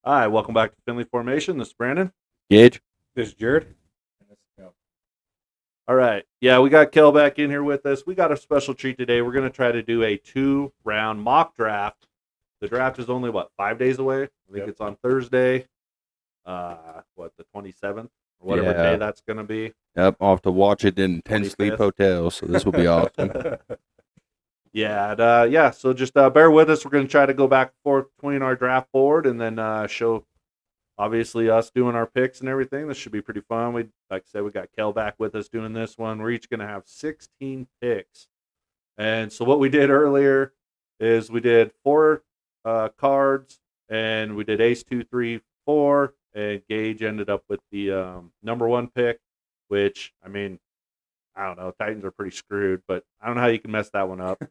Hi, welcome back to Finley Formation. This is Brandon. Gage. This is Jared. All right. Yeah, we got Kel back in here with us. We got a special treat today. We're going to try to do a 2-round mock draft. The draft is only, 5 days away? I think it's on Thursday. The 27th? Or whatever day that's going to be. Yep, I'll have to watch it in 10 sleep 25th. hotels, so this will be awesome. So just bear with us. We're going to try to go back and forth between our draft board and then show, obviously, us doing our picks and everything. This should be pretty fun. Like I said, we got Kel back with us doing this one. We're each going to have 16 picks. And so what we did earlier is we did 4 cards, and we did ace, 2, 3, 4, and Gage ended up with the number 1 pick, which, I mean, I don't know. Titans are pretty screwed, but I don't know how you can mess that one up.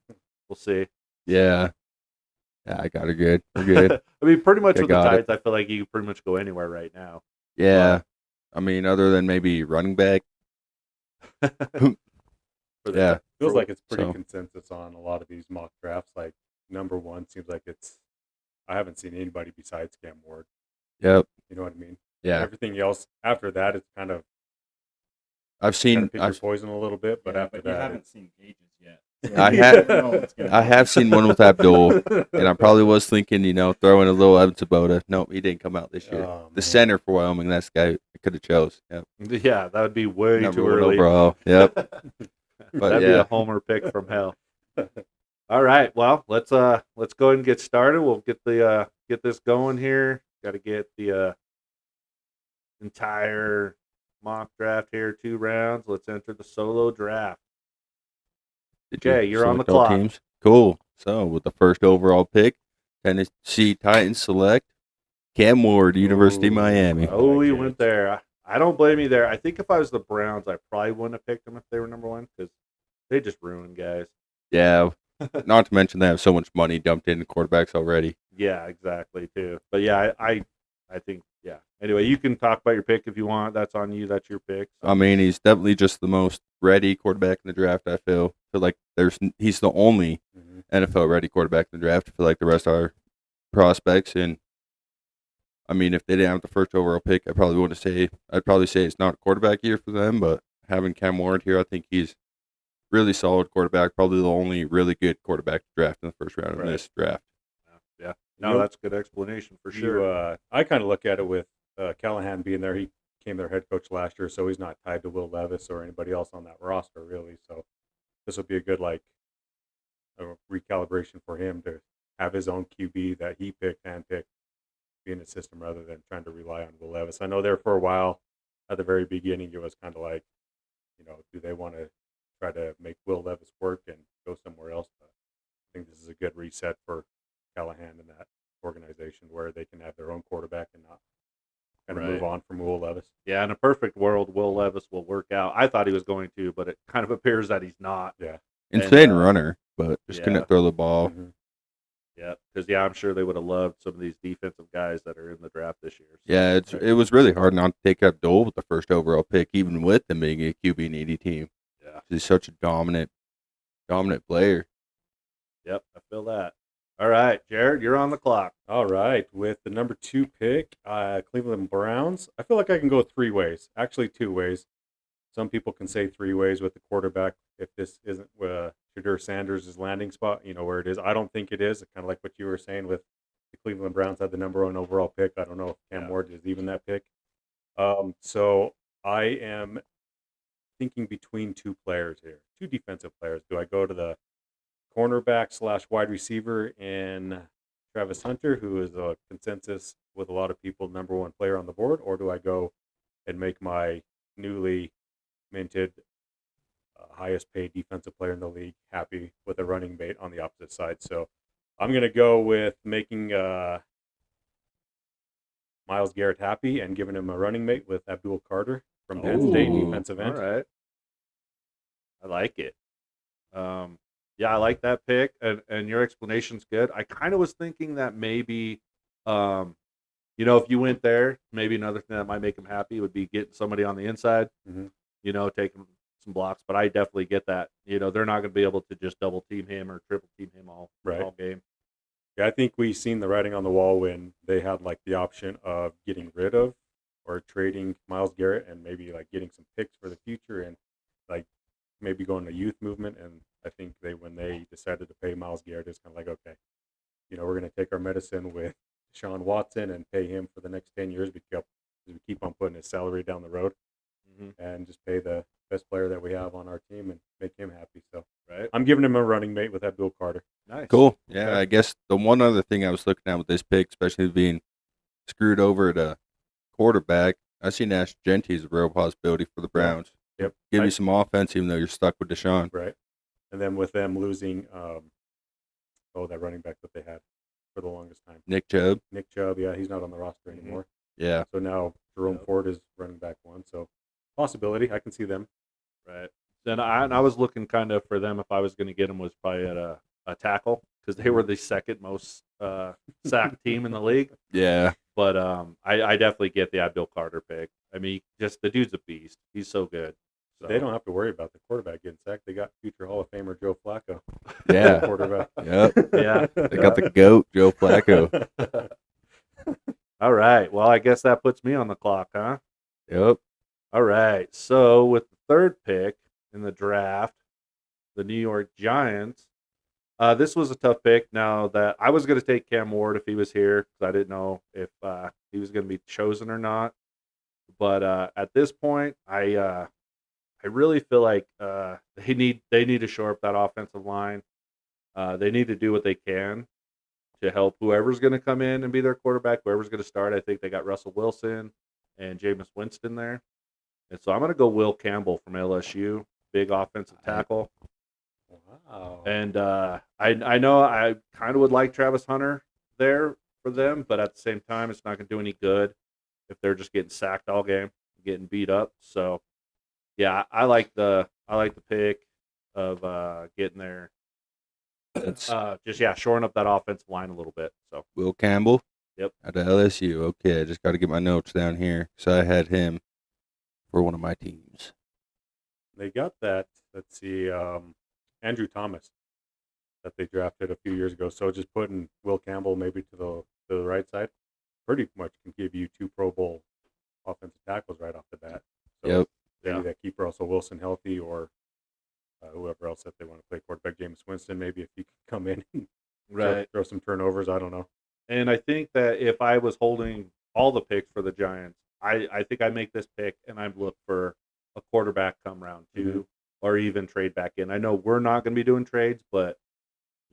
We'll see. Yeah, I got it good. We're good. I mean, pretty much with the got Titans, I feel like you can pretty much go anywhere right now. Yeah, I mean, other than maybe running back. Yeah. Feels like it's pretty So. consensus on a lot of these mock drafts. Like number 1 seems like I haven't seen anybody besides Cam Ward. Yep. You know what I mean? Yeah. Everything else after that, it's kind of I've seen. pick your poison a little bit, but after you that, haven't seen Gages yet. I have seen one with Abdul, and I probably was thinking, throwing a little Evan Sabota. Nope, he didn't come out this year. Oh, The man. center for Wyoming, that's the guy I could have chose. Yep. Yeah, that would be way Number too 1 early. overall. Yep. But That'd be yeah. a homer pick from hell. All right, well, let's go ahead and get started. We'll get this going here. Got to get the entire mock draft here, 2 rounds. Let's enter the solo draft. Okay, you're on the select all clock. Teams? Cool. So with the first overall pick, Tennessee Titans select Cam Ward, University of Ooh. Miami. Oh, like you it. went there. I don't blame you there. I think if I was the Browns, I probably wouldn't have picked them if they were number 1 because they just ruined guys. Yeah. Not to mention they have so much money dumped into quarterbacks already. Yeah, exactly too. But yeah, I think yeah. Anyway, you can talk about your pick if you want. That's on you. That's your pick. So. I mean, he's definitely just the most ready quarterback in the draft. I feel like he's the only Mhm. NFL ready quarterback in the draft. I feel like the rest are prospects, and I mean, if they didn't have the first overall pick, I'd probably say it's not a quarterback year for them. But having Cam Ward here, I think he's really solid quarterback. Probably the only really good quarterback to draft in the first round in this draft. Yeah. No, that's a good explanation for sure. I kind of look at it with Callahan being there. He became their head coach last year, so he's not tied to Will Levis or anybody else on that roster, really. So this will be a good a recalibration for him to have his own QB that he handpicked, be in the system rather than trying to rely on Will Levis. I know there for a while at the very beginning, it was kind of like, do they want to try to make Will Levis work and go somewhere else? But I think this is a good reset for Callahan and that organization where they can have their own quarterback and not kind of move on from Will Levis. Yeah, in a perfect world, Will Levis will work out. I thought he was going to, but it kind of appears that he's not. Yeah. Insane runner, but just yeah. couldn't throw the ball. Mm-hmm. Yeah, because I'm sure they would have loved some of these defensive guys that are in the draft this year. So. Yeah, it was really hard not to take Abdul with the first overall pick, even with them being a QB needy team. Yeah, he's such a dominant player. Yep, I feel that. All right, Jared, you're on the clock. All right, with the number 2 pick, Cleveland Browns. I feel like I can go 3 ways. Actually, 2 ways. Some people can say 3 ways with the quarterback if this isn't Shadur Sanders' landing spot, where it is. I don't think it is. Kind of like what you were saying with the Cleveland Browns had the number 1 overall pick. I don't know if Cam Ward is even that pick. So I am thinking between 2 players here, 2 defensive players. Do I go to the cornerback / wide receiver in Travis Hunter, who is a consensus with a lot of people number 1 player on the board, or do I go and make my newly minted highest paid defensive player in the league happy with a running mate on the opposite side? So I'm going to go with making Myles Garrett happy and giving him a running mate with Abdul Carter from Penn State, defensive end. All right. I like it. Yeah, I like that pick, and your explanation's good. I kind of was thinking that maybe, if you went there, maybe another thing that might make him happy would be getting somebody on the inside, taking some blocks. But I definitely get that. They're not going to be able to just double team him or triple team him all game. Yeah, I think we seen the writing on the wall when they had like the option of getting rid of or trading Miles Garrett and maybe like getting some picks for the future and like maybe going to youth movement. And I think when they decided to pay Miles Garrett, it's kind of like, okay, we're going to take our medicine with Sean Watson and pay him for the next 10 years because we keep on putting his salary down the road and just pay the best player that we have on our team and make him happy. So Right. I'm giving him a running mate with Abdul Carter. Nice. Cool. Yeah, Okay. I guess the one other thing I was looking at with this pick, especially being screwed over at a quarterback, I see Nash Genty as a real possibility for the Browns. Yep. Give you some offense, even though you're stuck with Deshaun. Right. And then with them losing, that running back that they had for the longest time, Nick Chubb. Nick Chubb, yeah, he's not on the roster anymore. Yeah. So now Jerome Ford is running back one. So possibility, I can see them. Right. Then I was looking kind of for them if I was going to get them was probably at a tackle because they were the second most sacked team in the league. Yeah. But I definitely get the Abdul Carter pick. I mean, just the dude's a beast. He's so good. So. They don't have to worry about the quarterback getting sacked. They got future Hall of Famer Joe Flacco. Yeah. Quarterback. Yep. Yeah. They got the GOAT, Joe Flacco. All right. Well, I guess that puts me on the clock, huh? Yep. All right. So with the third pick in the draft, the New York Giants. This was a tough pick. Now that I was going to take Cam Ward if he was here because I didn't know if he was going to be chosen or not. But at this point, I really feel like they need to shore up that offensive line. They need to do what they can to help whoever's going to come in and be their quarterback, whoever's going to start. I think they got Russell Wilson and Jameis Winston there. And so I'm going to go Will Campbell from LSU, big offensive tackle. Wow. And I know I kind of would like Travis Hunter there for them, but at the same time, it's not going to do any good if they're just getting sacked all game, getting beat up. So, yeah, I like the pick of getting there. That's Shoring up that offensive line a little bit. So, Will Campbell. Yep. Out of LSU. Okay, I just got to get my notes down here because I had him for one of my teams. They got that. Let's see, Andrew Thomas that they drafted a few years ago. So just putting Will Campbell maybe to the right side pretty much can give you 2 Pro Bowl offensive tackles right off the bat. So Yep. maybe that keep Russell Wilson healthy or whoever else that they want to play quarterback, Jameis Winston, maybe if he could come in and throw some turnovers. I don't know. And I think that if I was holding all the picks for the Giants, I think I make this pick and I'd look for a quarterback come round 2 or even trade back in. I know we're not going to be doing trades, but,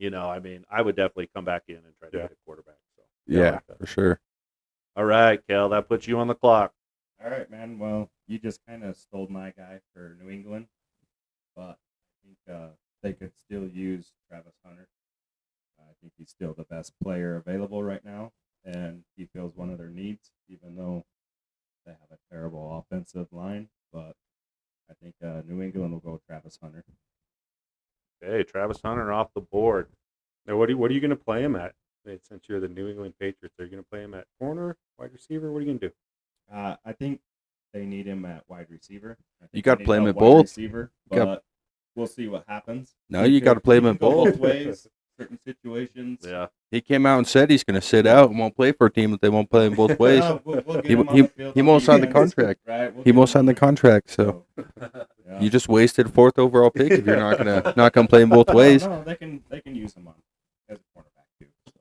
I mean, I would definitely come back in and try to get a quarterback. So Yeah, for sure. All right, Kel, that puts you on the clock. All right, man. Well, you just kind of stole my guy for New England, but I think they could still use Travis Hunter. I think he's still the best player available right now, and he fills one of their needs, even though they have a terrible offensive line. But I think New England will go Travis Hunter. Okay, Travis Hunter off the board. Now, what are you going to play him at? Since you're the New England Patriots, are you going to play him at corner, wide receiver? What are you going to do? I think they need him at wide receiver. I think You gotta they need play him help at wide both. Receiver, You got- but we'll see what happens. No, you got to play him He in can go both. both ways. Certain situations. Yeah. He came out and said he's going to sit out and won't play for a team if they won't play him both ways. No, we'll get He- him on he- the field he on won't sign the defense, contract. Right? We'll He get won't him sign on the contract, so yeah. you just wasted 4th overall pick if you're not gonna play him both ways. No, they can use him on as a cornerback too. So.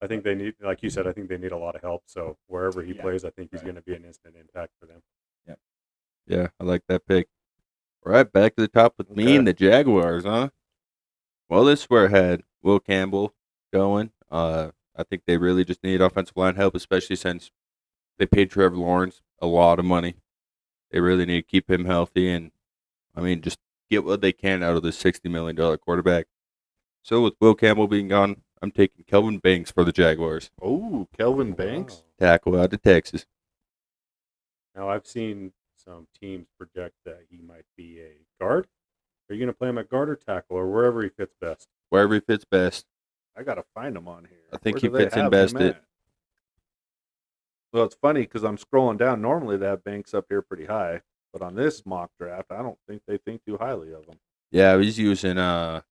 I think they need, like you said, I think they need a lot of help. So wherever he Yeah, plays, I think he's right. going to be an instant impact for them. Yeah, I like that pick. All right, back to the top with me Okay. and the Jaguars, huh? Well, this is where I had Will Campbell going. I think they really just need offensive line help, especially since they paid Trevor Lawrence a lot of money. They really need to keep him healthy and, I mean, just get what they can out of this $60 million quarterback. So with Will Campbell being gone, I'm taking Kelvin Banks for the Jaguars. Oh, Kelvin Banks. Wow. Tackle out of Texas. Now, I've seen some teams project that he might be a guard. Are you going to play him at guard or tackle or wherever he fits best? Wherever he fits best. I got to find him on here. I think Where he do they fits in have best him at- at? Well, it's funny because I'm scrolling down. Normally, they have Banks up here pretty high, but on this mock draft, I don't think they think too highly of him. Yeah, he's using, oh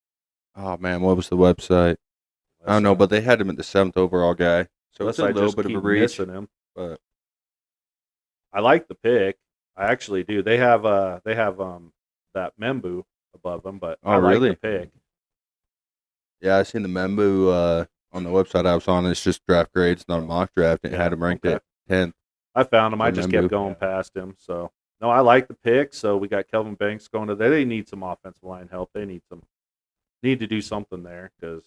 man, what was the website? I don't know, but they had him at the 7th overall guy, so unless it's a I little just bit of a keep reach. missing him. But I like the pick. I actually do. They have that Membu above them, but Oh, I like really? the pick. yeah, I seen the Membu on the website I was on. It's just draft grades, not a mock draft. It Yeah, had him ranked okay. at 10th. I found him. I just kept Membu. going past him. So no, I like the pick. So we got Kelvin Banks going to there. They need some offensive line help. They need to do something there because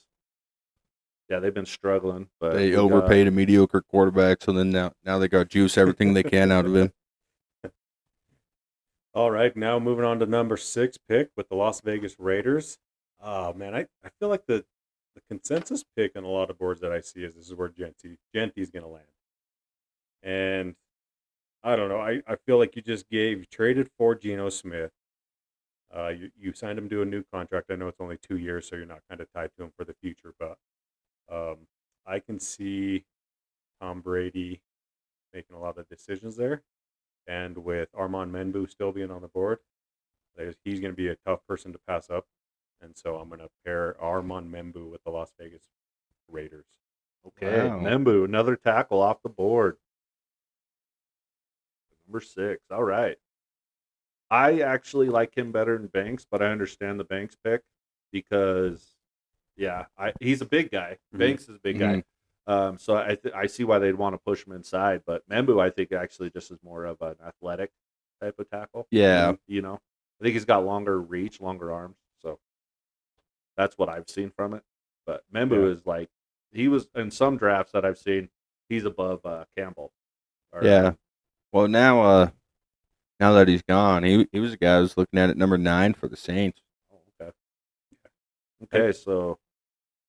they've been struggling. But They we got- overpaid a mediocre quarterback, so then now they got juice everything they can out of him. All right, now moving on to number 6 pick with the Las Vegas Raiders. Oh man, I feel like the consensus pick on a lot of boards that I see is this is where Genty's going to land. And I don't know. I feel like you traded for Geno Smith. You signed him to a new contract. I know it's only 2 years, so you're not kind of tied to him for the future. But I can see Tom Brady making a lot of decisions there. And with Armand Membu still being on the board, he's going to be a tough person to pass up. And so I'm going to pair Armand Membu with the Las Vegas Raiders. Okay, Wow. Membu, another tackle off the board. Number 6. All right. I actually like him better than Banks, but I understand the Banks pick because, he's a big guy. Mhm. Banks is a big guy. So I see why they'd want to push him inside. But Membu, I think, actually just is more of an athletic type of tackle. Yeah. I think he's got longer reach, longer arms. So that's what I've seen from it. But Membu is like, he was in some drafts that I've seen, he's above Campbell. Yeah. Well, now that he's gone, he was a guy I was looking at number 9 for the Saints. Oh, okay. Okay, so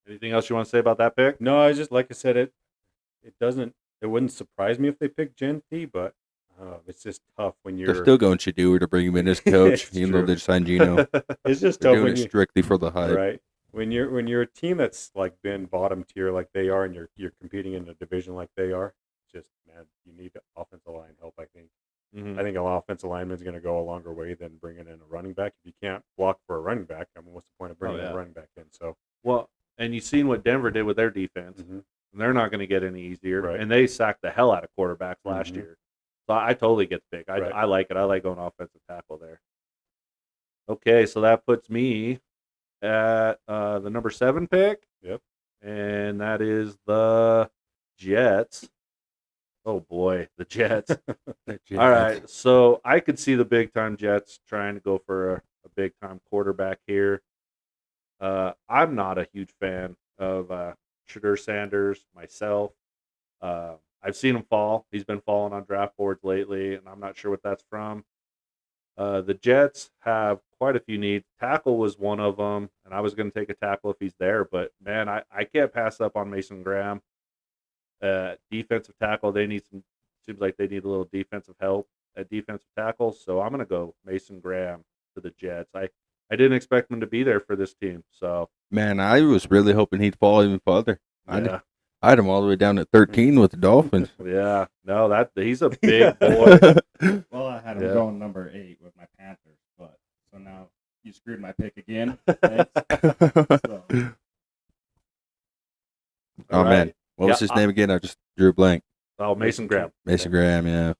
anything else you want to say about that pick? No, I just like I said, it wouldn't surprise me if they pick Genty, but it's just tough when They're you're. still going Shadur to bring him in as coach, It's even though true. they signed Geno. It's just They're tough doing when it you strictly for the hype. right when you're a team that's like been bottom tier like they are, and you're competing in a division like they are. Just man, you need offensive line help. I think. Mhm. I think an offensive lineman is going to go a longer way than bringing in a running back. If you can't block for a running back, I mean, what's the point of bringing yeah. a running back in? So, Well, and you've seen what Denver did with their defense. mhm. And they're not going to get any easier. Right. And they sacked the hell out of quarterbacks last Mhm. year. So I totally get the pick. Right. I like it. I like going offensive tackle there. Okay, so that puts me at the number 7 pick. Yep. And that is the Jets. Oh, boy, the Jets. All right, so I could see the big-time Jets trying to go for a big-time quarterback here. I'm not a huge fan of Shadur Sanders myself. I've seen him fall. He's been falling on draft boards lately, and I'm not sure what that's from. The Jets have quite a few needs. Tackle was one of them, and I was going to take a tackle if he's there. But, man, I can't pass up on Mason Graham. Defensive tackle, seems like they need a little defensive help at defensive tackle. So I'm going to go Mason Graham to the Jets. I didn't expect him to be there for this team. So, Man, I was really hoping he'd fall even further. yeah. I had him all the way down at 13 with the Dolphins. Yeah. No, he's a big boy. Well, I had him Yeah. going number 8 with my Panthers, but so now you screwed my pick again. Thanks. So, Oh, All man. right. What was Yeah, his name again? I just drew a blank. Oh, Mason Graham. Mason Graham, yeah.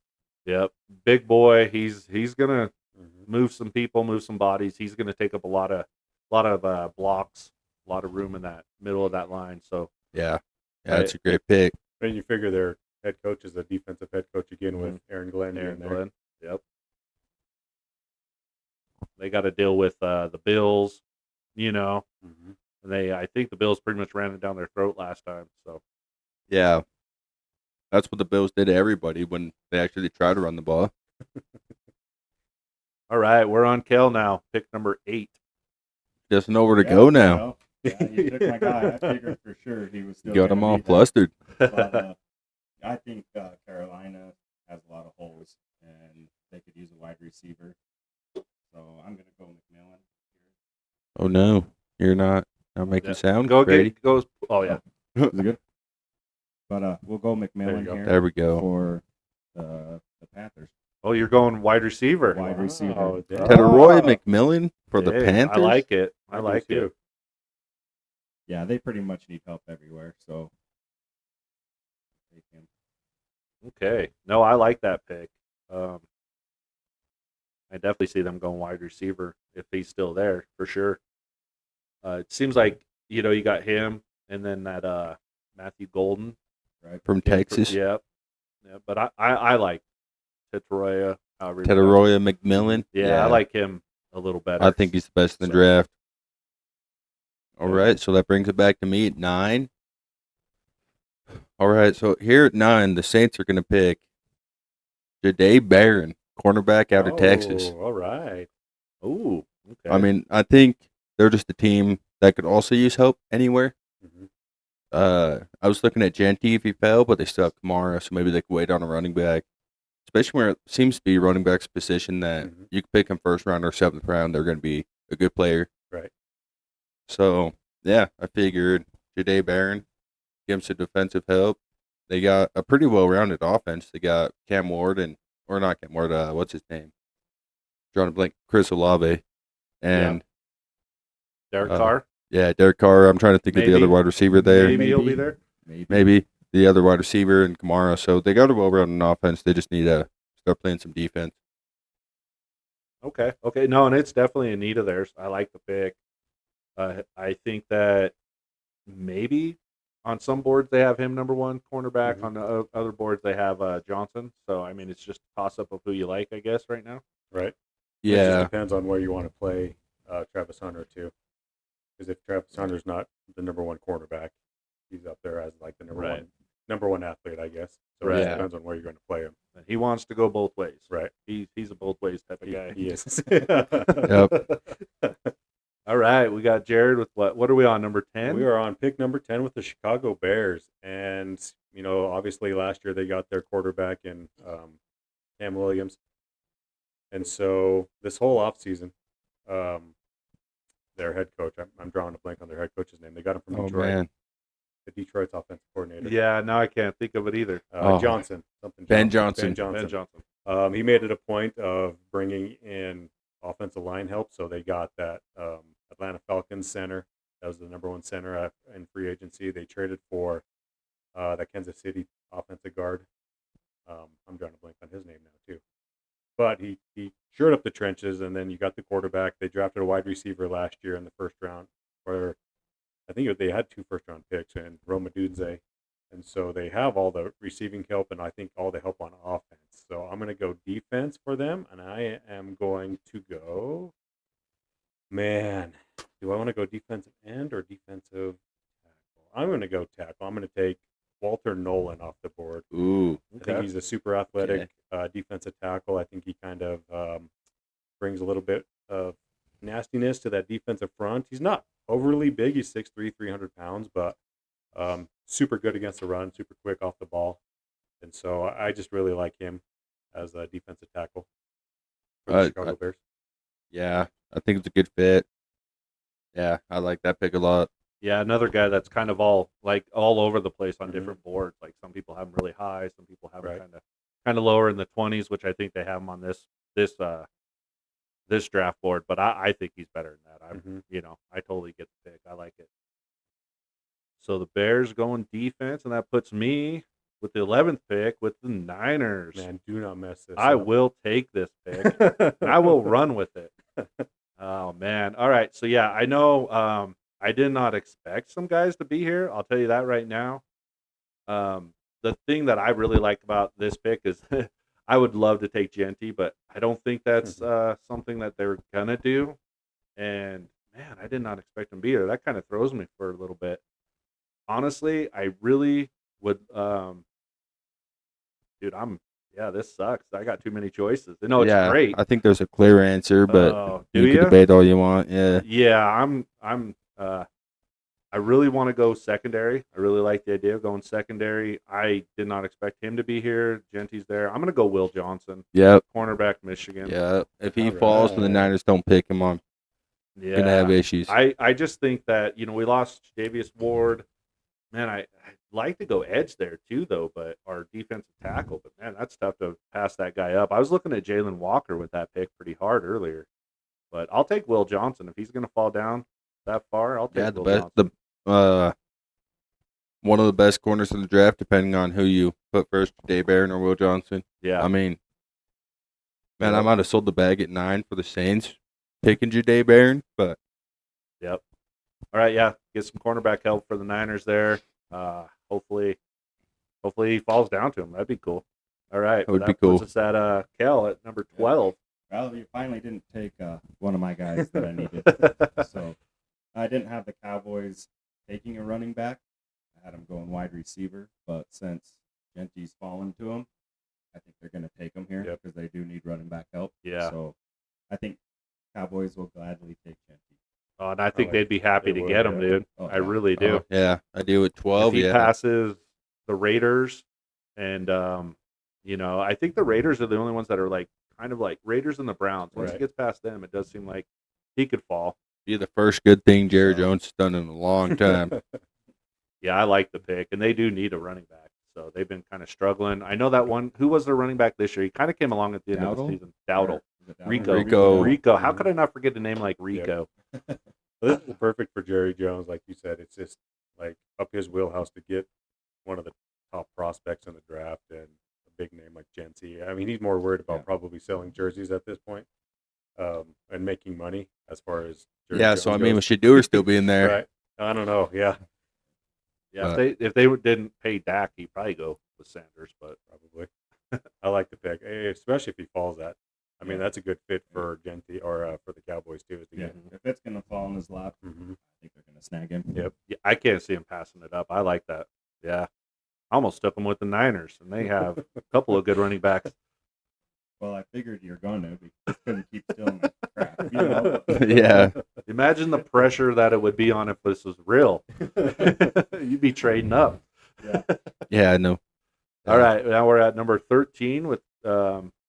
Yep. Big boy. He's going to Mhm. move some people, move some bodies. He's going to take up a lot of blocks, a lot of room in that middle of that line. So, Yeah. Yeah, that's a great pick. And you figure their head coach is a defensive head coach again with Aaron Glenn. Aaron being there. Glenn. Yep. They got to deal with the Bills, Mhm. and I think the Bills pretty much ran it down their throat last time. So, Yeah. That's what the Bills did to everybody when they actually tried to run the ball. all right, we're on Kel now. Pick number 8. Just know where to yeah, go now. well, yeah, you took my guy. I figured for sure he was still Got gonna them all be there. flustered. But, I think Carolina has a lot of holes, and they could use a wide receiver. So I'm going to go McMillan. Oh, no. You're not making Yeah. sound, Go Brady. get goes. Oh yeah. Is it good? But we'll go McMillan go. here There we go. for the Panthers. Oh, you're going wide receiver. Wide receiver. Wow, damn. Tedroy Oh. McMillan for the Hey, Panthers. I like it. I do like it. too. yeah, they pretty much need help everywhere. So take him. Okay. No, I like that pick. I definitely see them going wide receiver if he's still there for sure. It seems like you got him and then that Matthew Golden Right. From Texas, Yep. Yeah, but I like Tetaroya. Tetaroya McMillan. Yeah, I like him a little better. I think he's the best in the So- draft. All Yeah. right, so that brings it back to me at 9. All right, so here at 9, the Saints are going to pick Jahdae Barron, cornerback out of Texas. All right. Ooh, okay. I mean, I think they're just a team that could also use help anywhere. Mhm. I was looking at Genty if he fell, but they still have Kamara, so maybe they could wait on a running back. Especially where it seems to be running back's position that Mhm. you can pick him first round or 7th round. They're going to be a good player. Right. So, yeah, I figured Jahdae Barron, give him some defensive help. They got a pretty well-rounded offense. They got Cam Ward or not Cam Ward, what's his name? Drawing a blank, Chris Olave. And, Derek uh, Carr. yeah, Derek Carr. I'm trying to think of the Maybe. other wide receiver there. Maybe he'll be there. Maybe the other wide receiver and Kamara. So they got a well-rounded offense. They just need to start playing some defense. Okay. Okay. No, and it's definitely a need of theirs. I like the pick. I think that maybe on some boards they have him number one cornerback. Mhm. On the other boards they have Johnson. So I mean, it's just a toss up of who you like, I guess, right now. Right. It just Yeah, depends on where you want to play Travis Hunter too. Because if Travis Hunter's not the number one quarterback, he's up there as like the Right. number one athlete, I guess. So Right. it just depends on where you're going to play him. He wants to go both ways. Right. He's a both ways type of guy. He is. All right, we got Jared with what? What are we on? Number 10? We are on pick number 10 with the Chicago Bears. And, obviously last year they got their quarterback in Cam Williams. And so this whole offseason, their head coach, I'm drawing a blank on their head coach's name. They got him from oh Detroit, man, the Detroit's offensive coordinator. Yeah, now I can't think of it either. Oh. Johnson. Ben Johnson. Ben Johnson. He made it a point of bringing in offensive line help. So they got that Atlanta Falcons center. That was the number one center in free agency. They traded for that Kansas City offensive guard. I'm drawing a blank on his name now too. But he shored up the trenches, and then you got the quarterback. They drafted a wide receiver last year in the first round, where I think they had 2 first-round picks in Roma Dudze. And so they have all the receiving help and I think all the help on offense. So I'm going to go defense for them, and I am going to go, man, do I want to go defensive end or defensive tackle? I'm going to go tackle. I'm going to take Walter Nolan off the board. ooh, I think he's a super athletic defensive tackle. I think he kind of brings a little bit of nastiness to that defensive front. He's not overly big. He's 6'3", 300 pounds, but super good against the run, super quick off the ball. And so I just really like him as a defensive tackle for the Chicago Bears. yeah, I think it's a good fit. Yeah, I like that pick a lot. Yeah, another guy that's kind of all over the place on Mhm. different boards. Like some people have him really high, some people have him Right. kind of lower in the 20s, which I think they have him on this draft board. But I think he's better than that. Mhm. I totally get the pick. I like it. So the Bears going defense, and that puts me with the 11th pick with the Niners. Man, do not mess this I up. will take this pick. and I will run with it. Oh man! All right, so yeah, I know. I did not expect some guys to be here. I'll tell you that right now. The thing that I really like about this pick is I would love to take Genty, but I don't think that's something that they're gonna do. And man, I did not expect him to be here. That kind of throws me for a little bit. Honestly, I really would. Dude, this sucks. I got too many choices. No, it's yeah, great. I think there's a clear answer, but Oh, you do can ya? debate all you want. Yeah, Yeah, I really want to go secondary. I really like the idea of going secondary. I did not expect him to be here. Genty's there. I'm gonna go Will Johnson, yep, cornerback, Michigan. yeah. If he All falls and the right. Niners don't pick him, I'm Yeah. gonna have issues. I just think that we lost Davius Ward. Man, I'd like to go edge there too, though, but our defensive tackle. But man, that's tough to pass that guy up. I was looking at Jalen Walker with that pick pretty hard earlier, but I'll take Will Johnson if he's going to fall down that far. I'll take Yeah, Will Johnson. one of the best corners in the draft, depending on who you put first, Jay Barron or Will Johnson. Yeah. I mean, man, I might have sold the bag at 9 for the Saints, picking Jay Barron, but Yep. All right, yeah. Get some cornerback help for the Niners there. Hopefully he falls down to him. That'd be cool. All right. That would well, be that cool. puts us at Kel at number 12. Well, you finally didn't take one of my guys that I needed. So I didn't have the Cowboys taking a running back. I had them going wide receiver, but since Genty's fallen to him, I think they're going to take him here Yep. because they do need running back help. Yeah. So I think Cowboys will gladly take Genty. Oh, and I think like they'd be happy they to would, get him, yeah. dude. Oh, I yeah. really do. yeah, I do at 12. If he Yeah, passes the Raiders, and I think the Raiders are the only ones that are like kind of like Raiders and the Browns. Once Right. it gets past them, it does seem like he could fall. be the first good thing Jerry So- Jones has done in a long time. Yeah, I like the pick, and they do need a running back. So they've been kind of struggling. I know that one. Who was their running back this year? He kind of came along at the end of the Dowdle? season. Dowdle. Or is it Rico. Rico. How could I not forget a name like Rico? This is perfect for Jerry Jones, like you said. It's just like up his wheelhouse to get one of the top prospects in the draft and a big name like Genty. I mean, he's more worried about Yeah. probably selling jerseys at this point, and making money as far as Jerry Yeah, Jones so I mean, goes. with Shador still being there, Right? I don't know. Yeah, Yeah, if they didn't pay Dak, he'd probably go with Sanders. But probably. I like the pick, especially if he falls at. I mean, Yeah. that's a good fit for Genty or for the Cowboys too. Is to Yeah, get. if it's going to fall in his lap, Mhm. I think they're going to snag him. Yep. yeah, I can't see him passing it up. I like that. Yeah, I almost took him with the Niners, and they have a couple of good running backs. Well, I figured you're going to, but you couldn't keep stealing my crap. You know? yeah, Imagine the pressure that it would be on if this was real. You'd be trading up. yeah, I know. All right, now we're at number 13 with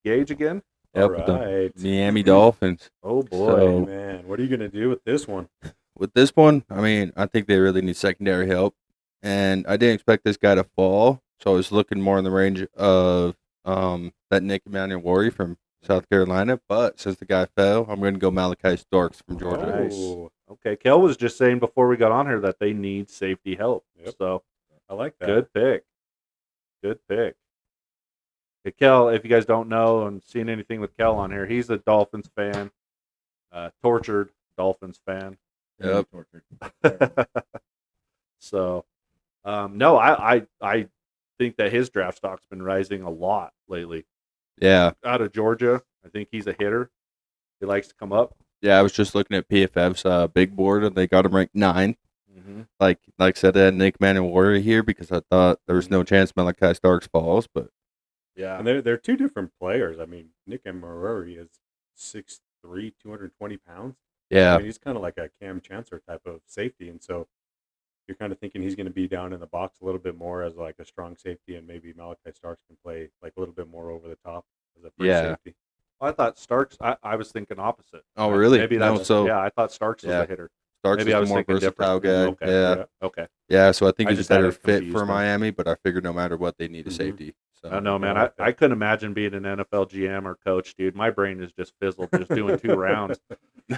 Gage again. Yep, All with the right. Miami Dolphins. Oh boy. So- Man, what are you gonna do with this one? With this one, I mean, I think they really need secondary help, and I didn't expect this guy to fall, so I was looking more in the range of that Nick Emmanuel Warrior from South Carolina. But since the guy fell, I'm going to go Malachi Starks from Georgia. Nice. Oh, Okay, Kel was just saying before we got on here that they need safety help. Yep. So I like that. good pick. Good pick. Okay, Kel, if you guys don't know and seen anything with Kel on here, he's a Dolphins fan, tortured Dolphins fan. Yep. Tortured. So, no, I think that his draft stock's been rising a lot lately. Yeah, Out of Georgia, I think he's a hitter. He likes to come up. yeah. I was just looking at PFF's big board, and they got him ranked 9. Mm-hmm. Like I said, I had Nick Emmanuel Warrior here because I thought there was no chance Malachi Starks falls, but Yeah. And they're two different players. I mean, Nick Emery is 6'3", 220 pounds. yeah, I mean, he's kind of like a Cam Chancellor type of safety, and so you're kind of thinking he's going to be down in the box a little bit more as like a strong safety, and maybe Malachi Starks can play like a little bit more over the top as a free Yeah. safety. I thought Starks. I was thinking opposite. Oh, really? Maybe No, that's so- yeah. I thought Starks was Yeah. a hitter. Starks Maybe is I the was more thinking versatile different. guy. Okay, Yeah. Okay. Yeah, so I think I he's a just had better it fit confused for then. Miami, but I figured no matter what, they need a Mhm. safety. So I know, man. I like I that. couldn't imagine being an NFL GM or coach, dude. My brain is just fizzled just doing 2 rounds.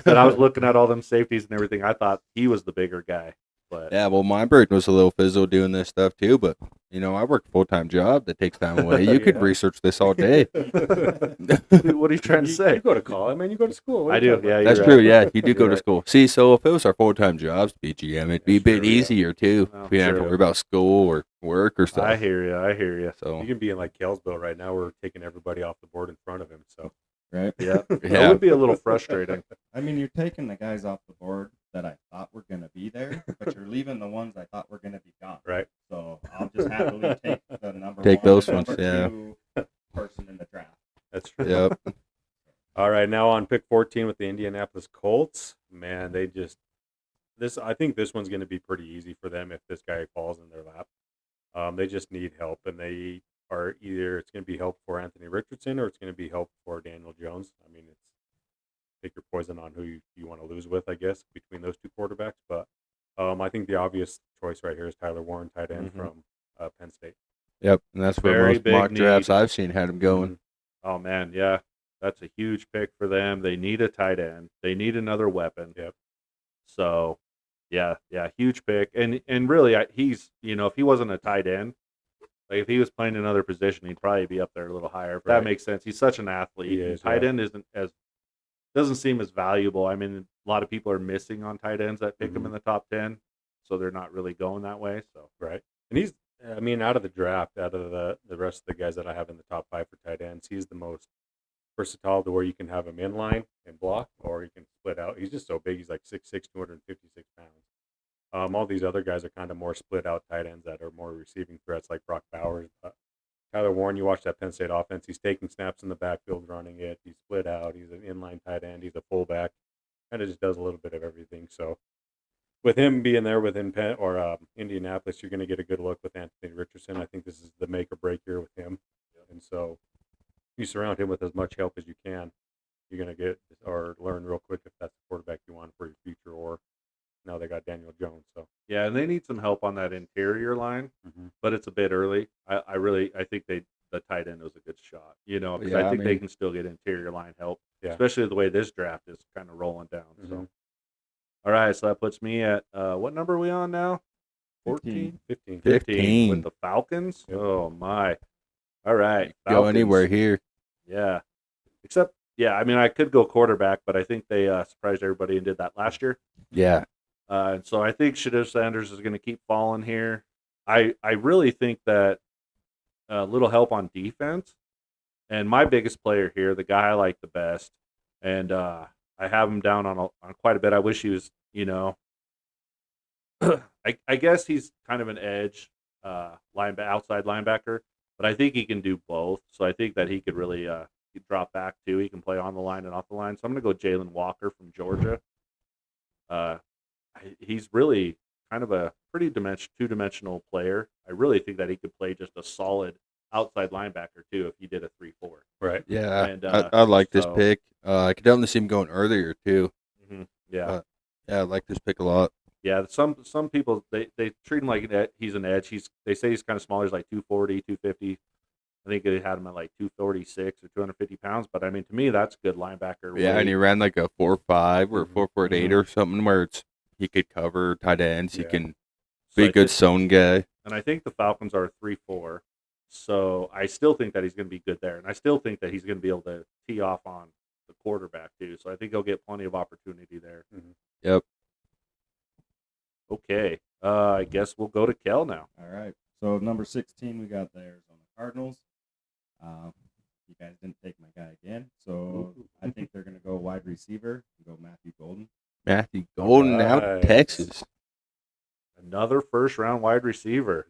But I was looking at all them safeties and everything. I thought he was the bigger guy. But Yeah, well, my brain was a little fizzled doing this stuff too, but I work a full time job that takes time away. You could Yeah. research this all day. what are you trying to say? You go to college. I mean, you go to school. What are I you do. talking Yeah, about? That's you're true. right. Yeah, you do go You're to right. school. See, so if it was our full time jobs to be GM, it'd be a bit Sure, yeah. easier too. Oh, We didn't have to true. worry about school or work or I stuff. hear you. I hear you. So You can be in like Kelsville right now. We're taking everybody off the board in front of him. So Right? Yeah, that Yeah. would be a little frustrating. I mean, you're taking the guys off the board that I thought were going to be there, but you're leaving the ones I thought were going to be gone. right. So I'll just happily take the number Take one those and ones, number yeah. 2 person in the draft. That's true. Yep. All right, now on pick 14 with the Indianapolis Colts. Man, they just I think this one's going to be pretty easy for them if this guy falls in their lap. They just need help, and they are either it's going to be help for Anthony Richardson or it's going to be help for Daniel Jones. I mean, it's pick your poison on who you want to lose with, I guess, between those two quarterbacks. But I think the obvious choice right here is Tyler Warren, tight end Mhm. from Penn State. Yep. And that's where Very most big mock drafts need. I've seen had him going. Oh man, yeah, that's a huge pick for them. They need a tight end. They need another weapon. Yep. So, Yeah, huge pick, and really, he's if he wasn't a tight end, like if he was playing another position, he'd probably be up there a little higher. If that Right. makes sense, he's such an athlete. He and is, tight yeah. end doesn't seem as valuable. I mean, a lot of people are missing on tight ends that pick him in the top 10, so they're not really going that way. So Right. And he's, I mean, out of the draft, out of the rest of the guys that I have in the top 5 for tight ends, he's the most versatile to where you can have him in line and block, or you can split out. He's just so big. He's like 6'6", 256 pounds. All these other guys are kind of more split out tight ends that are more receiving threats, like Brock Bowers. But Tyler Warren, you watch that Penn State offense. He's taking snaps in the backfield, running it. He's split out. He's an inline tight end. He's a fullback. Kind of just does a little bit of everything. So with him being there within Penn or Indianapolis, you're going to get a good look with Anthony Richardson. I think this is the make or break year with him. And so you surround him with as much help as you can. You're going to get or learn real quick if that's the quarterback you want for your future, or now they got Daniel Jones. So yeah, and they need some help on that interior line, but it's a bit early. I think the tight end was a good shot. Because Yeah, I I think they mean- can still get interior line help, Yeah. especially the way this draft is kind of rolling down. So, all right, so that puts me at what number are we on now? 14? 15. 15. With the Falcons. Yep. Oh my! All right, Go Falcons. anywhere here. Yeah, except I mean I could go quarterback, but I think they surprised everybody and did that last year. Yeah. And so I think Shadir Sanders is going to keep falling here. I really think that a little help on defense, and my biggest player here, the guy I like the best, and I have him down on quite a bit. I wish he was, I guess he's kind of an edge outside linebacker, but I think he can do both. So I think that he could really he'd drop back too. He can play on the line and off the line. So I'm going to go Jalen Walker from Georgia. He's really kind of a pretty two-dimensional player. I really think that he could play just a solid outside linebacker too if he did a 3-4. Right. Yeah. And, I like this so- pick. I could definitely see him going earlier, too. Yeah, Yeah, I like this pick a lot. yeah. Some people they treat him like he's an edge. They say he's kind of smaller. He's like 240, 250. I think they had him at like 246 or 250 pounds. But I mean, to me, that's good linebacker. Yeah, and he ran like a 4.5 or 4.8 Mhm. or something where he could cover tight ends. He Yeah. can So be I a good think- zone guy. And I think the Falcons are 3-4. So I still think that he's going to be good there. And I still think that he's going to be able to tee off on the quarterback, too. So I think he'll get plenty of opportunity there. Yep. Okay. I guess we'll go to Kel now. All right. So number 16, we got the Arizona Cardinals. You guys didn't take my guy again, so I think they're going to go wide receiver and go Matthew Golden. Matthew Golden out of Alright. Texas. Another first-round wide receiver.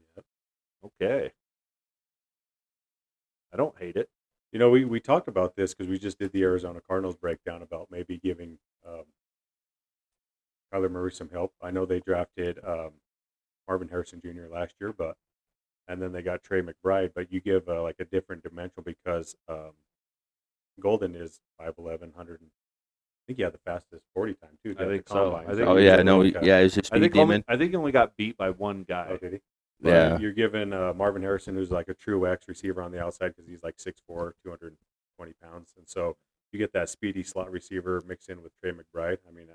Okay. I don't hate it. We talked about this because we just did the Arizona Cardinals breakdown about maybe giving Kyler Murray some help. I know they drafted Marvin Harrison Jr. last year, and then they got Trey McBride, but you give like a different dimension because Golden is 5'11", 100. I think he had the fastest 40 time too. I at the think so. combine. I think Oh, he yeah, was no, a he's a speed demon. I think he only got beat by one guy. Oh, did he? But Yeah. you're giving Marvin Harrison, who's like a true X receiver on the outside because he's like 6'4", 220 pounds. And so you get that speedy slot receiver mixed in with Trey McBride. I mean,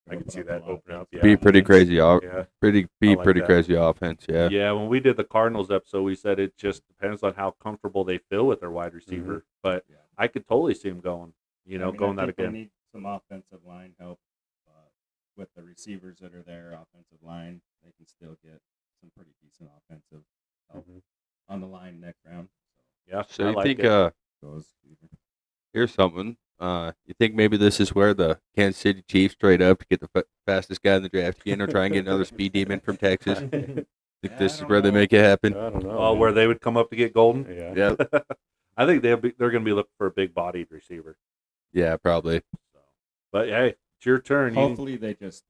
I can see that open up. Yeah. Be pretty crazy. Yeah. Pretty I like pretty that. crazy offense. Yeah. Yeah, when we did the Cardinals episode, we said it just depends on how comfortable they feel with their wide receiver. But Yeah. I could totally see him going, I mean, going I that think they again. need some offensive line help with the receivers that are there. Offensive line, they can still get some pretty decent offensive help Mhm. on the line next round. Yeah, So I you like think it. Goes here's something. You think maybe this is where the Kansas City Chiefs trade up to get the fastest guy in the draft again, or try and get another speed demon from Texas? Think Yeah, this I is don't where they know. make it happen? I don't know. Oh, man. where they would come up to get Golden? Yeah. Yeah. I think they're going to be looking for a big-bodied receiver. Yeah, probably. So, but hey, it's your turn. Hopefully, they just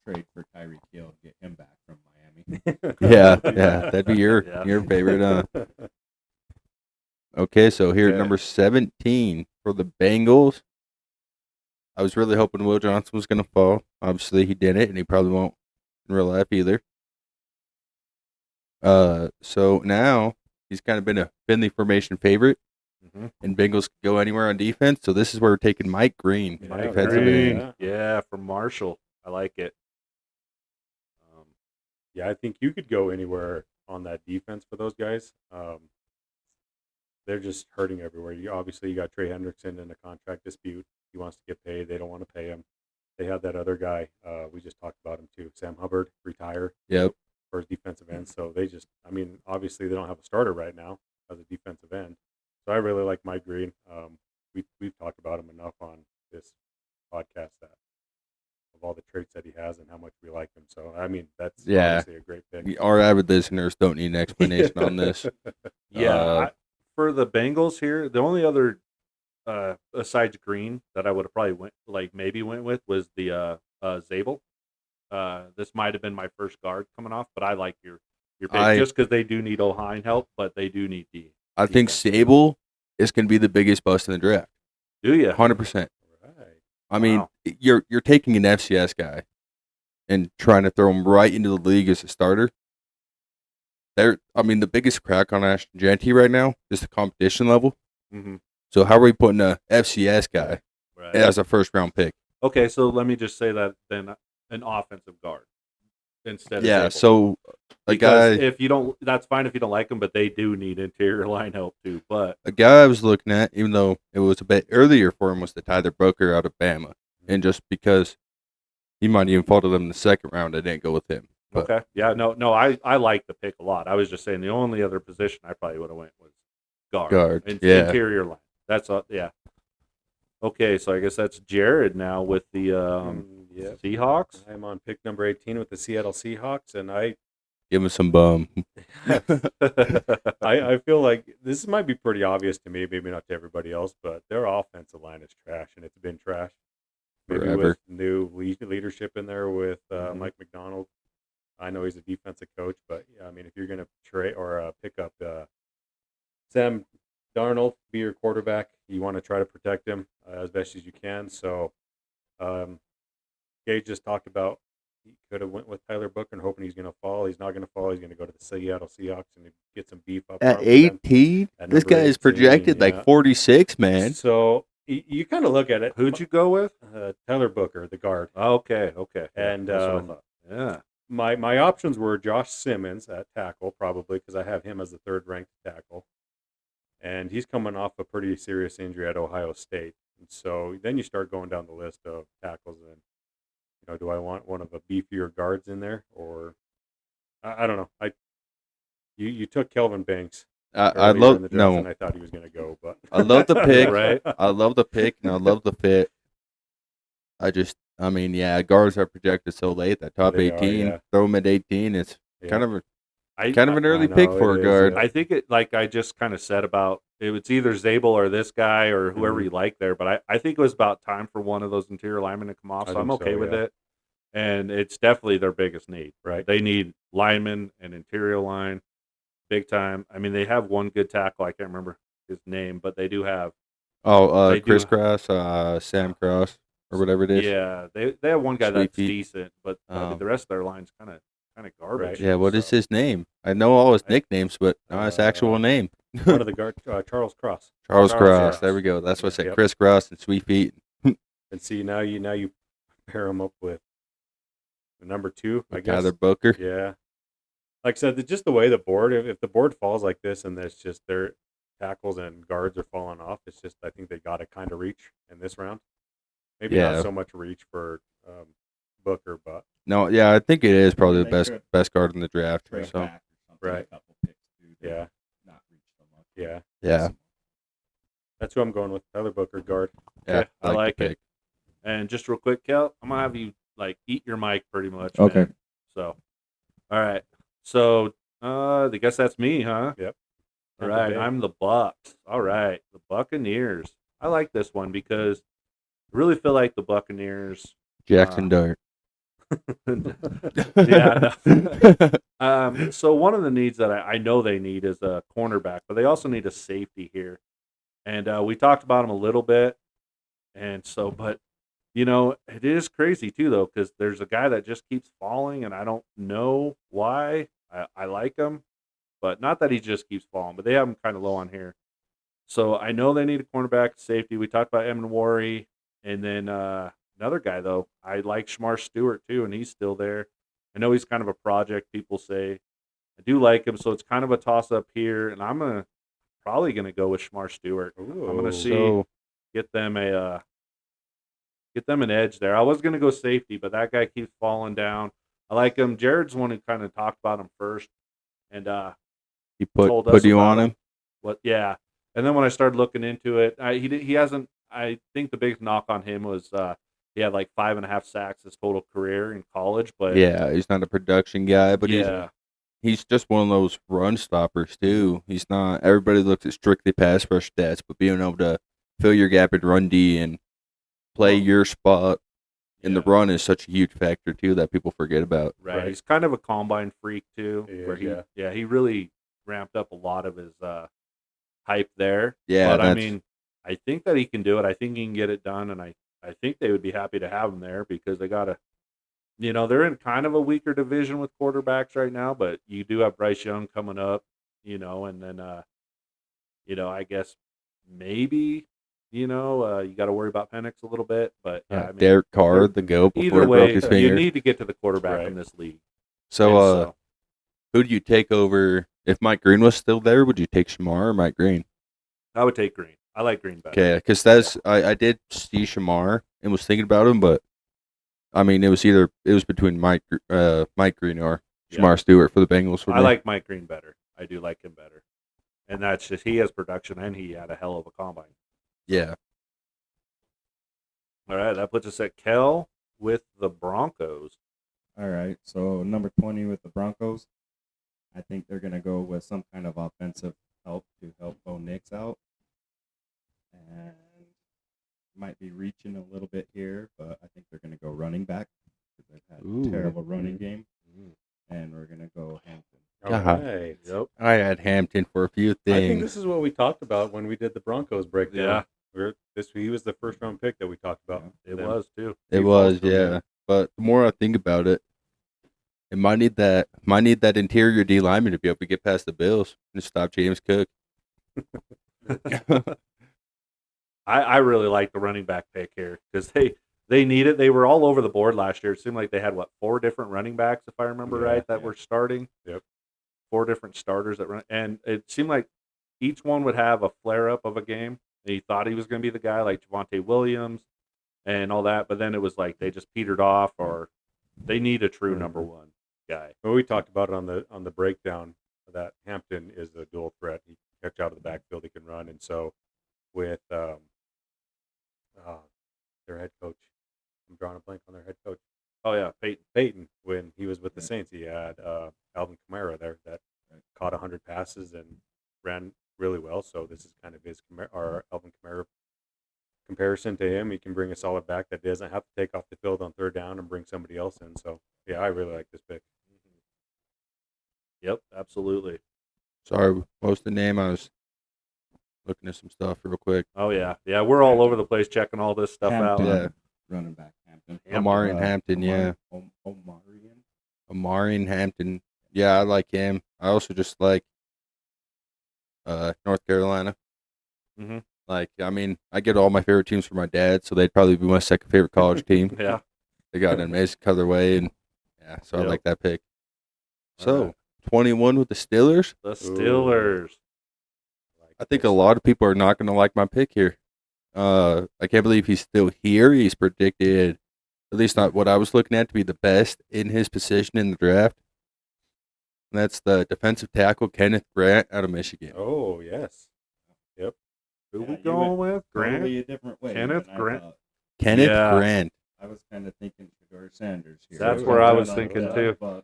trade for Tyreek Hill and get him back from Miami. Yeah, that'd be your Yeah. favorite. Okay, so here at Okay. number 17 for the Bengals. I was really hoping Will Johnson was going to fall. Obviously, he didn't, and he probably won't in real life either. So now he's kind of been the formation favorite, Mhm. and Bengals can go anywhere on defense. So this is where we're taking Mike Green, Yeah, Mike defensive Green. end. Yeah, from Marshall. I like it. Yeah, I think you could go anywhere on that defense for those guys. They're just hurting everywhere. You got Trey Hendrickson in a contract dispute. He wants to get paid. They don't want to pay him. They have that other guy. We just talked about him too, Sam Hubbard, retire Yep. for his defensive end. So obviously they don't have a starter right now as a defensive end. So I really like Mike Green. We've talked about him enough on this podcast that of all the traits that he has and how much we like him. So I mean that's Yeah. obviously a great pick. Our avid listeners don't need an explanation on this. Yeah, Uh, for the Bengals here, the only other besides Green that I would have probably went with was the Zabel. This might have been my first guard coming off, but I like your pick just because they do need O-line help, but they do need D. I think Sable is going to be the biggest bust in the draft. Do you? 100%. Right. I mean, Wow. you're taking an FCS guy and trying to throw him right into the league as a starter. The biggest crack on Ashton Genty right now is the competition level. Mm-hmm. So how are we putting a FCS guy Right. as a first round pick? Okay, so let me just say that then an offensive guard instead of Yeah, Zabel. so a Because guy if you don't, that's fine if you don't like him, but they do need interior line help too. But I was looking at, even though it was a bit earlier for him, was the Tyler Booker out of Bama. And just because he might even fall to them in the second round, I didn't go with him. But okay, yeah, no, I like the pick a lot. I was just saying the only other position I probably would have went was guard, yeah. interior line. That's yeah. Okay, so I guess that's Jared now with the Yep. Seahawks. I'm on pick number 18 with the Seattle Seahawks, and I Give him some bum. I feel like this might be pretty obvious to me, maybe not to everybody else, but their offensive line is trash, and it's been trash. Maybe Forever. with new leadership in there with Mhm. Mike McDonald. I know he's a defensive coach, but yeah, I mean, if you're going to trade or pick up Sam Darnold, be your quarterback, you want to try to protect him as best as you can. So, Gage just talked about he could have went with Tyler Booker and hoping he's going to fall. He's not going to fall. He's going to go to the Seattle Seahawks and get some beef up At front with them. 18? At This number guy is 18, projected yeah. like 46, man. So you kind of look at it. Who'd you go with? Tyler Booker, the guard. Okay. And, That's what I thought. Yeah. My options were Josh Simmons at tackle, probably because I have him as the third ranked tackle, and he's coming off a pretty serious injury at Ohio State. And so then you start going down the list of tackles, and do I want one of the beefier guards in there, or I don't know. You took Kelvin Banks. I earlier in love the draft, and no. I thought he was going to go, but I love the pick. Right. I love the pick and I love the fit. Guards are projected so late. That top They are, 18, yeah. throw them at 18. It's yeah. kind of I an early pick know, for it a is, guard. yeah. I think it, like I just kind of said about it's either Zabel or this guy or whoever Mhm. you like there, but I think it was about time for one of those interior linemen to come off, I so I'm think so, okay with yeah. it. And it's definitely their biggest need. Right. They need linemen and interior line big time. I mean, they have one good tackle. I can't remember his name, but they do have. They do- Chris Cross, Sam Cross, or whatever it is. Yeah, they have one guy Sweet that's feet. decent, but Oh. the rest of their line's kind of garbage. Right. Yeah, what is so. his name? I know all his I- nicknames, but not his actual name. One of the guard, Charles Cross. Charles Cross. Cross. There we go. That's what I said. Yep. Chris Cross and Sweet Feet. And see now you pair him up with the number 2, I guess. Tyler Booker. Yeah. Like I said, just the way the board, if the board falls like this and there's just their tackles and guards are falling off, it's just, I think they got to kind of reach in this round. Maybe Yeah. not so much reach for Booker, but No, yeah, I think it is probably the They best could best guard in the draft. Trade So back or something. Right. A couple picks too. to yeah, Not reach so much. yeah. yeah, That's who I'm going with. Tyler Booker, guard. yeah, Okay, I like the it. pick. And just real quick, Kel, I'm gonna have you eat your mic pretty much. Okay. man. So, all right. So, I guess that's me, huh? Yep. All Tampa right. Bay. I'm the Bucks. All right, the Buccaneers. I like this one because I really feel like the Buccaneers. Jackson Dart. Yeah. So one of the needs that I know they need is a cornerback, but they also need a safety here. And we talked about them a little bit. And so, but it is crazy too, though, because there's a guy that just keeps falling, and I don't know why. I like him, but not that he just keeps falling, but they have him kind of low on here. So I know they need a cornerback, safety. We talked about Emin Worry, and then another guy though. I like Shamar Stewart too, and he's still there. I know he's kind of a project, people say. I do like him, so it's kind of a toss-up here, and I'm probably going to go with Shamar Stewart. I'm going to Ooh. see, So get them an edge there. I was going to go safety, but that guy keeps falling down. I like him. Jared's one who kind of talked about him first, and he told put us you about on him. What? Yeah. And then when I started looking into it, he hasn't. I think the biggest knock on him was he had like 5.5 sacks his total career in college. But Yeah, he's not a production guy, but yeah, he's just one of those run stoppers too. He's not. Everybody looks at strictly pass rush stats, but being able to fill your gap at run D and play Well, your spot in the yeah. run is such a huge factor too that people forget about. Right. Right. He's kind of a combine freak too, He where is, he really ramped up a lot of his hype there. Yeah, But I that's- mean, I think that he can do it. I think he can get it done, and I think they would be happy to have him there because they got they're in kind of a weaker division with quarterbacks right now, but you do have Bryce Young coming up, and then I guess maybe you got to worry about Penix a little bit, but yeah, I mean, Derek Carr, the goat before either he way, broke his you finger. need to get to the quarterback Right. in this league. So, And who do you take over? If Mike Green was still there, would you take Shamar or Mike Green? I would take Green. I like Green better. Okay, because that's I did see Shamar and was thinking about him, but I mean it was between Mike Green or Yeah. Shamar Stewart for the Bengals. For I me. like Mike Green better. I do like him better, and that's just he has production and he had a hell of a combine. Yeah. All right, that puts us at Kel with the Broncos. All right, so number 20 with the Broncos. I think they're going to go with some kind of offensive help to help Bo Nix out. And might be reaching a little bit here, but I think they're going to go running back because they've had Ooh. a terrible running game. And we're going to go Hampton. All Yeah. right. Yep. I had Hampton for a few I think things. this is what we talked about when we did the Broncos breakdown. Yeah. He was the first round pick that we talked about. It Then- was too. It He was, falls from yeah. there. But the more I think about it, it might need that interior D lineman to be able to get past the Bills and stop James Cook. I really like the running back pick here because they need it. They were all over the board last year. It seemed like they had 4 different running backs, if I remember Yeah, right, that yeah. were starting. Yep. 4 different starters that run, and it seemed like each one would have a flare up of a game. He thought he was going to be the guy like Javonte Williams and all that, but then it was like they just petered off, or they need a true number one guy. Well, we talked about it on the breakdown that Hampton is a dual threat. He can catch out of the backfield, he can run, and so with their head coach, I'm drawing a blank on their head coach, Oh yeah, Peyton. Peyton. When he was with the Saints, he had Alvin Kamara there that caught 100 passes and ran really well. So this is kind of his Alvin Kamara comparison to him. He can bring a solid back that doesn't have to take off the field on third down and bring somebody else in. So yeah, I really like this pick. Yep, absolutely. Sorry, what was the name? I was looking at some stuff real quick. Oh yeah, we're all over the place checking all this stuff Hampton, out. Yeah. running back Hampton. Amari and Hampton, yeah. Omarian. Amari and Hampton. Yeah, I like him. I also just like North Carolina. Mhm. Like, I mean, I get all my favorite teams from my dad, so they'd probably be my second favorite college team. Yeah. They got an amazing colorway, and yeah, so Yep. I like that pick. All So, right. 21 with the Steelers. The Steelers. I think a lot of people are not going to like my pick here. I can't believe he's still here. He's predicted, at least not what I was looking at, to be the best in his position in the draft. And that's the defensive tackle Kenneth Grant out of Michigan. Oh yes, Who Yeah, we you going went with? Grant? Totally a different way. Kenneth than I Grant? thought. Kenneth Yeah. Grant. I was kind of thinking Shedeur Sanders here. That's where I was thinking, But- too. but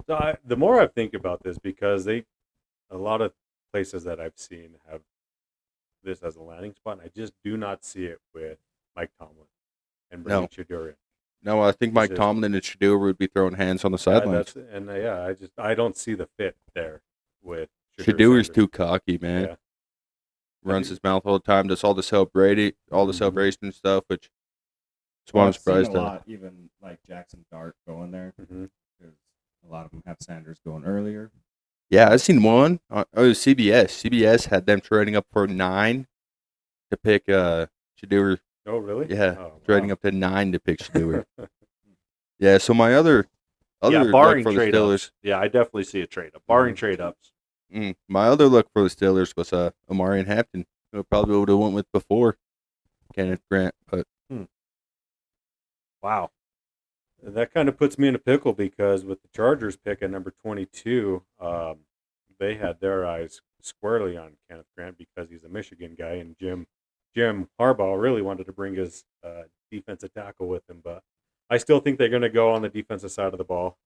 So the more I think about this, because a lot of places that I've seen have this as a landing spot, and I just do not see it with Mike Tomlin and bringing No. Shedeur in. No, I think Mike This is- Tomlin and Shedeur would be throwing hands on the Yeah, sidelines. I don't see the fit there with Shedeur's Sanders. too cocky, man. Yeah. Runs his mouth all the time. Does all the celebration stuff, which is why well, I'm I've seen surprised. a lot, even like Jackson Dart going there, Mhm. because a lot of them have Sanders going earlier. Yeah, I seen one. It was CBS. CBS had them trading up for 9 to pick Shedeur. Oh, really? Yeah, Oh, trading wow. up to 9 to pick Shedeur. Yeah, so my other other yeah, look barring for the trade Steelers. ups. Yeah, I definitely see a trade up. Barring Mhm. trade ups. My other look for the Steelers was Amari and Hampton, who I probably would have went with before Kenneth Grant, but Wow. That kind of puts me in a pickle because with the Chargers pick at number 22, they had their eyes squarely on Kenneth Grant because he's a Michigan guy, and Jim Harbaugh really wanted to bring his defensive tackle with him, but I still think they're going to go on the defensive side of the ball.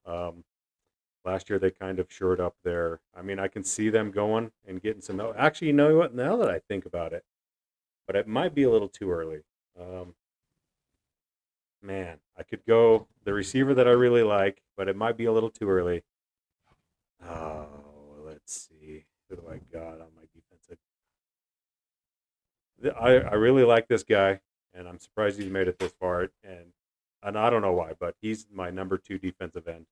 Last year they kind of shored up their. I mean, I can see them going and getting some. Actually, you know what? Now that I think about it, but it might be a little too early. Man, I could go the receiver that I really like, but it might be a little too early. Oh, let's see. Who do I got on my defensive? I really like this guy, and I'm surprised he's made it this far. And I don't know why, but he's my number 2 defensive end.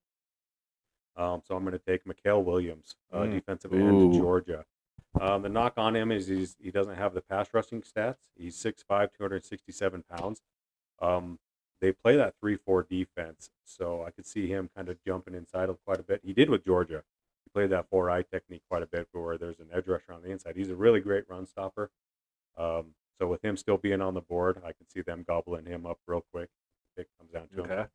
So I'm going to take Mikael Williams, defensive end, Ooh. Georgia. The knock on him is he doesn't have the pass rushing stats. He's 6'5", 267 pounds. They play that 3-4 defense, so I could see him kind of jumping inside quite a bit. He did with Georgia. He played that 4-eye technique quite a bit where there's an edge rusher on the inside. He's a really great run stopper. So with him still being on the board, I can see them gobbling him up real quick if it comes down to him. Okay.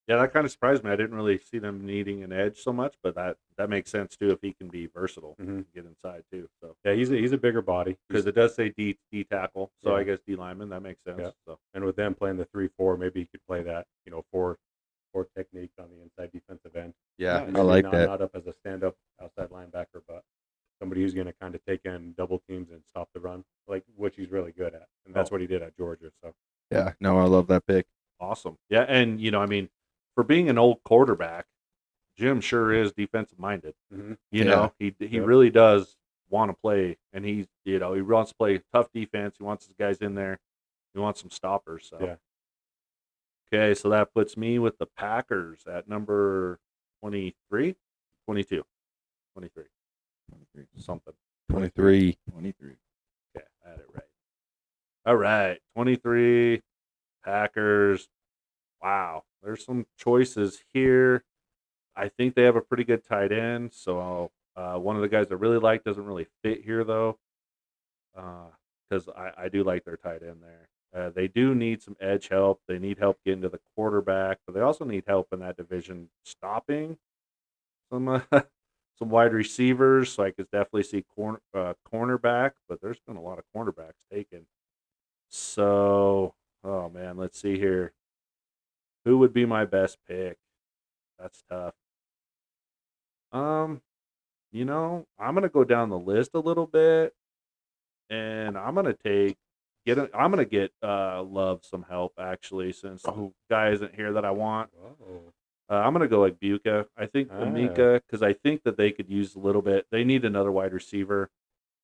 Yeah, that kind of surprised me. I didn't really see them needing an edge so much, but that makes sense too if he can be versatile, Mhm. get inside too. So Yeah, he's a bigger body. because it does say D tackle, so I Yeah. guess D lineman. That makes sense. Yeah. So And with them playing the 3-4, maybe he could play that, four technique on the inside defensive end. yeah, Nice. I Maybe like not, that. Not up as a stand-up outside linebacker, but somebody who's going to kind of take in double teams and stop the run, like which he's really good at, and that's Oh. what he did at Georgia. So Yeah, no, I love that pick. awesome. Yeah, and I mean, for being an old quarterback, Jim sure is defensive minded. Mhm. You Yeah. know, he Yep. really does want to play, and he wants to play tough defense. He wants his guys in there. He wants some stoppers. So Yeah. Okay, so that puts me with the Packers at number 23, 22, 23, 23. something. 23. 23. Okay, I had it right. All right, 23, Packers. Wow, there's some choices here. I think they have a pretty good tight end. So one of the guys I really like doesn't really fit here though, because I do like their tight end there. They do need some edge help. They need help getting to the quarterback, but they also need help in that division stopping some some wide receivers. So I could definitely see cornerback, but there's been a lot of cornerbacks taken. So, oh man, let's see here. Who would be my best pick? That's tough. I'm gonna go down the list a little bit, and I'm gonna get Love some help actually, since the guy isn't here that I want. Whoa. I'm gonna go Buka. I think Amika, because I think that they could use a little bit. They need another wide receiver,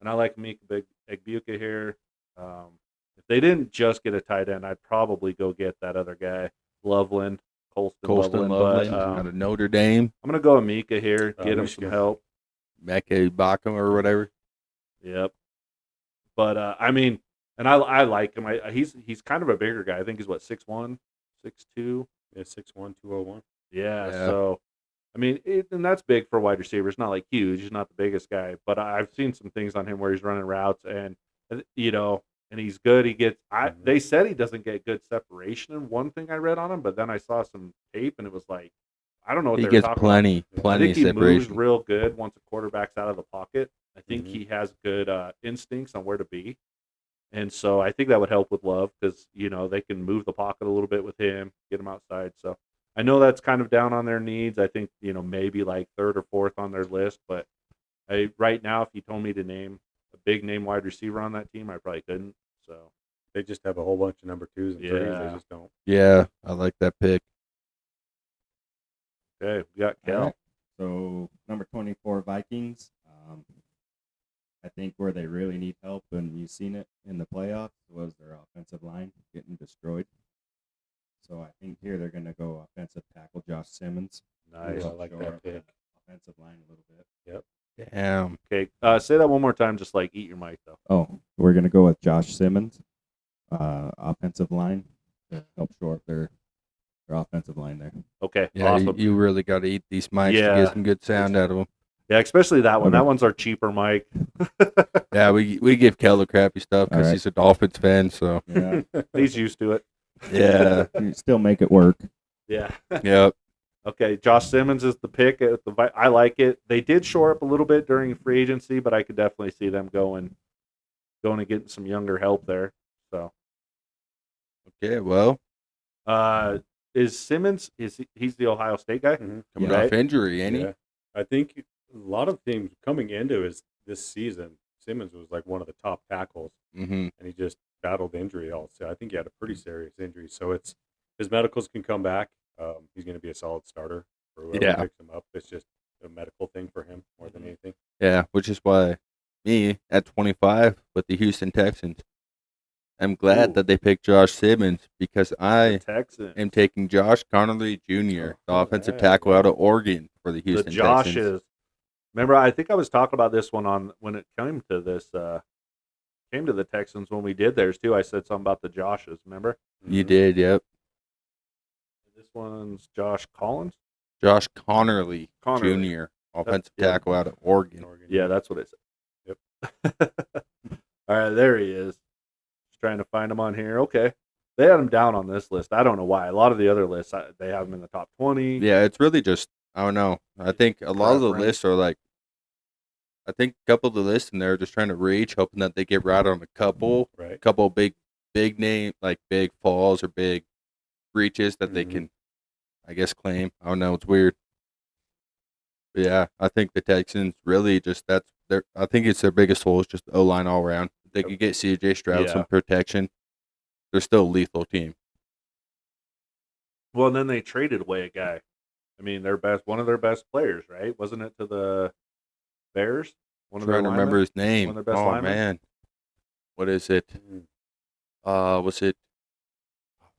and I like Amika Buka here. If they didn't just get a tight end, I'd probably go get that other guy, Loveland, Colston Loveland But out of Notre Dame. I'm gonna go Amika here, get him Michigan. some help. Mecca Bakum or whatever. Yep. But I mean, and I like him. He's kind of a bigger guy. I think he's what 6'1", 6'2". Yeah, 6'1", 201. Yeah. Yeah. So, I mean, and that's big for a wide receiver. It's not like huge. He's not the biggest guy, but I've seen some things on him where he's running routes and and he's good. He gets. They said he doesn't get good separation in one thing I read on him, but then I saw some tape and it was like, I don't know what He they were gets talking plenty about. I of think he moves separation. real good once a quarterback's out of the pocket. I think Mhm. he has good instincts on where to be. And so I think that would help with Love because, they can move the pocket a little bit with him, get him outside. So I know that's kind of down on their needs. I think, maybe like third or fourth on their list. But right now, if you told me to name a big name wide receiver on that team, I probably couldn't. So, They just have a whole bunch of number 2s and 3s. Yeah. They just don't. Yeah, I like that pick. okay, we got Kel. All right. So number 24 Vikings. I think where they really need help, and you've seen it in the playoffs, was their offensive line getting destroyed. So I think here they're going to go offensive tackle Josh Simmons. Nice. I like Shore that up the pick. offensive line a little bit. Damn. Okay, say that one more time, just like eat your mic, though. Oh, we're going to go with Josh Simmons, offensive line, to help shore up their their offensive line there. Okay, Yeah, awesome. you really got to eat these mics to Yeah. get some good sound out of them. Yeah, especially that one. Okay. That one's our cheaper mic. Yeah, we give Kel the crappy stuff because All right. he's a Dolphins fan. So Yeah, He's used to it. yeah, you still make it work. Yeah. yep. Okay, Josh Simmons is the pick. I like it. They did shore up a little bit during free agency, but I could definitely see them going and getting some younger help there. So, Okay, well, is Simmons? He's the Ohio State guy? Mhm. coming Yeah. off injury, ain't he? Yeah. I think a lot of teams coming into this season, Simmons was like one of the top tackles, Mm-hmm. and he just battled injury also. I think he had a pretty serious injury. So it's his medicals can come back. He's going to be a solid starter for whoever Yeah. picks him up. It's just a medical thing for him more than anything. Yeah, which is why me at 25 with the Houston Texans, I'm glad Ooh. that they picked Josh Simmons because The I Texans. am taking Josh Connerly Jr., the Oh, offensive yeah, tackle yeah. out of Oregon for the The Houston Texans. Joshes. Remember, I think I was talking about this one on when it came to this. Came to the Texans when we did theirs too. I said something about the Joshes. Remember? You Mhm. did, yep. This one's Josh Collins. Josh Connerly Connerly. Jr., offensive yeah. tackle out of Oregon. Oregon, Yeah, that's what it said. Yep. All right, there he is. Just trying to find him on here. Okay. They had him down on this list. I don't know why. A lot of the other lists, they have him in the top 20. Yeah, it's really just, I don't know. I think a lot of the Preference. lists are like, I think a couple of the lists in there are just trying to reach, hoping that they get right on a couple right. big name, like big falls or big reaches that they Mhm. can, I guess, claim. I don't know. It's weird. But yeah, I think the Texans really just I think it's their biggest hole is just O line all around. If they Yep. could get CJ Stroud Yeah. some protection, they're still a lethal team. Well, and then they traded away a guy. I mean, one of their best players, right? Wasn't it to the Bears? One of their Trying to remember linemen? his name. One of their best Oh linemen? man, what is it? Mhm. Was it?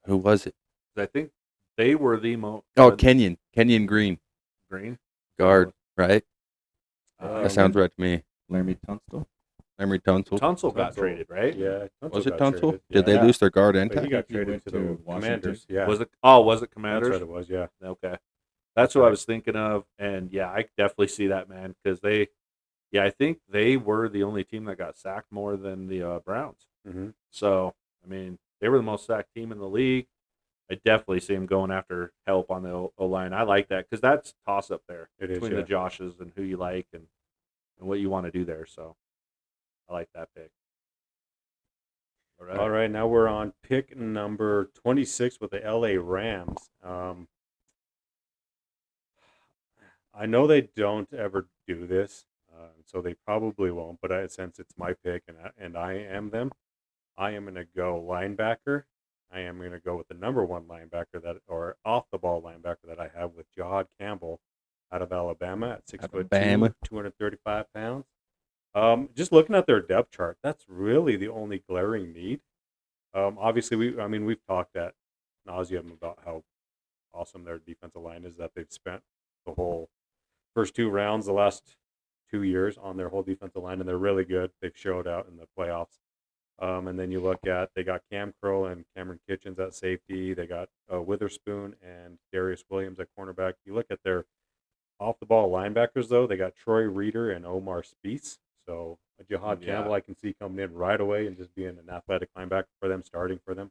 Who was it? I think they were the most. Oh, Kenyon Green, Green. guard, right? Um, That sounds right to me. Laramie Tunstall. Emery Tunsil. Tunsil got Tunsil. traded, right? Yeah. Was Tunsil it got Tunsil? traded. Did they Yeah. lose their guard and But he tackle? got He traded went to to the Washington. Commanders. Yeah. Was it? Oh, was it That's Commanders? what it was. Yeah. Okay, that's what I was thinking of, and yeah, I definitely see that, man, because I think they were the only team that got sacked more than the Browns. Mm-hmm. So, I mean, they were the most sacked team in the league. I definitely see him going after help on the O line. I like that because that's toss up there It is, between yeah. the Joshes and who you like and what you want to do there. So, I like that pick. All right, now we're on pick number 26 with the LA Rams. I know they don't ever do this, so they probably won't. But since it's my pick and I am them, I am going to go linebacker. I am going to go with the number one linebacker or off the ball linebacker that I have with Jahad Campbell out of Alabama at 6'2", Alabama. 235 pounds. Just looking at their depth chart, that's really the only glaring need. Obviously, we've talked at nauseum about how awesome their defensive line is. That they've spent the whole first two rounds, the last 2 years, on their whole defensive line, and they're really good. They've showed out in the playoffs. And then you look at they got Cam Curl and Cameron Kitchens at safety. They got Witherspoon and Darius Williams at cornerback. You look at their off the ball linebackers though. They got Troy Reeder and Omar Spieth. So Jahad Yeah. Campbell I can see coming in right away and just being an athletic linebacker for them, starting for them.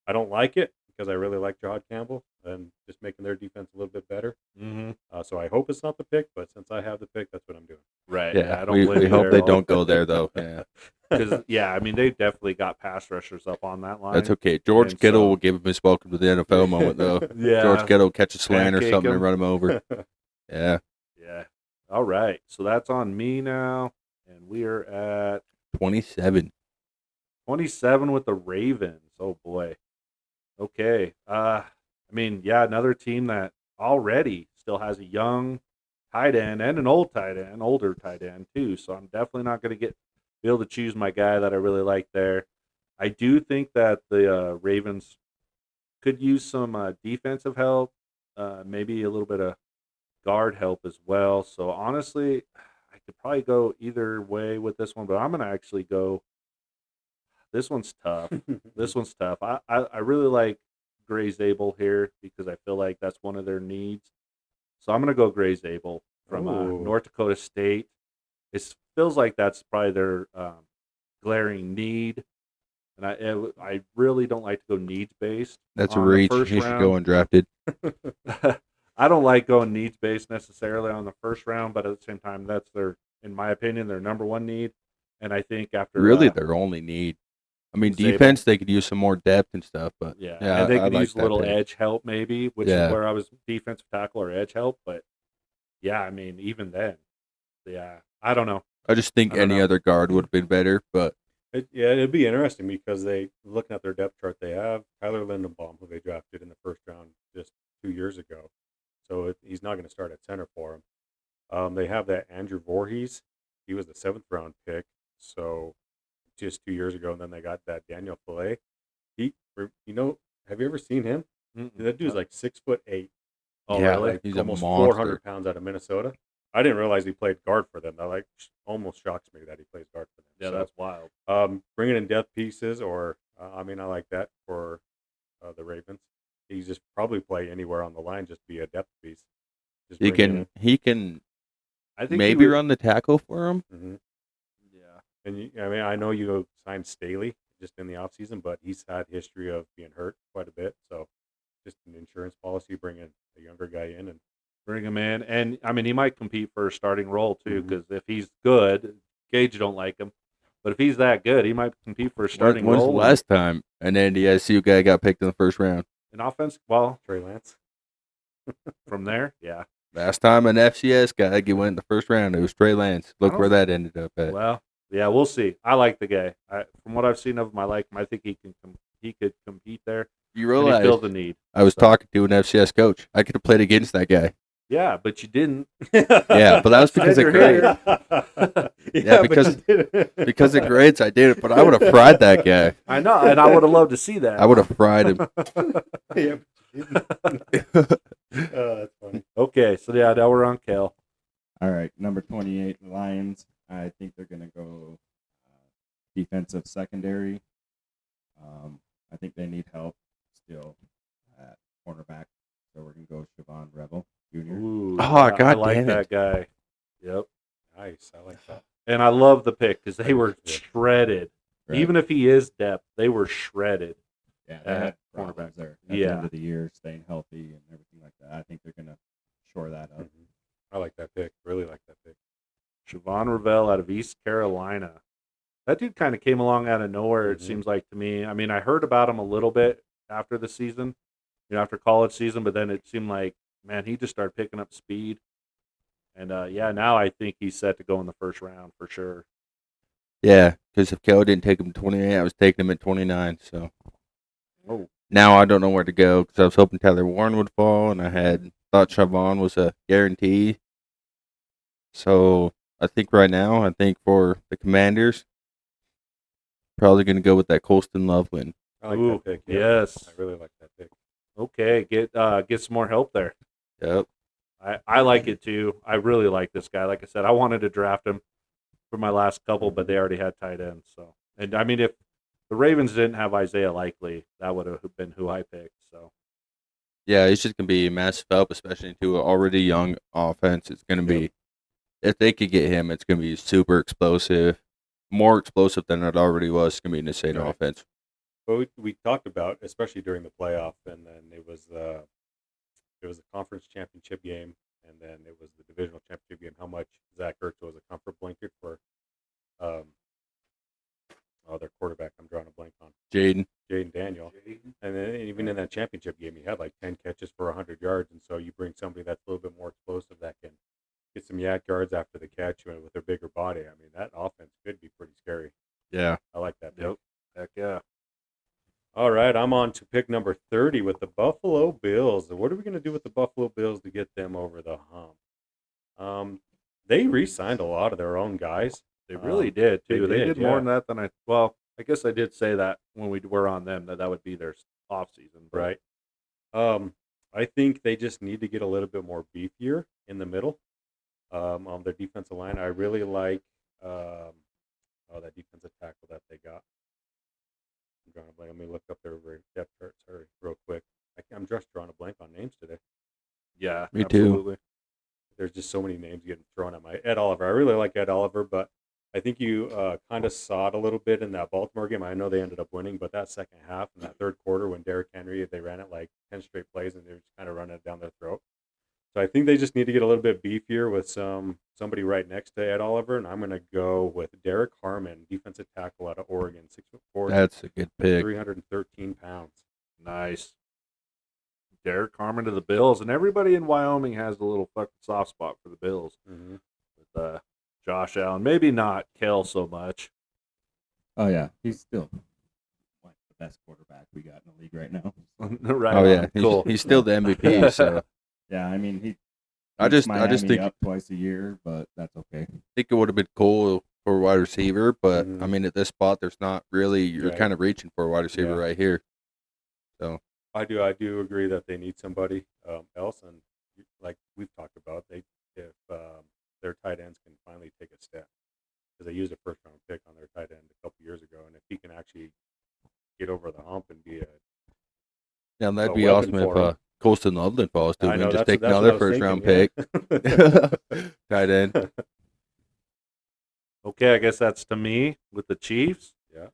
I don't like it because I really like Jahad Campbell and just making their defense a little bit better. Mm-hmm. So I hope it's not the pick, but since I have the pick, that's what I'm doing. Right. Yeah, I don't blame we you hope there they at all. don't go there though. Yeah, Because I mean, they definitely got pass rushers up on that line. that's okay. George And Kittle so- will give him his welcome to the NFL moment though. Yeah. George Kittle will catch a slant or Pancake something him. and run him over. Yeah, Yeah. All right. So that's on me now, and we are at 27. 27 with the Ravens. Oh boy. Okay. I mean, yeah, another team that already still has a young tight end and an older tight end too. So I'm definitely not going to be able to choose my guy that I really like there. I do think that the Ravens could use some defensive help, maybe a little bit of guard help as well. So honestly, I could probably go either way with this one, but I'm going to actually go. This one's tough. This one's tough. I really like Gray Zabel here because I feel like that's one of their needs. So I'm going to go Gray Zabel from Ooh. North Dakota State. It feels like that's probably their glaring need. And I really don't like to go needs based. That's a on the reach. first He should go round. undrafted. I don't like going needs based necessarily on the first round, but at the same time, that's in my opinion, their number one need. And I think after Really, their only need. I mean, Zabel. defense, they could use some more depth and stuff, but yeah, yeah, and they I could like use a that little pick. edge help maybe, which Yeah. is where I was defensive tackle or edge help. But yeah, I mean, even then, yeah, I don't know. I just think I don't any know. other guard would have been better, but It'd be interesting because looking at their depth chart, they have Tyler Lindenbaum, who they drafted in the first round just 2 years ago. So he's not going to start at center for them. They have that Andrew Voorhees. He was the 7th round pick. So just 2 years ago. And then they got that Daniel Filet. Have you ever seen him? That dude's like 6'8". Oh, yeah, really? Like he's almost a monster. 400 pounds out of Minnesota. I didn't realize he played guard for them. That almost shocks me that he plays guard for them. Yeah, So, that's wild. bringing in depth pieces, or I like that for the Ravens. He just probably play anywhere on the line, just be a depth piece. Just He bring him can he can I think maybe run the tackle for him. in. Mhm. Yeah, And I know you signed Staley just in the offseason, but he's had history of being hurt quite a bit. So just an insurance policy, bringing a younger guy in, and bring him in, and I mean, he might compete for a starting role too. Mhm. Because if he's good, Gage don't like him, but if he's that good, he might compete for a starting When's the role. last time an NDSU guy got picked in the first round? in offense, well, Trey Lance. from there, yeah. Last time an FCS guy went in the first round, it was Trey Lance. Look don't- where that ended up at. Well, yeah, we'll see. I like the guy. From what I've seen of him, I like him. I think he could compete there. You And he realize fills the need. I was So- talking to an FCS coach. I could have played against that guy. Yeah, but you didn't. Yeah, but that was because of You're grades. Yeah, because- but you didn't. Because of grades, I did it, but I would have fried that guy. I know, and I would have loved to see that. I would have fried him. Yeah, but you didn't. That's funny. Okay, so yeah, now we're on Kel. All right, number 28, Lions. I think they're going to go defensive secondary. I think they need help still at cornerback, so we're going to go Siobhan Revel Jr. Ooh, Oh, I God like damn that it. guy. Yep, Nice. I like that. and I love the pick because they were Yeah. shredded. Right. Even if he is depth, they were shredded. Yeah, they had cornerback. problems there at the Yeah. end of the year, staying healthy and everything like that. I think they're going to shore that up. Mhm. I like that pick. Really like that pick. Siobhan Revelle out of East Carolina. That dude kind of came along out of nowhere, it Mhm. seems like to me. I mean, I heard about him a little bit after the season, after college season, but then it seemed like, man, he just started picking up speed. And yeah, now I think he's set to go in the first round for sure. Yeah, because if Kel didn't take him at 28, I was taking him at 29. So Oh. now I don't know where to go because I was hoping Tyler Warren would fall, and I had thought Siobhan was a guarantee. So I think right now, for the Commanders, probably going to go with that Colston Loveland. I like Ooh, that pick. Yeah. yes. I really like that pick. Okay, get some more help there. Yep. I like it too. I really like this guy. Like I said, I wanted to draft him for my last couple, but they already had tight ends. So, and I mean, if the Ravens didn't have Isaiah Likely, that would have been who I picked. So, Yeah, he's just going to be a massive help, especially into an already young offense. It's going to be, if they could get him, it's going to be super explosive, more explosive than it already was. It's going to be an insane Right. offense. But we talked about, especially during the playoff, and then it was the conference championship game, and then it was the divisional championship game. How much Zach Ertz was a comfort blanket for their quarterback. I'm drawing a blank on Jaden. Jaden Daniel. And then even in that championship game, he had like 10 catches for 100 yards. And so you bring somebody that's a little bit more explosive that can get some yak yards after the catch with their bigger body. I mean, that offense could be pretty scary. Yeah. I like that. Pick. Yep. Heck yeah. All right, I'm on to pick number 30 with the Buffalo Bills. What are we going to do with the Buffalo Bills to get them over the hump? They re-signed a lot of their own guys. They really did too. They did more yeah. than that than I guess I did say that when we were on them that would be their off season, Right. I think they just need to get a little bit more beefier in the middle on their defensive line. I really like that defensive tackle that they got. I'm drawing a blank. Let me look up their depth chart. Sorry, real quick. Yeah, Me too. absolutely. There's just so many names getting thrown at my Ed Oliver. I really like Ed Oliver, but I think you kind of saw it a little bit in that Baltimore game. I know they ended up winning, but that second half and that third quarter when Derrick Henry, they ran it like 10 straight plays and they were just kind of running it down their throat. So I think they just need to get a little bit beefier with somebody right next to Ed Oliver, and I'm going to go with Derek Harmon, defensive tackle out of Oregon, 6'4", That's a good pick. 313 pounds. Nice. Derek Carmen to the Bills, and everybody in Wyoming has a little fucking soft spot for the Bills Mm-hmm. with Josh Allen. Maybe not Kel so much. Oh yeah, he's still like the best quarterback we got in the league right now. Right. Oh on. yeah, Cool. he's still the MVP. So Yeah, I mean he I just Miami think up twice a year, but that's okay. it would have been cool for a wide receiver, but Mhm. I mean at this spot, there's not really. You're Right. kind of reaching for a wide receiver Yeah. right here. So I do agree that they need somebody else, and like we've talked about, if their tight ends can finally take a step, because they used a first round pick on their tight end a couple years ago, and if he can actually get over the hump and be a yeah, that'd A be weapon awesome for if him. Colston Loveland falls to I him know and just that's take what I another was first round thinking, pick. yeah. Tight end. Okay, I guess that's to me with the Chiefs. Yeah.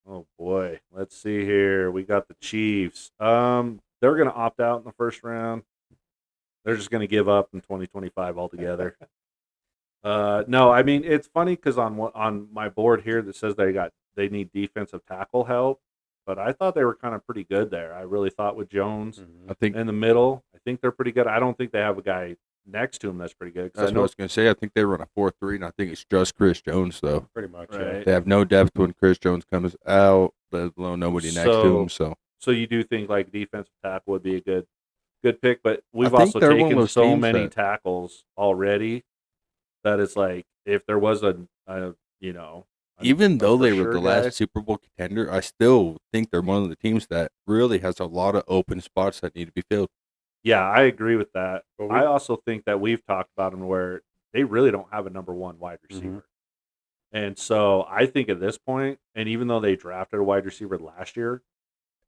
Oh boy, let's see here. We got the Chiefs. They're going to opt out in the first round. They're just going to give up in 2025 altogether. No, I mean it's funny because on my board here that says they need defensive tackle help, but I thought they were kind of pretty good there. I really thought with Jones Mhm. I think in the middle, I think they're pretty good. I don't think they have a guy next to him that's pretty good. 'Cause that's I what I know, was going to say. I think they run a 4-3, and I think it's just Chris Jones though. Pretty much, Right. They have no depth when Chris Jones comes out, let alone nobody next to him. So so you do think like defensive tackle would be a good pick, but we've think also they're one of taken those so teams many that- tackles already that it's like if there was a you know even though for they were sure the guy. last Super Bowl contender, I still think they're one of the teams that really has a lot of open spots that need to be filled. Yeah, I agree with that. But I also think that we've talked about them where they really don't have a number one wide receiver. And so I think at this point, and even though they drafted a wide receiver last year,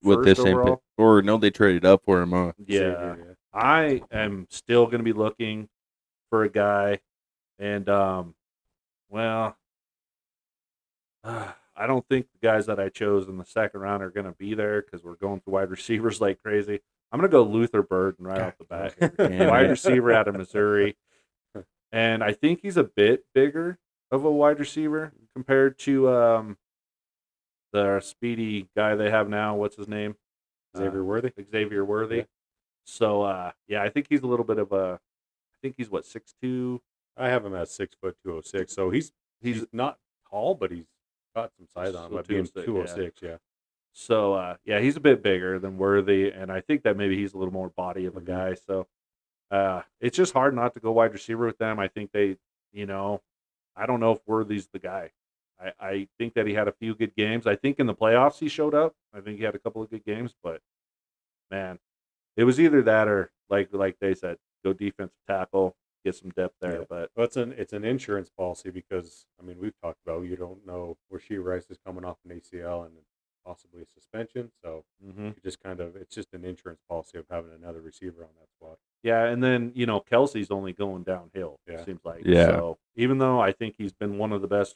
With first this same pick, overall, or no, they traded up for him. yeah, Xavier, I am still going to be looking for a guy, and well, I don't think the guys that I chose in the second round are going to be there because we're going through wide receivers like crazy. I'm going to go Luther Burden right off the bat here. Damn Wide it. receiver out of Missouri. And I think he's a bit bigger of a wide receiver compared to the speedy guy they have now. What's his name? Xavier Worthy. Xavier Worthy. Yeah. So, yeah, I think he's a little bit of a. I think he's what 6'2". I have him at 6 foot 206, so he's not tall, but he's got some size on him. So At being 206, 206, yeah. So, yeah, he's a bit bigger than Worthy, and I think that maybe he's a little more body of a Mhm. guy. So, it's just hard not to go wide receiver with them. I think they, I don't know if Worthy's the guy. I think that he had a few good games. I think in the playoffs he showed up. I think he had a couple of good games, but man, it was either that or like they said, go defensive tackle, get some depth there. Yeah. But Well, it's an insurance policy because I mean we've talked about you don't know where Rasheed Rice is coming off an ACL and possibly a suspension, so mhm. you just it's just an insurance policy of having another receiver on that squad. Yeah, and then Kelsey's only going downhill. Yeah. It seems like. Yeah. So even though I think he's been one of the best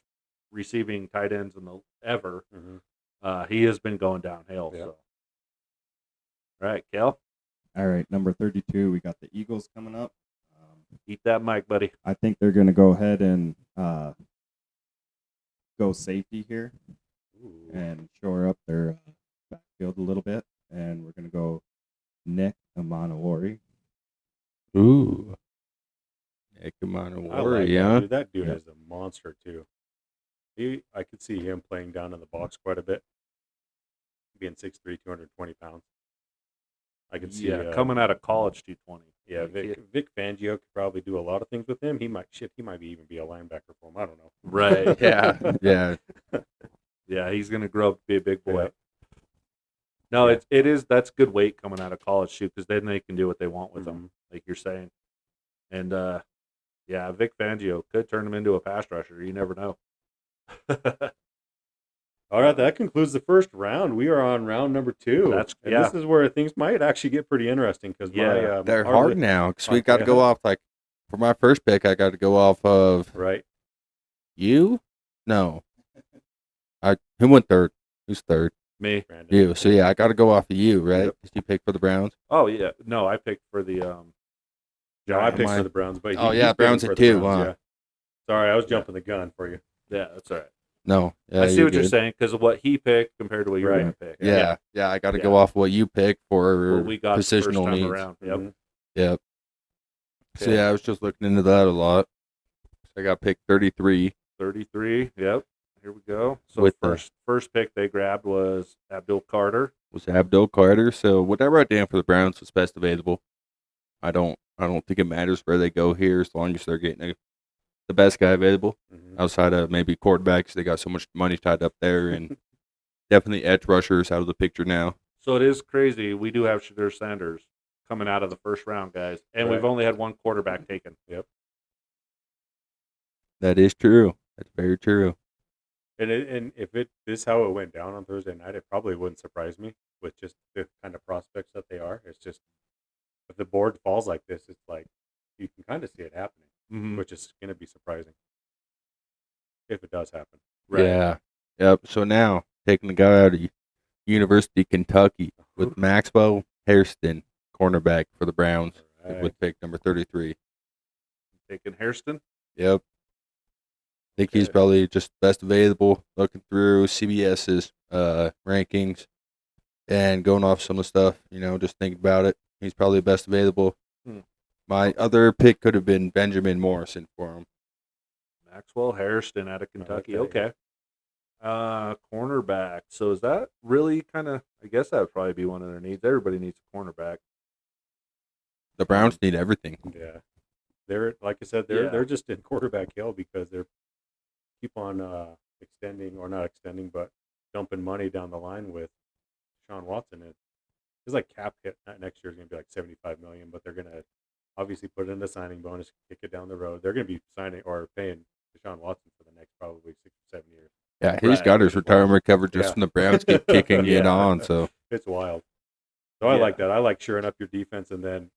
receiving tight ends ever, he has been going downhill. Yeah. So, all right, Kel, All right, number 32, we got the Eagles coming up. eat that mic, buddy. I think they're going to go ahead and go safety here Ooh. and shore up their backfield a little bit. And we're going to go Nick Amanawari. Ooh, yeah, come on, I worry, like that yeah. dude. That dude Yeah. is a monster too. I could see him playing down in the box quite a bit. Being 6'3", 220 pounds. I could see coming out of college, 220. Yeah, Vic Fangio could probably do a lot of things with him. He might even be a linebacker for him. I don't know. Right. Yeah, yeah. Yeah, he's gonna grow up to be a big boy. Yeah. No, Yeah. that's good weight coming out of college too, because then they can do what they want with Mm-hmm. them, like you're saying. And yeah, Vic Fangio could turn him into a pass rusher. You never know. All right, that concludes the first round. We are on round number 2. And this is where things might actually get pretty interesting because Yeah, They're hard now because we got to yeah. go off like for my first pick. I got to go off of Right. you. No, who went third? Who's third? Me. Brandon. You. So yeah, I got to go off of you, right? Yep. 'Cause you picked for the Browns. Oh yeah. No, I picked for the No, I Giants. picked Mine- for the Browns, but Oh, he's yeah, picking Browns for at the 2, Browns, huh? yeah. Sorry, I was jumping the gun for you. Yeah, that's all right. No, yeah, I see what you're good. saying because of what he picked compared to what you're Right. going to pick. Yeah, I got to Yeah. go off what you picked for What we got the first positional time needs. around. Yep. Mhm. Yep. So Okay. yeah, I was just looking into that a lot. I got picked 33. 33. Yep. Here we go. So With the- first pick they grabbed was Abdul Carter. Was Abdul Carter. So what I wrote down for the Browns was best available. I don't think it matters where they go here as long as they're getting the best guy available. Mhm. Outside of maybe quarterbacks, they got so much money tied up there, and definitely edge rushers out of the picture now. So it is crazy. We do have Shadur Sanders coming out of the first round, guys, and we've Right. only had one quarterback taken. That is true. That's very true. And if this is how it went down on Thursday night, it probably wouldn't surprise me with just the kind of prospects that they are. It's just if the board falls like this, it's like you can kind of see it happening, Mm-hmm. which is going to be surprising if it does happen. Yeah. Yep. So now taking the guy out of University of Kentucky with Maxwell Hairston, cornerback for the Browns, Right. with pick number 33. Taking Hairston. Yep. I think he's Okay. probably just best available. Looking through CBS's rankings and going off some of the stuff, just thinking about it. He's probably best available. Hmm. My other pick could have been Benjamin Morrison for him. Maxwell Hairston out of Kentucky. that, yeah. Okay. Cornerback. So is that really kind of? I guess that would probably be one of their needs. Everybody needs a cornerback. The Browns need everything. Yeah, they're like I said, Yeah. they're just in quarterback hell because they're keep on extending or not extending, but dumping money down the line with Deshaun Watson. It's like cap hit next year is going to be like $75 million, but they're going to obviously put in the signing bonus, kick it down the road. They're going to be signing or paying Deshaun Watson for the next probably 6 or 7 years. Yeah, he's Right. got his retirement covered just Yeah. from the Browns keep kicking it Yeah. on. So It's wild. So I Yeah. like that. I like shoring up your defense and then,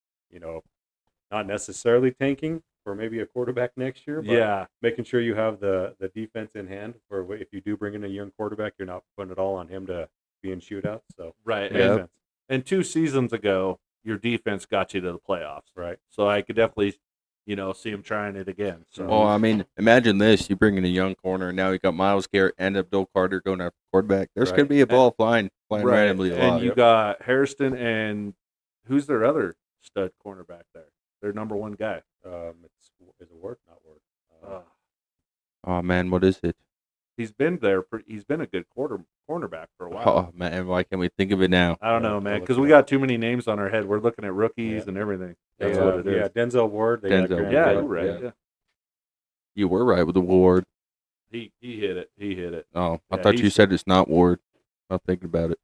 not necessarily tanking for maybe a quarterback next year, but Yeah. making sure you have the defense in hand for if you do bring in a young quarterback, you're not putting it all on him to be in shootouts. So Right. makes Yep. sense. And 2 seasons ago, your defense got you to the playoffs. Right. So I could definitely, see him trying it again. So well, I mean, imagine this: you bring in a young corner, and now you got Miles Garrett and Abdul Carter going after quarterback. There's Right. going to be a ball flying randomly a and lot. you got Hairston and who's their other stud cornerback there? Their number one guy. Is it Ward? Not Ward. Oh man, what is it? He's been there. He's been a good cornerback for a while. Oh man, why can't we think of it now? I don't Yeah, know, I'll man, look because it we up. got too many names on our head. We're looking at rookies Yeah. and everything. They That's have- what it is. Yeah, Denzel Ward. They got Denzel, Graham Yeah, Gano. you're right. yeah. Yeah. You were right with the Ward. He hit it. He hit it. Oh, I Yeah, thought you he's- said it's not Ward. I'm thinking about it.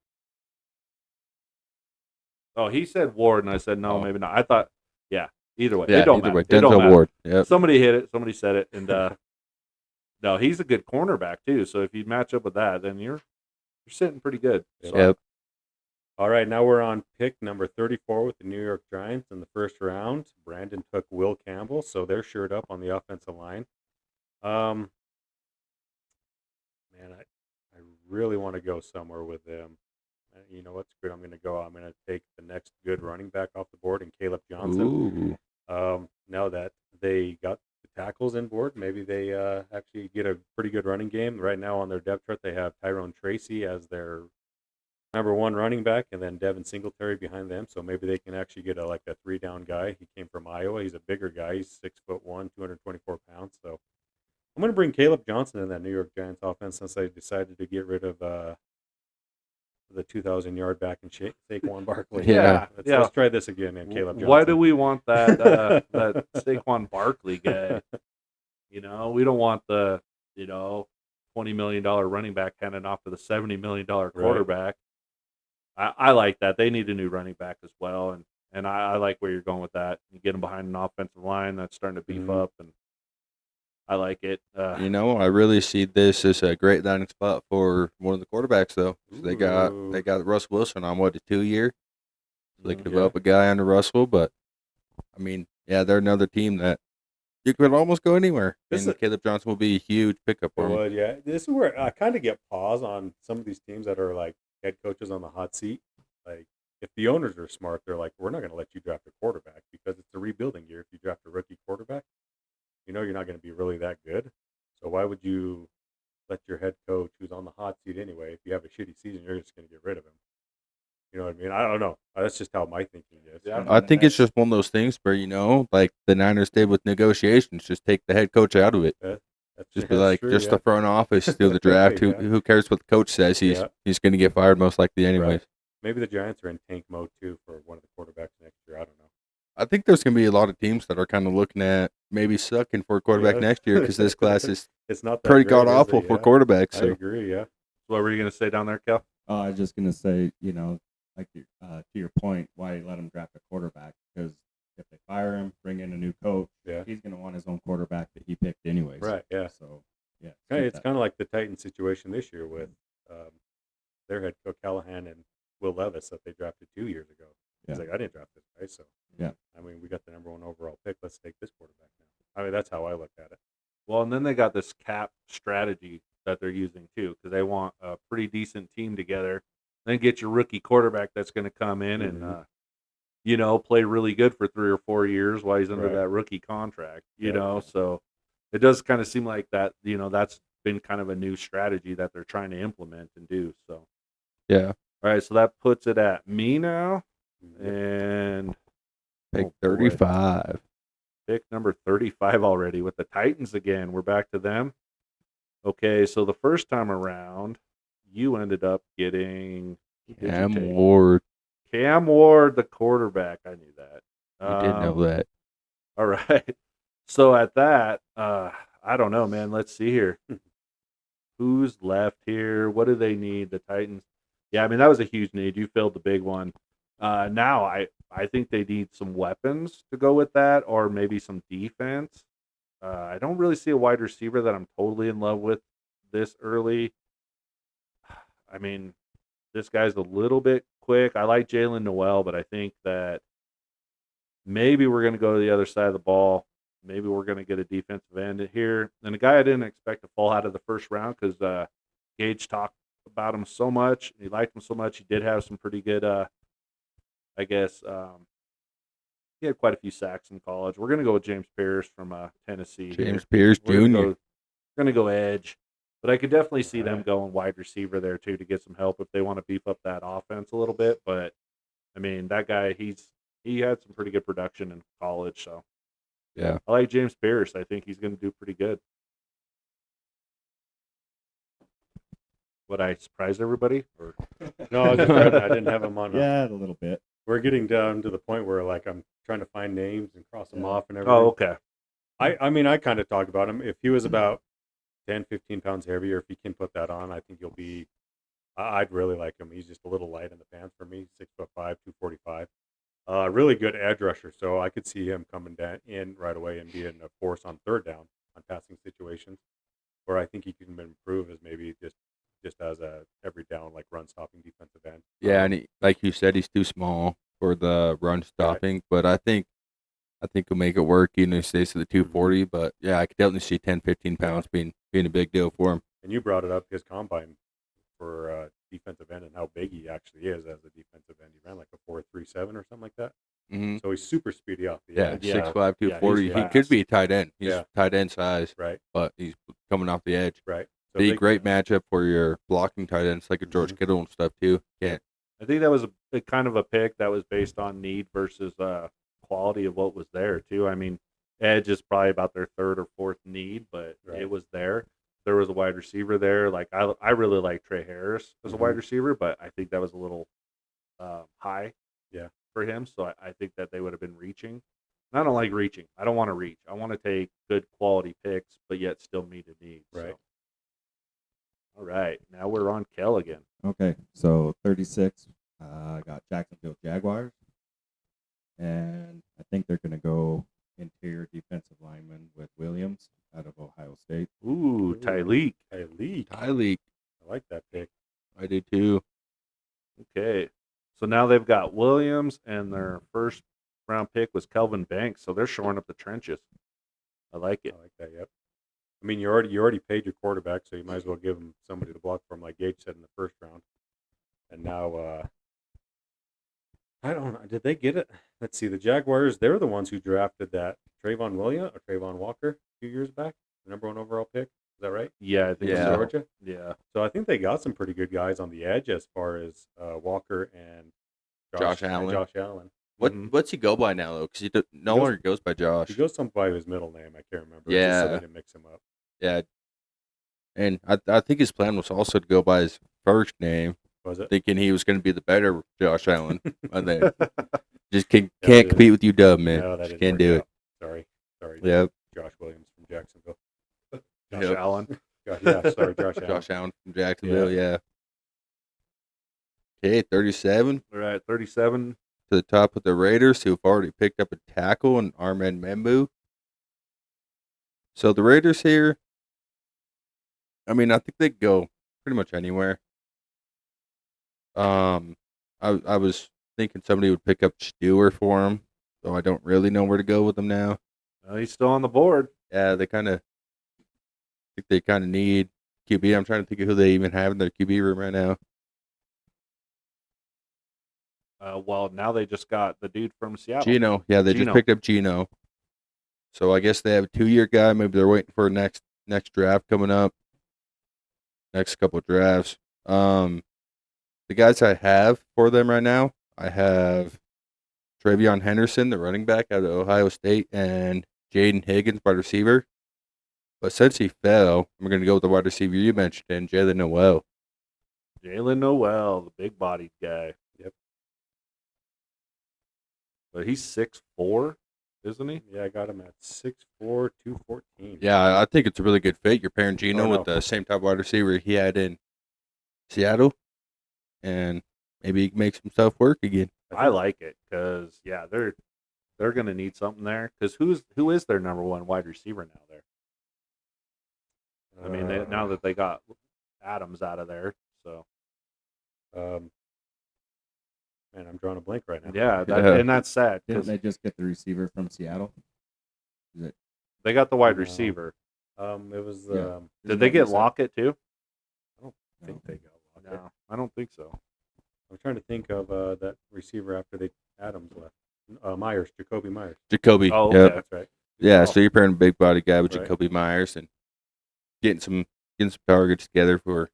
Oh, he said Ward, and I said no, Oh. maybe not. I thought, yeah. Either way, Yeah, it don't either matter. way, It don't Denzel matter. Ward. Yep. Somebody hit it. Somebody said it, and no, he's a good cornerback too. So if you match up with that, then you're sitting pretty good. So, Yep. All right, now we're on pick number 34 with the New York Giants in the first round. Brandon took Will Campbell, so they're shored up on the offensive line. Man, I really want to go somewhere with them. You know what's good? I'm going to take the next good running back off the board and Caleb Johnson. Ooh. Now that they got the tackles in board, maybe they actually get a pretty good running game. Right now on their depth chart, they have Tyrone Tracy as their number one running back, and then Devin Singletary behind them. So maybe they can actually get a 3-down guy. He came from Iowa. He's a bigger guy. He's 6'1", 224 pounds. So I'm going to bring Caleb Johnson in that New York Giants offense since they decided to get rid of the 2,000-yard back in Saquon Barkley. Yeah. Let's try this again, and Caleb Johnson. why do we want that that Saquon Barkley guy? We don't want the $20 million running back handing off to the $70 million quarterback. I like that. They need a new running back as well, and I like where you're going with that. You get them behind an offensive line that's starting to beef Mhm. up, and I like it. I really see this as a great landing spot for one of the quarterbacks, though. So they got Russ Wilson on a 2-year. So they could develop a guy under Russell, but I mean, yeah, they're another team that you could almost go anywhere. And Caleb Johnson will be a huge pickup for him. Would, yeah. This is where I kind of get pause on some of these teams that are like head coaches on the hot seat. Like, if the owners are smart, they're like, we're not going to let you draft a quarterback because it's a rebuilding year. If you draft a rookie quarterback, you're not going to be really that good. So why would you let your head coach, who's on the hot seat anyway, if you have a shitty season, you're just going to get rid of him? You know what I mean? I don't know. That's just how my thinking is. Yeah. I think it's just one of those things where, like the Niners did with negotiations, just take the head coach out of it. Just be like, true, just the front office do the draft. Yeah. Who cares what the coach says? He's going to get fired most likely anyways. Right. Maybe the Giants are in tank mode too for one of the quarterbacks next year. I don't know. I think there's going to be a lot of teams that are kind of looking at maybe sucking for a quarterback next year because this class is it's not that pretty great, god is awful it? for Yeah. quarterbacks. I So agree. Yeah. What were you going to say down there, Kel? I was just gonna say, like to your point, why let him draft a quarterback? Because if they fire him, bring in a new coach, Yeah. he's gonna want his own quarterback that he picked anyways. Right. Yeah. So yeah, Hey, keep it's that. kind of like the Titans situation this year with their head coach Callahan and Will Levis that they drafted 2 years ago. He's Yeah. like, I didn't draft this guy, so Yeah. I mean, we got the number 1 overall pick. Let's take this quarterback now. I mean, that's how I look at it. Well, and then they got this cap strategy that they're using too, because they want a pretty decent team together. Then get your rookie quarterback that's going to come in and, play really good for 3 or 4 years while he's under Right. that rookie contract. You Yeah. know, so it does kind of seem like that. That's been kind of a new strategy that they're trying to implement and do. So, yeah, all right, so that puts it at me now, Yep. and pick oh, boy. 35. Pick number 35 already with the Titans again. We're back to them. Okay, so the first time around, you ended up getting Cam take? Ward. Cam Ward, the quarterback. I knew that. You did know that. All right. So at that, I don't know, man. Let's see here. Who's left here? What do they need? The Titans. Yeah, I mean, that was a huge need. You filled the big one. Now I think they need some weapons to go with that, or maybe some defense. I don't really see a wide receiver that I'm totally in love with this early. I mean, this guy's a little bit quick. I like Jalen Noel, but I think that maybe we're going to go to the other side of the ball. Maybe we're going to get a defensive end here. And a guy I didn't expect to fall out of the first round because Gage talked about him so much. He liked him so much. He did have some pretty good, I guess, he had quite a few sacks in college. We're going to go with James Pierce from Tennessee. James Pierce Jr. We're going to go edge. But I could definitely see them going wide receiver there, too, to get some help if they want to beef up that offense a little bit. But, I mean, that guy, he had some pretty good production in college. So, Yeah. I like James Pierce. I think he's going to do pretty good. Would I surprise everybody? Or? No, I was just I didn't have him on. Yeah, a little bit. We're getting down to the point where like I'm trying to find names and cross them off and everything. Oh, okay. I mean, I kind of talked about him. If he was about 10, 15 pounds heavier, if he can put that on, I think he'll be. I'd really like him. He's just a little light in the pants for me. 6'5", 245. Really good edge rusher. So I could see him coming down in right away and being a force on third down on passing situations. Where I think he can improve is maybe just as a every down like run stopping defensive end. Yeah, and like you said, he's too small for the run stopping, but I think he'll make it work even if he stays to the 240. But yeah, I could definitely see 10, 15 pounds being a big deal for him. And you brought it up his combine for defensive end and how big he actually is as a defensive end. He ran like a 4.37 or something like that. Mm-hmm. So he's super speedy off the Yeah, edge. 6'5", Yeah, 240. he's He fast. could be a tight end. He's Yeah. tight end size, Right, but he's coming off the edge. right. So Be a they- great matchup for your blocking tight ends like a George Mhm. Kittle and stuff too. Yeah, I think that was a kind of a pick that was based on need versus quality of what was there too. I mean, edge is probably about their third or fourth need, but Right. it was there. There was a wide receiver there. Like I really like Trey Harris as a wide receiver, but I think that was a little high, Yeah. for him. So I think that they would have been reaching. And I don't like reaching. I don't want to reach. I want to take good quality picks, but yet still meet a need. Right. So. All right, now we're on Kel again. Okay, so 36, I got Jacksonville Jaguars, and I think they're going to go interior defensive lineman with Williams out of Ohio State. Ooh, Tyleek. Tyleek. Tyleek. I like that pick. I do too. Okay. So now they've got Williams, and their first round pick was Kelvin Banks. So they're shoring up the trenches. I like it. I like that. Yep. I mean, you already paid your quarterback, so you might as well give him somebody to block for him, like Gage said in the first round. And now, I don't know. Did they get it? Let's see. The Jaguars, they're the ones who drafted that Trayvon Williams or Trayvon Walker a few years back, the number 1 overall pick. Is that right? Yeah, I think Yeah. so. Georgia. Yeah. So I think they got some pretty good guys on the edge as far as Walker and Josh Allen. Josh Allen. What's he go by now though? Because no goes- longer goes by Josh. He goes some by his middle name. I can't remember. Yeah. Just so they didn't mix him up. Yeah. And I think his plan was also to go by his first name, Was it? thinking he was going to be the better Josh Allen. And then just can't Yeah, it is. compete with UW, man. No, that Just didn't can't work do it. out. Sorry. Yep. Josh Williams from Jacksonville. Josh Yep. Allen. Yeah, sorry, Josh Allen. Josh Allen from Jacksonville, yeah. Okay, 37 We're at 37. to the top of the Raiders, who've already picked up a tackle in Armand Membu. So the Raiders here, I mean, I think they could go pretty much anywhere. I was thinking somebody would pick up Stewart for him, so I don't really know where to go with them now. He's still on the board. Yeah, they kind of think they kind of need QB. I'm trying to think of who they even have in their QB room right now. Well, now they just got the dude from Seattle. Gino. Yeah, they Gino. just picked up Gino. So I guess they have a 2-year guy. Maybe they're waiting for next draft coming up. Next couple drafts. The guys I have for them right now, I have Travion Henderson, the running back out of Ohio State, and Jaden Higgins, wide receiver. But since he fell, I'm going to go with the wide receiver you mentioned, Jalen Noel. Jalen Noel, the big bodied guy. Yep. But he's 6'4", isn't he? Yeah, I got him at 6'4", 214. Yeah, I think it's a really good fit. You're pairing Gino Oh, no. with the same type of wide receiver he had in Seattle, and maybe he makes himself work again. I like it because they're going to need something there. Because who is their number 1 wide receiver now? There, I mean, now that they got Adams out of there, so man, I'm drawing a blank right now. yeah, Yeah. and that's sad Didn't because they just get the receiver from Seattle? they got the wide No. receiver. It was. Yeah. Did Isn't they that get what you Lockett too? I think they got Lockett. No, I don't think so. I'm trying to think of that receiver after they Adams left. Myers, Jacoby Myers. Jacoby. Oh, Yep. okay. That's right. Yeah, Oh. so you're pairing a big body guy with Right. Jacoby Myers and getting some targets together for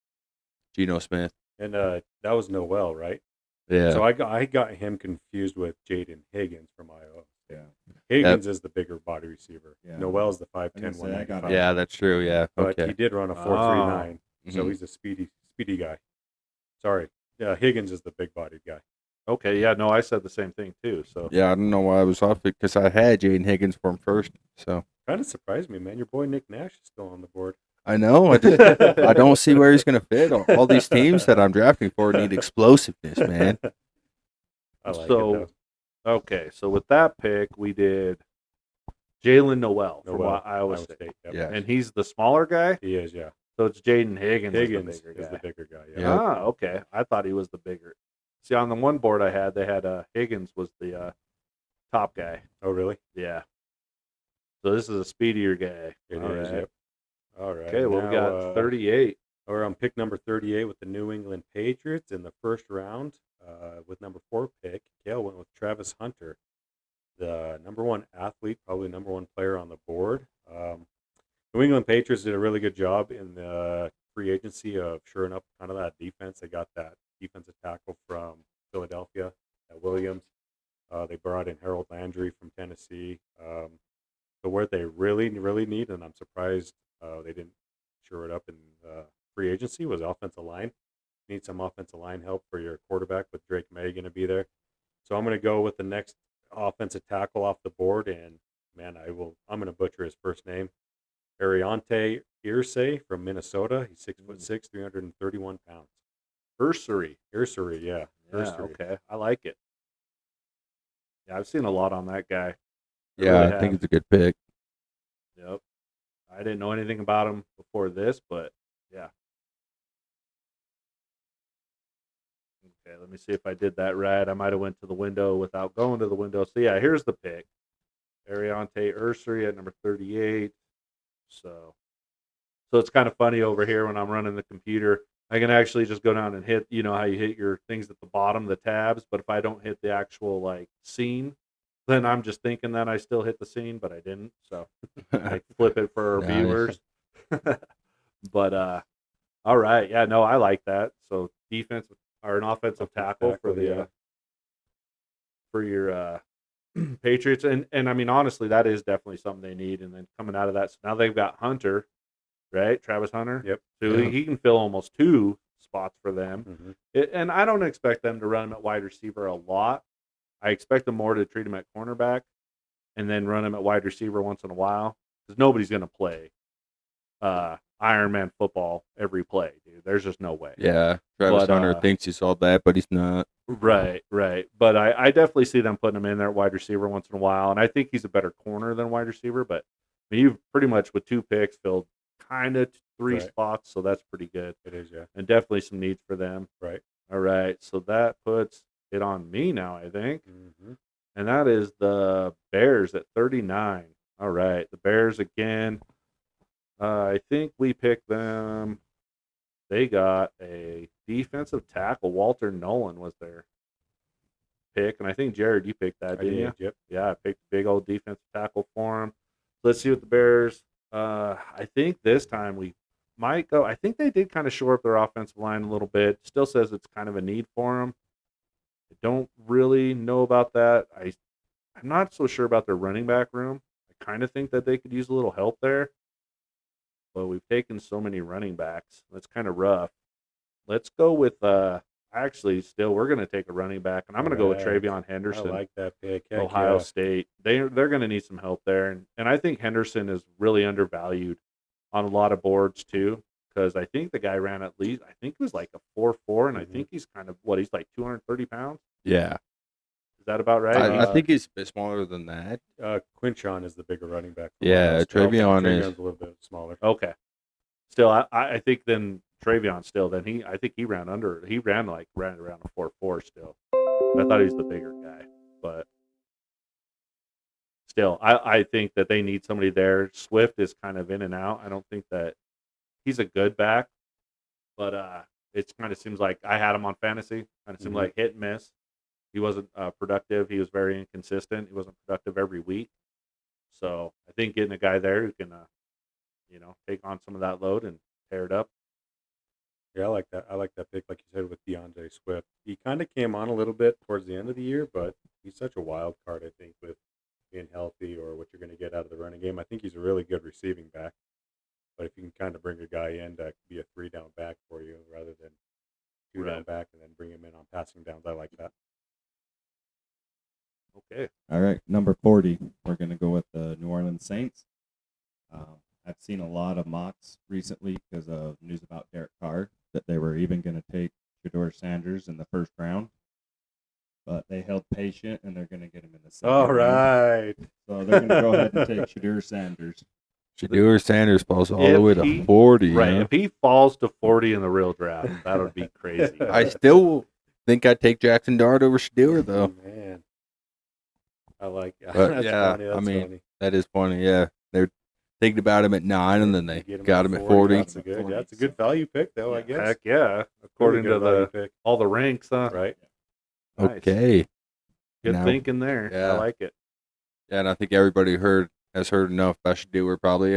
Geno Smith. And that was Noel, right? Yeah. So I got him confused with Jaden Higgins from Iowa. Yeah. Higgins is the bigger body receiver. Yeah. Noel's the I 5'10", was gonna say, I got 195. Yeah, that's true. Yeah. But Okay. he did run a 4.39, so Mhm. he's a speedy guy. Sorry. Yeah, Higgins is the big-bodied guy. Okay, yeah, no, I said the same thing too. So Yeah, I don't know why I was off it because I had Jaden Higgins for him first. So Kind of surprised me, man. Your boy Nick Nash is still on the board. I know. I don't see where he's going to fit. All these teams that I'm drafting for need explosiveness, man. I like So- it, though. okay, so with that pick, we did Jalen Noel from Noel, Iowa State, Yep. Yeah. and he's the smaller guy. He is, yeah. So it's Jaden Higgins, Higgins is the bigger is guy. the bigger guy, yeah. Yeah. Ah, okay. I thought he was the bigger. See, on the one board I had, they had Higgins was the top guy. Oh, really? Yeah. So this is a speedier guy. It All is, right. yep. All right. Okay, well, we now, got 38. We're on pick number 38 with the New England Patriots in the first round. With number 4 pick, Kale went with Travis Hunter, the number 1 athlete, probably number 1 player on the board. New England Patriots did a really good job in the free agency of shoring up kind of that defense. They got that defensive tackle from Philadelphia, Williams. They brought in Harold Landry from Tennessee. So where they really, really need, and I'm surprised they didn't shore it up in free agency, was offensive line. Need some offensive line help for your quarterback with Drake May going to be there. So I'm going to go with the next offensive tackle off the board, and man, I'm going to butcher his first name. Ariante Irsay from Minnesota. He's 6'6", 331 pounds. Ursary. Irsay, yeah. Yeah, Ursay. okay. I like it. Yeah, I've seen a lot on that guy. I Yeah, really I think have. it's a good pick. Yep. I didn't know anything about him before this, but yeah. Okay, let me see if I did that right. I might have went to the window without going to the window. So yeah, here's the pick. Ariante Ursary at number 38. So it's kind of funny over here when I'm running the computer. I can actually just go down and hit, how you hit your things at the bottom, the tabs. But if I don't hit the actual like scene, then I'm just thinking that I still hit the scene, but I didn't. So I flip it for our Nice. viewers. But all right, yeah, no, I like that. So defensive or an offensive tackle for the yeah. for your Patriots, and I mean honestly, that is definitely something they need. And then coming out of that, so now they've got Hunter, right? Travis Hunter. Yep. So Yeah. he can fill almost two spots for them. Mm-hmm. And I don't expect them to run him at wide receiver a lot. I expect them more to treat him at cornerback and then run him at wide receiver once in a while because nobody's going to play Iron Man football every play, dude. There's just no way. Yeah, Travis But, Hunter thinks he's all that, but he's not. Right. But I definitely see them putting him in there at wide receiver once in a while, and I think he's a better corner than wide receiver. But I mean, you've pretty much with 2 picks filled kind of 3 Right. spots, so that's pretty good, It is, yeah. and definitely some needs for them. Right. All right, so that puts it on me now, I think, Mm-hmm. and that is the Bears at 39. All right, the Bears again. I think we picked them. They got a defensive tackle. Walter Nolan was their pick, and I think Jared, you picked that, I didn't you? did, yep. Yeah, I picked a big old defensive tackle for him. Let's see what the Bears. I think this time we might go. I think they did kind of shore up their offensive line a little bit. Still says it's kind of a need for them. I don't really know about that. I'm not so sure about their running back room. I kind of think that they could use a little help there, but we've taken so many running backs. That's kind of rough. Let's go with actually still we're gonna take a running back, and I'm gonna go with Right. Travion Henderson, I like that pick. Heck Ohio yeah. State. They're gonna need some help there. And I think Henderson is really undervalued on a lot of boards too. Because I think the guy ran at least I think it was like a 4.4, and I Mhm. think he's kind of he's like 230 pounds. Yeah, Is that about right? I Uh, think he's a bit smaller than that. Quinchon is the bigger running back. from Yeah, Ohio State. Travion is- Travion's a little bit smaller. Okay. Still, I think then Travion still then I think he ran around a 4.4 still. I thought he was the bigger guy, but still, I think that they need somebody there. Swift is kind of in and out. I don't think that he's a good back, but it kind of seems like I had him on fantasy. Kind of seemed Mhm. like hit and miss. He wasn't productive. He was very inconsistent. He wasn't productive every week. So I think getting a guy there who can, take on some of that load and tear it up. Yeah, I like that. I like that pick, like you said, with DeAndre Swift. He kind of came on a little bit towards the end of the year, but he's such a wild card, I think, with being healthy or what you're going to get out of the running game. I think he's a really good receiving back. But if you can kind of bring a guy in to be a 3-down back for you rather than 2-down Right. back and then bring him in on passing downs, I like that. Okay. All right, number 40. We're going to go with the New Orleans Saints. I've seen a lot of mocks recently because of news about Derek Carr that they were even going to take Shedeur Sanders in the first round. But they held patient, and they're going to get him in the second All round. right. So they're going to go ahead and take Shedeur Sanders. Shedeur Sanders falls all the If way to he- 40. Right. huh? If he falls to 40 in the real draft, that would be crazy. I still think I'd take Jackson Dart over Shedeur, though. Man. I like But, that's yeah, funny. I That's mean, funny. That is funny, yeah. They're thinking about him at 9, and then they You get got him at 40. That's a good. That's a good value pick, though. I Yeah. guess. Heck yeah. According Really to good value the pick, all the ranks, huh? right? Nice. Okay. Good Now- thinking there. I Yeah. like it. Yeah, and I think everybody has heard enough about Shedeur, probably.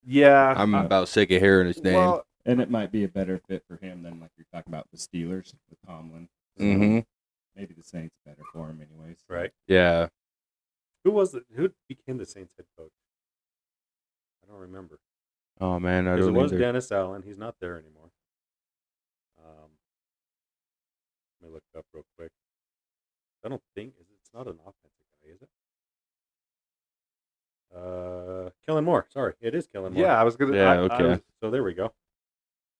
Yeah. I'm about sick of hearing his name. Well, And it might be a better fit for him than like you're talking about the Steelers with Tomlin. So hmm maybe the Saints better for him anyways. Right. Yeah. Who was it? Who became the Saints head coach? I don't remember. Oh, man, I Because it don't was either. Dennis Allen. He's not there anymore. Let me look it up real quick. I don't think it's not an offensive guy, is it? Kellen Moore. Sorry, it is Kellen Moore. yeah, I was gonna. Yeah, I okay. was- So there we go.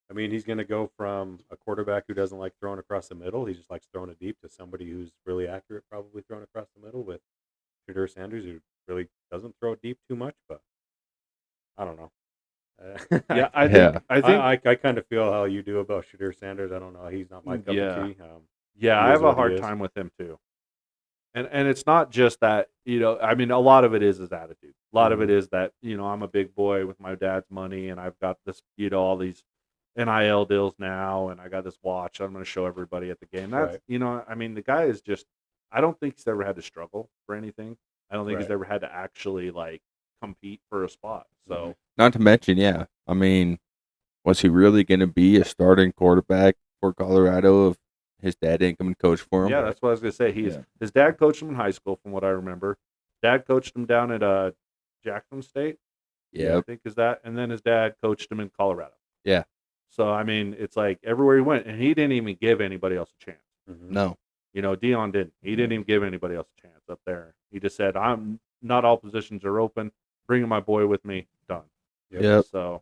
I mean, he's going to go from a quarterback who doesn't like throwing across the middle. He just likes throwing it deep to somebody who's really accurate, probably throwing across the middle with Shedeur Sanders, who really doesn't throw it deep too much, but I don't know. Yeah, I Yeah. think I think I kind of feel how you do about Shadir Sanders. I don't know. He's not my cup Yeah. of tea. yeah, He I is have a what he hard is. time with him too. And it's not just that, I mean, a lot of it is his attitude. A lot of it Mhm. is that, I'm a big boy with my dad's money and I've got this, all these NIL deals now and I got this watch I'm going to show everybody at the game. That's, Right. I mean, the guy is just, I don't think he's ever had to struggle for anything. I don't think he's Right. ever had to actually like compete for a spot. So, Not to mention, yeah. I mean, was he really going to be a starting quarterback for Colorado if his dad didn't come and coach for him? yeah, that's what I was going to say. Yeah. His dad coached him in high school from what I remember. Dad coached him down at Jackson State. I Yep. think is that, and then his dad coached him in Colorado. Yeah. So I mean, it's like everywhere he went, and he didn't even give anybody else a chance. Mhm. No. Dion didn't. He didn't even give anybody else a chance up there. He just said, "I'm not all positions are open. Bringing my boy with me. Done." Yep. So,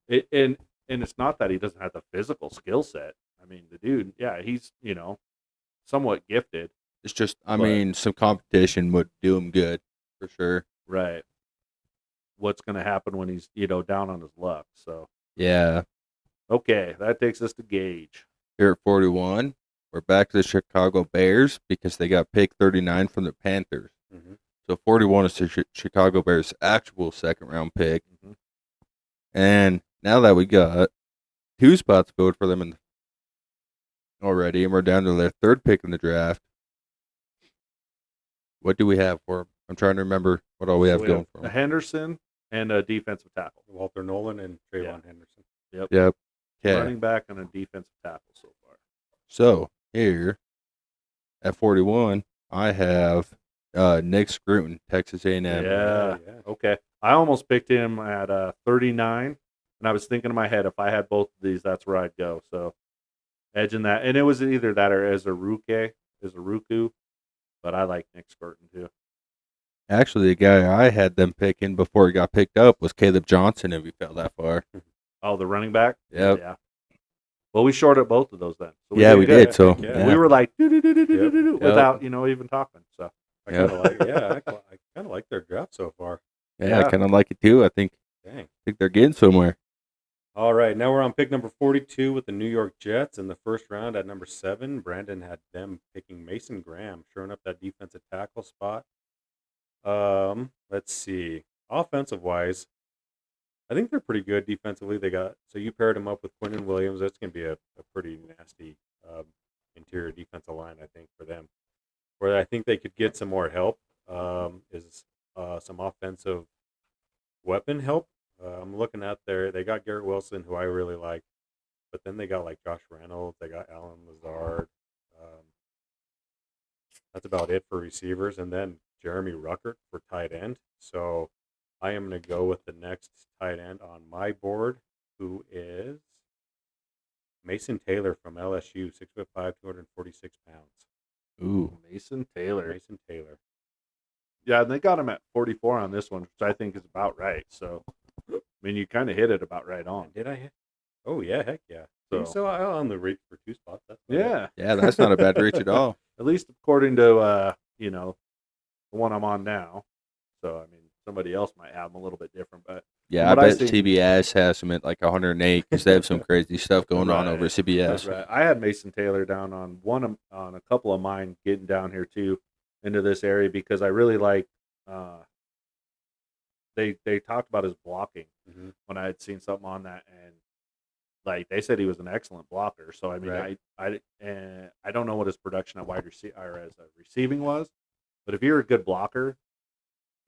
and it's not that he doesn't have the physical skill set. I mean, the dude, yeah, he's somewhat gifted, It's just, I But- mean, some competition would do him good for sure. right? What's going to happen when he's down on his luck? So, Yeah. okay, that takes us to Gage. Here at 41, we're back to the Chicago Bears because they got pick 39 from the Panthers. Mhm. So 41 is the Chicago Bears' actual second round pick. Mhm. And now that we got 2 spots filled for them already, and we're down to their third pick in the draft, what do we have for them? I'm trying to remember what all we have So going for a them. Henderson and a defensive tackle. Walter Nolan and Trayvon Yeah. Henderson. Yep. Okay. Running back and a defensive tackle so far. So here at 41, I have Nick Scruton, Texas A&M. Yeah. Yeah. Okay. I almost picked him at 39, and I was thinking in my head, if I had both of these, that's where I'd go. So edging that. And it was either that or Ruku, but I like Nick Scurton too. Actually, the guy I had them picking before he got picked up was Caleb Johnson, if we fell that far. Oh, the running back? Yep. Yeah. Well, we shorted both of those then. So Yeah, we good. did. So Yeah. yeah. We were like, do-do-do-do-do-do-do, Yep. without, even talking. So, I Yep. kind of like. Yeah. I kind of like their draft so far. Yeah, Yeah. I kind of like it too. I think Dang. they're getting somewhere. All right, now we're on pick number 42 with the New York Jets in the first round at number 7. Brandon had them picking Mason Graham, shoring up that defensive tackle spot. Let's see. Offensive wise, I think they're pretty good defensively. So you paired them up with Quinton Williams. That's going to be a pretty nasty interior defensive line, I think, for them. Where I think they could get some more help is some offensive weapon help. I'm looking at they got Garrett Wilson, who I really like, but then they got like Josh Reynolds, they got Alan Lazard. That's about it for receivers, and then Jeremy Ruckert for tight end. So I am going to go with the next tight end on my board, who is Mason Taylor from LSU, 6'5", 246 pounds. Ooh. Mason Taylor. Mason Taylor. Yeah, and they got him at 44 on this one, which I think is about right. So, I mean, you kind of hit it about right on. Did I hit? Oh yeah, heck yeah. So- So I on the reach for 2 spots. That's not bad. Yeah, Yeah, that's not a bad reach at all. at least according to the one I'm on now. So, I mean, somebody else might have them a little bit different, but Yeah, From I what I bet see- CBS has them at like 108 because they have some crazy stuff going on Right. over at CBS. that's right. I had Mason Taylor down on on a couple of mine getting down here too into this area because I really like. They talked about his blocking Mhm. when I had seen something on that, and like they said he was an excellent blocker. So I mean, Right. I don't know what his production at wide receiver or as a receiving was, but if you're a good blocker,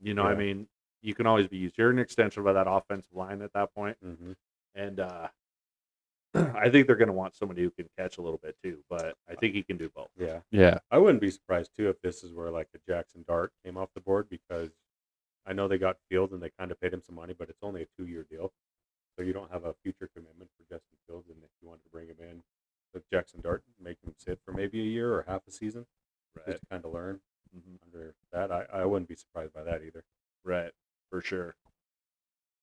I Yeah. mean, you can always be used. You're an extension of that offensive line at that point, Mhm. and I think they're going to want somebody who can catch a little bit too. But I think he can do both. Yeah. Yeah. I wouldn't be surprised too if this is where like a Jackson Dart came off the board, because I know they got Fields and they kind of paid him some money, but it's only a 2-year deal, so you don't have a future commitment for Justin Fields. And if you wanted to bring him in with Jackson Dart, make him sit for maybe a year or half a season, just to kind of learn Mhm. under that, I wouldn't be surprised by that either. Right, for sure.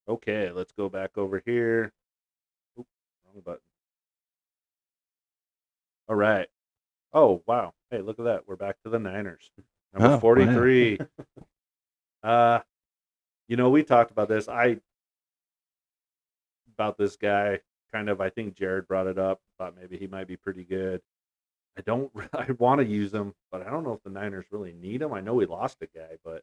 Okay, let's go back over here. Oop, wrong button. All right. Oh, wow. Hey, look at that. We're back to the Niners. Number Oh, wow. 43. We talked about this. About this guy. Kind of, I think Jared brought it up. Thought maybe he might be pretty good. I don't. I want to use him, but I don't know if the Niners really need him. I know we lost a guy, but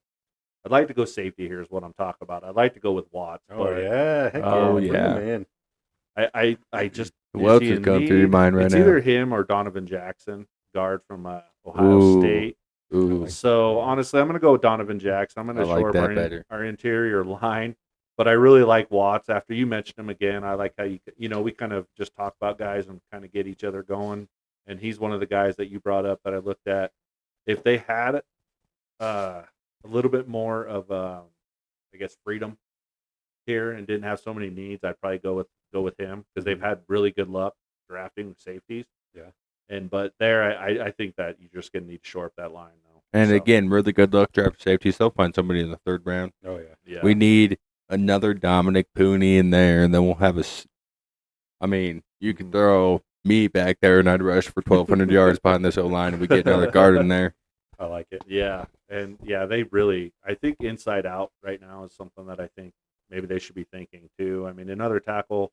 I'd like to go safety. Here's what I'm talking about. I'd like to go with Watts. Oh but yeah, heck Oh, bring yeah. him in. I just Who else is he is in going through your need? mind right It's now? either him or Donovan Jackson, guard from Ohio Ooh. State. Ooh, So honestly, I'm going to go with Donovan Jackson. I'm I going to like shore up that better. our interior line, but I really like Watts. After you mentioned him again, I like how we kind of just talk about guys and kind of get each other going. And he's one of the guys that you brought up that I looked at. If they had a little bit more of, I guess, freedom here and didn't have so many needs, I'd probably go with him because they've had really good luck drafting safeties. Yeah. But there, I think that you're just going to need to shore up that line though. And So, again, really good luck drafting safeties. They'll find somebody in the 3rd round. Oh yeah. yeah, We need another Dominic Pooney in there, and then we'll have I mean, you could throw me back there, and I'd rush for 1,200 yards behind this O-line, and we get another guard in there. I like it. Yeah, and they really. I think inside out right now is something that I think maybe they should be thinking too. I mean, another tackle,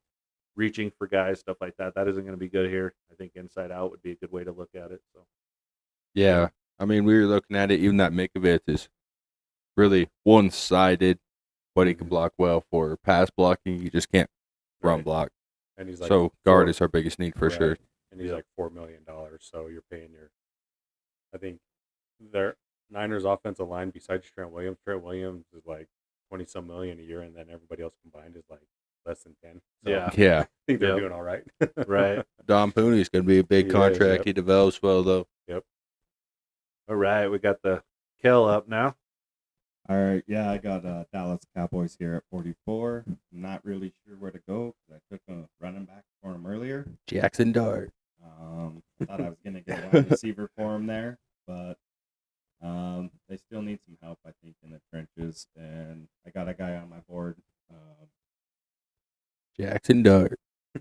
reaching for guys, stuff like that. That isn't going to be good here. I think inside out would be a good way to look at it. So Yeah, I mean, we were looking at it. Even that Mikovits is really one-sided, but he can block well. For pass blocking, you just can't run Right. block. And he's like So guard four- is our biggest need for right. sure. And he's Yeah. like $4 million. So you're paying I think their Niners offensive line besides Trent Williams is like 20 some million a year, and then everybody else combined is like less than 10. So Yeah. Yeah, I think they're Yep. doing all right. right. Dom Pooney's going to be a big He is, contract. yep. He develops well, though. All right, we got the Kel up now. All right, yeah, I got Dallas Cowboys here at 44. I'm not really sure where to go because I took a running back for him earlier. Jackson Dart. I thought I was going to get a wide receiver for him there, but they still need some help, I think, in the trenches. And I got a guy on my board. Jackson Dart.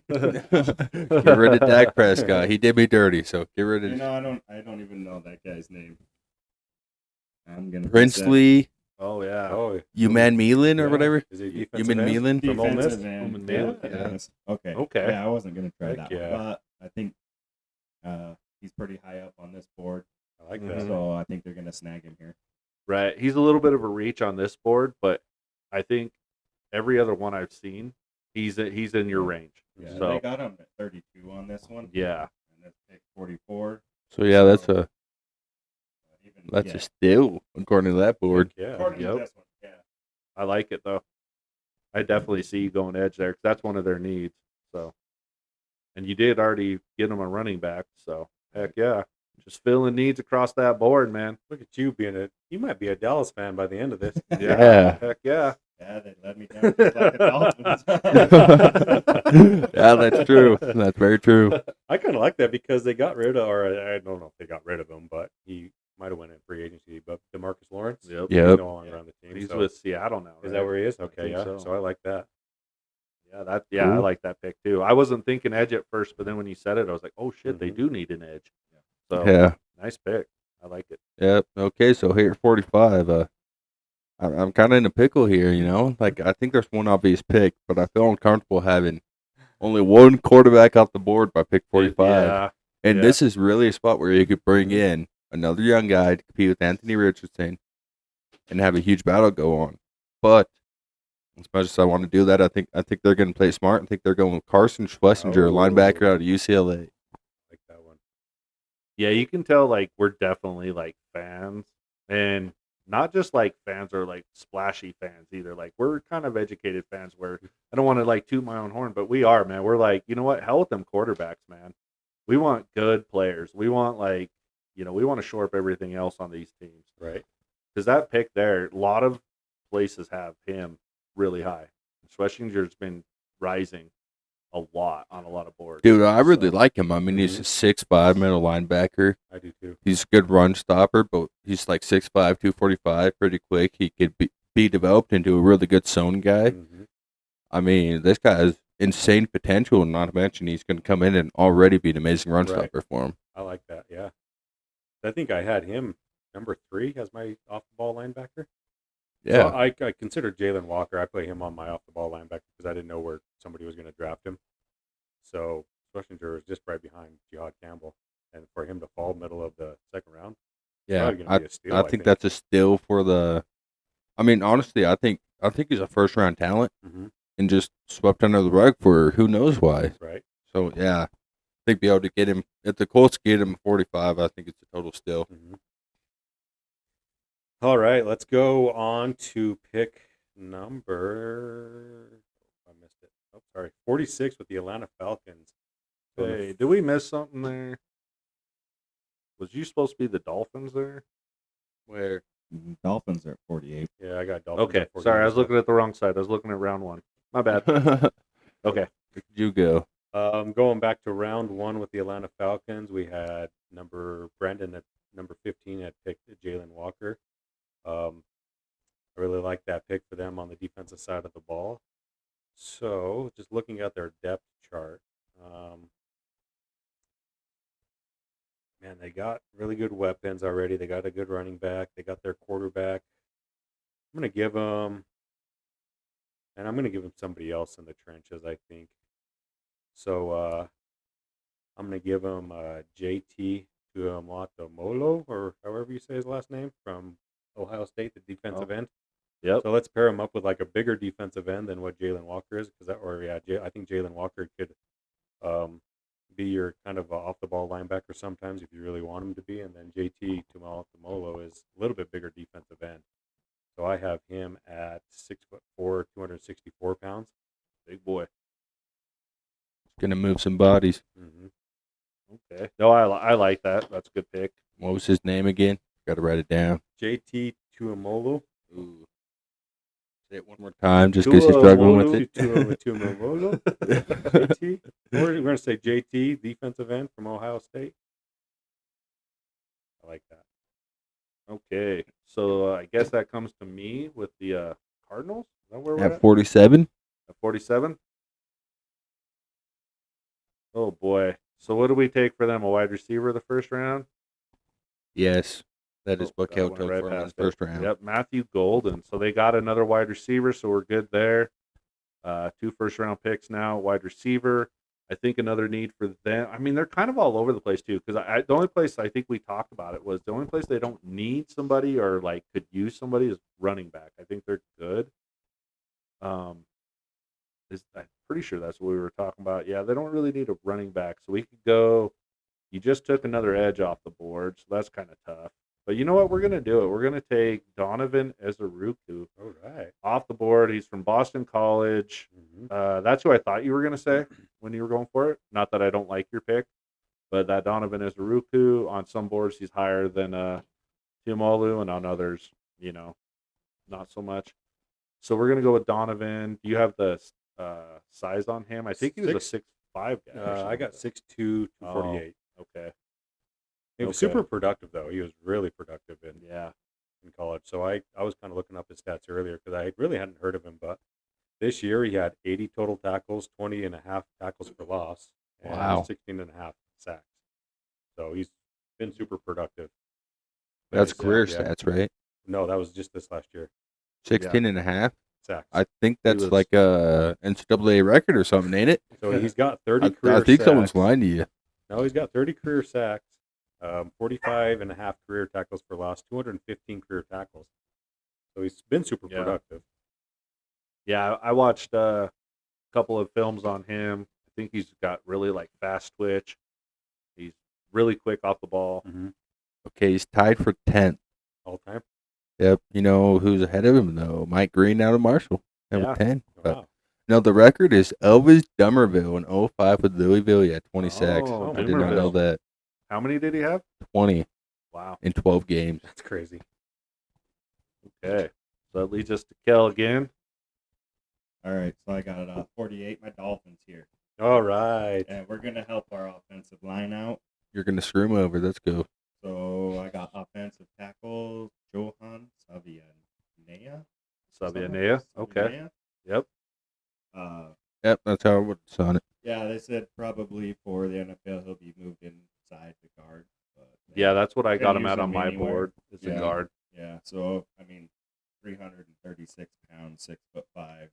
Get rid of Dak Prescott. He did me dirty, so get rid of I don't even know that guy's name. I'm gonna Princely Oh yeah. Oh, Uman Milan or yeah. whatever. Is he defensive Human end? Milan. From Ole Miss? defensive end. Human Milan? Yeah. Yes. Okay. Okay. Yeah, I wasn't gonna try Heck that yeah. one, but I think he's pretty high up on this board, I like Mhm. that. so I think they're gonna snag him here. Right. He's a little bit of a reach on this board, but I think every other one I've seen, he's in your range. Yeah. So They got him at 32 on this one. yeah. And that's pick 44. So yeah, that's So, a even, that's yeah, a steal according to that board. Yeah. according Yep. to this one, yeah. I like it though. I definitely see you going edge there because that's one of their needs. So, and you did already get them a running back. So heck yeah, just filling needs across that board, man. Look at you you might be a Dallas fan by the end of this. Yeah. Heck yeah. Yeah, they let me down just like the Dolphins. Yeah, that's true. That's very true. I kind of like that because they got rid of, or I don't know if they got rid of him, but he might have went in free agency. But DeMarcus Lawrence, Yep. he's Yep. no longer on the team. He's so- with Seattle now. Is right? that where he is? I Okay, think yeah. so. So I like that. Yeah, I Cool. like that pick too. I wasn't thinking edge at first, but then when you said it, I was like, oh shit, they Mhm. do need an edge. So Yeah. nice pick. I like it. Yep. Okay, so here at 45, I'm kind of in a pickle here, you know? Like, I think there's one obvious pick, but I feel uncomfortable having only one quarterback off the board by pick 45. Yeah. And yeah. this is really a spot where you could bring in another young guy to compete with Anthony Richardson and have a huge battle go on. But as much as I want to do that, I think they're going to play smart. I think they're going with Carson Schlesinger, Oh. linebacker out of UCLA. Like that one. Yeah, you can tell like we're definitely like fans, and not just like fans or like splashy fans either. Like we're kind of educated fans where I don't want to like toot my own horn, but we are, man. We're like, you know what? Hell with them quarterbacks, man. We want good players. We want like, we want to shore up everything else on these teams. Right. Because that pick there, a lot of places have him really high. Schlesinger's been rising a lot on a lot of boards. Dude, I really So- like him. I mean, he's a 6'5" middle linebacker. I do too. He's a good run stopper, but he's like 6'5", 245, pretty quick. He could be developed into a really good zone guy. Mhm. I mean, this guy has insane potential, not to mention he's going to come in and already be an amazing run Right. stopper for him. I like that. Yeah. I think I had him number 3 as my off the ball linebacker. Yeah. So I consider Jalen Walker. I play him on my off the ball linebacker because I didn't know where somebody was going to draft him. So Schlesinger was just right behind Jihad Campbell, and for him to fall middle of the second round, Yeah. probably going to be a steal. I think that's a steal for the. I mean, honestly, I think he's a first round talent hmm and just swept under the rug for who knows why. right. So yeah, I think be able to get him if the Colts get him 45. I think it's a total steal. hmm All right, let's go on to pick number. I missed it. Oh, sorry, 46 with the Atlanta Falcons. So the Hey, did we miss something there? Was you supposed to be the Dolphins there? Where Dolphins are at 48. Yeah, I got Dolphins. Okay, at 48 sorry, I as was well. looking at the wrong side. I was looking at round one. My bad. did Okay. you go? Going back to round one with the Atlanta Falcons, we had Brandon at number 15 had picked Jalen Walker. I really like that pick for them on the defensive side of the ball. So, just looking at their depth chart, man, they got really good weapons already. They got a good running back. They got their quarterback. I'm going to give them, and I'm going to give them somebody else in the trenches, I think. So, I'm going to give him JT Tuamata-Molo, or however you say his last name, from Ohio State, the defensive end. Yep. So let's pair him up with like a bigger defensive end than what Jalen Walker is, I think Jalen Walker could be your kind of off the ball linebacker sometimes if you really want him to be, and then JT Tuamata-Molo is a little bit bigger defensive end. So I have him at 6'4", 264 pounds. Big boy. Gonna move some bodies. Mm-hmm. Okay. No, I like that. That's a good pick. What was his name again? Got to write it down. JT Tuamolo. Ooh. Say it one more time, just because you're struggling with it. Tuamolo. JT. We're going to say JT, defensive end from Ohio State. I like that. Okay. So I guess that comes to me with the Cardinals. Is that where we're At at? 47. At 47? Oh, boy. So what do we take for them? A wide receiver the first round? Yes, that is Oh, what that Kel went took right for him in the past it. first round. Yep, Matthew Golden. So they got another wide receiver, so we're good there. 2 first-round picks now, wide receiver. I think another need for them. I mean, they're kind of all over the place too. Because the only place I think we talked about it was the only place they don't need somebody or like could use somebody is running back. I think they're good. I'm pretty sure that's what we were talking about. Yeah, they don't really need a running back, so we could go. You just took another edge off the board, so that's kind of tough. But you know what? We're gonna do it. We're gonna take Donovan Ezeruku All right. off the board. He's from Boston College. Mm-hmm. That's who I thought you were going to say when you were going for it. Not that I don't like your pick, but that Donovan Ezeruku, on some boards he's higher than Tiamolu, and on others, not so much. So we're going to go with Donovan. Do you have the size on him? I think he was a 6'5" guy. or I got something. 6'2", 248. Okay. He was Okay. super productive, though. He was really productive in Yeah. college. So I was kind of looking up his stats earlier because I really hadn't heard of him. But this year he had 80 total tackles, 20 and a half tackles for loss, and Wow. 16 and a half sacks. So he's been super productive. That's But career yeah. stats, right? No, that was just this last year. 16 and a half. Sacks. I think that's was- like a NCAA record or something, ain't it? So he's got 30 I career think sacks. someone's lying to you. No, he's got 30 career sacks, 45 and a half career tackles for loss, 215 career tackles. So he's been super Yeah. productive. Yeah, I watched a couple of films on him. I think he's got really like fast twitch. He's really quick off the ball. Okay, he's tied for 10th. All time. Yep. You know who's ahead of him, though? Mike Green out of Marshall. Number Yeah. 10. But, Wow. no, the record is Elvis Dummerville in 05 with Louisville. Yeah, 20 sacks. Oh, I did not know Dummerville. that. How many did he have? 20 Wow. in 12 games. That's crazy. Okay. So that leads us to Kel again. All right, so I got 48. My Dolphins here, All right. and we're gonna help our offensive line out. You're going to screw him over. Let's go. So I got offensive tackle Johan Savianea. Savianea. Okay. Savianea. Yep. Yep, that's how I would son it. Yeah, they said probably for the NFL he'll be moved inside the guard. But Yeah, that's what I Can got him use at on him my anywhere. board. It's a Yeah. guard. Yeah, so I mean, 336 pounds, 6'5".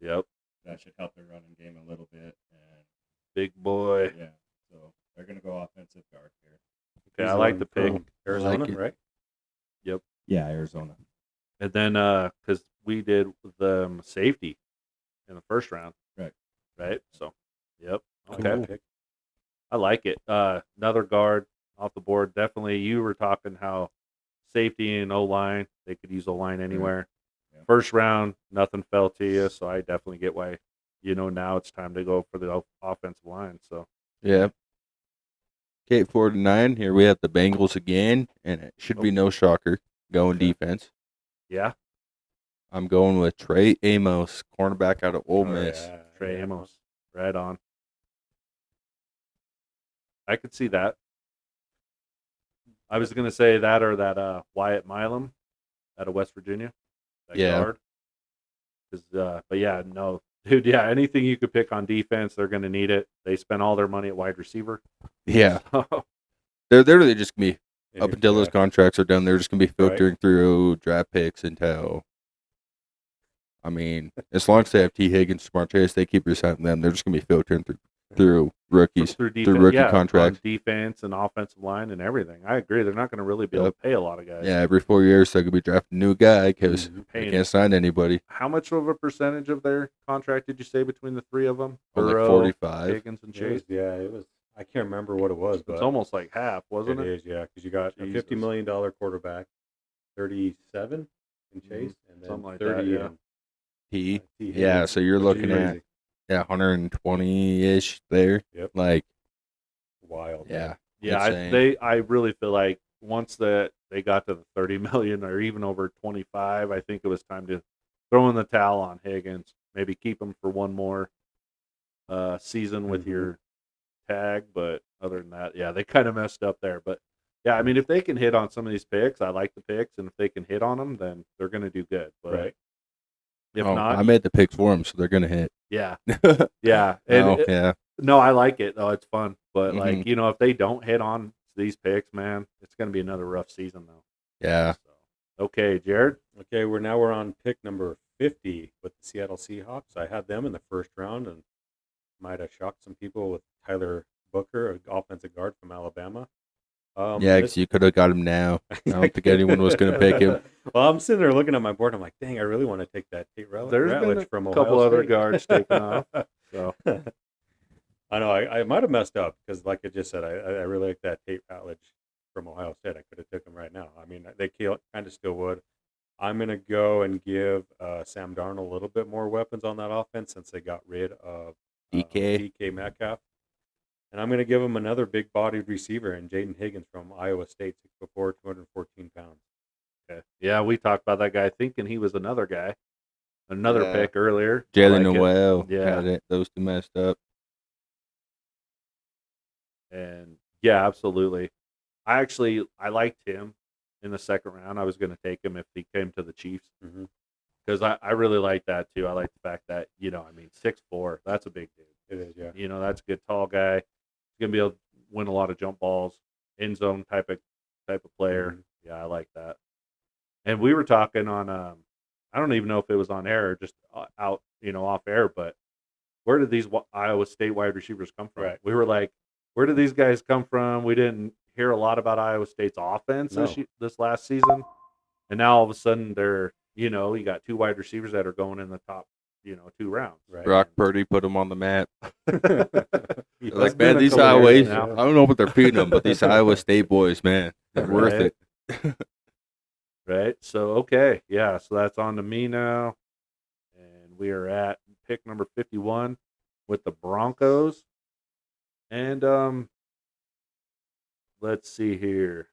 Yep. That should help their running game a little bit. And Big boy. yeah, so they're gonna go offensive guard here. Okay, He's I the like one the pick. from Arizona, like it. right? Yeah, Arizona. And then because we did the safety in the first round. Right. Right. So, yep. I like Okay. that pick. I like it. Another guard off the board. Definitely. You were talking how safety and O line, they could use O line anywhere. Yeah. First round, nothing fell to you. So I definitely get why, now it's time to go for the offensive line. So, Yeah. Okay, 4-9. Here we have the Bengals again, and it should be no shocker going Okay. defense. yeah, I'm going with Trey Amos, cornerback out of Ole Oh, Miss. yeah, Trey yeah. Amos. Right on. I could see that. I was going to say that or that Wyatt Milam out of West Virginia. That Yeah. guard. 'Cause, but yeah, no. Dude, yeah, anything you could pick on defense, they're going to need it. They spent all their money at wide receiver. Yeah, So, they're literally just gonna be Yeah, up until those yeah. contracts are done. They're just gonna be Right. filtering through draft picks until. I mean, as long as they have T. Higgins, Jamar Chase, they keep resigning them. They're just gonna be filtering through rookies. through defense, rookie yeah, on contracts. defense and offensive line and everything. I agree. They're not going to really be able Yep. to pay a lot of guys. Yeah, every 4 years they're gonna be drafting a new guy because Mhm. they Paying can't sign anybody. how much of a percentage of their contract did you say between the three of them? On like Burrow, 45. Higgins, and It was- Chase. yeah, it was. I can't remember what it was, but It's almost like half, wasn't it it? is, yeah, because you got a $50 Jesus. million quarterback, 37 in Chase, and then Something like 30 that, yeah. in T. T. Yeah, Higgins, so you're which is looking at crazy. 120-ish there. Yep. Like, Wild. yeah. Yeah, insane. I really feel like once that they got to the 30 million or even over 25, I think it was time to throw in the towel on Higgins. Maybe keep him for one more season with Mhm. your tag, but other than that, yeah, they kind of messed up there. But yeah, I mean, if they can hit on some of these picks, I like the picks, and if they can hit on them, then they're going to do good. But Right. if Oh, not, I made the picks for them, so they're gonna hit. yeah, yeah, and Oh, yeah. no, I like it though. It's fun, but Mhm. like if they don't hit on these picks, man, it's going to be another rough season though. Yeah. So, okay, Jared. Okay, we're on pick number 50 with the Seattle Seahawks. I had them in the first round and might have shocked some people with Tyler Booker, an offensive guard from Alabama. Yeah, because you could have got him now. I don't think anyone was going to pick him. Well, I'm sitting there looking at my board. I'm like, dang, I really want to take that Tate There's been Ratledge a from Ohio couple other State. guards taken off. So I know I might have messed up because, like I just said, I really like that Tate Ratledge from Ohio State. I could have took him right now. I mean, they kind of still would. I'm gonna go and give Sam Darnold a little bit more weapons on that offense since they got rid of DK Metcalf, and I'm gonna give him another big-bodied receiver and Jaden Higgins from Iowa State, 6'4", 214 pounds. okay. Yeah, we talked about that guy thinking he was another guy. Another Yeah. pick earlier. I Jalen like it. Noel. Yeah. Had it. Those two messed up. And yeah, absolutely. I liked him in the second round. I was going to take him if he came to the Chiefs Mhm. because I really like that too. I like the fact that 6'4", that's a big dude. It is, yeah. That's a good tall guy. He's gonna be able to win a lot of jump balls, end zone type of player. Mhm. Yeah, I like that. And we were talking on I don't even know if it was on air or just out off air, but where did these Iowa State wide receivers come from? Right. We were like, where did these guys come from? We didn't hear a lot about Iowa State's offense No. this last season, and now all of a sudden they're you got two wide receivers that are going in the top 2 rounds. Right. Brock Purdy put him on the map. Yeah. Like, been man, a these couple Iowa, years I now. don't know what they're feeding them, but these Iowa State boys, man, they're worth Right. it. Right. So okay, yeah. So that's on to me now, and we are at pick number 51 with the Broncos, and let's see here.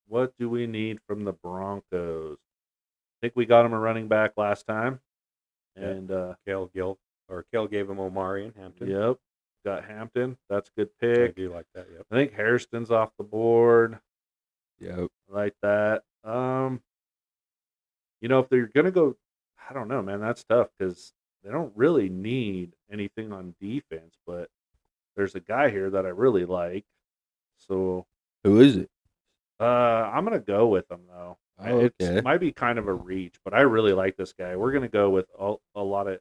What do we need from the Broncos? I think we got him a running back last time, Yeah. and Kale gave him Omari and Hampton. yep, got Hampton. That's a good I pick. do like that. Yep. I think Hairston's off the board. Yep. I like that. If they're gonna go, I don't know, man. That's tough because they don't really need anything on defense. But there's a guy here that I really like, so Who is it? I'm gonna go with him though. Okay. It might be kind of a reach, but I really like this guy. We're gonna go with a lot of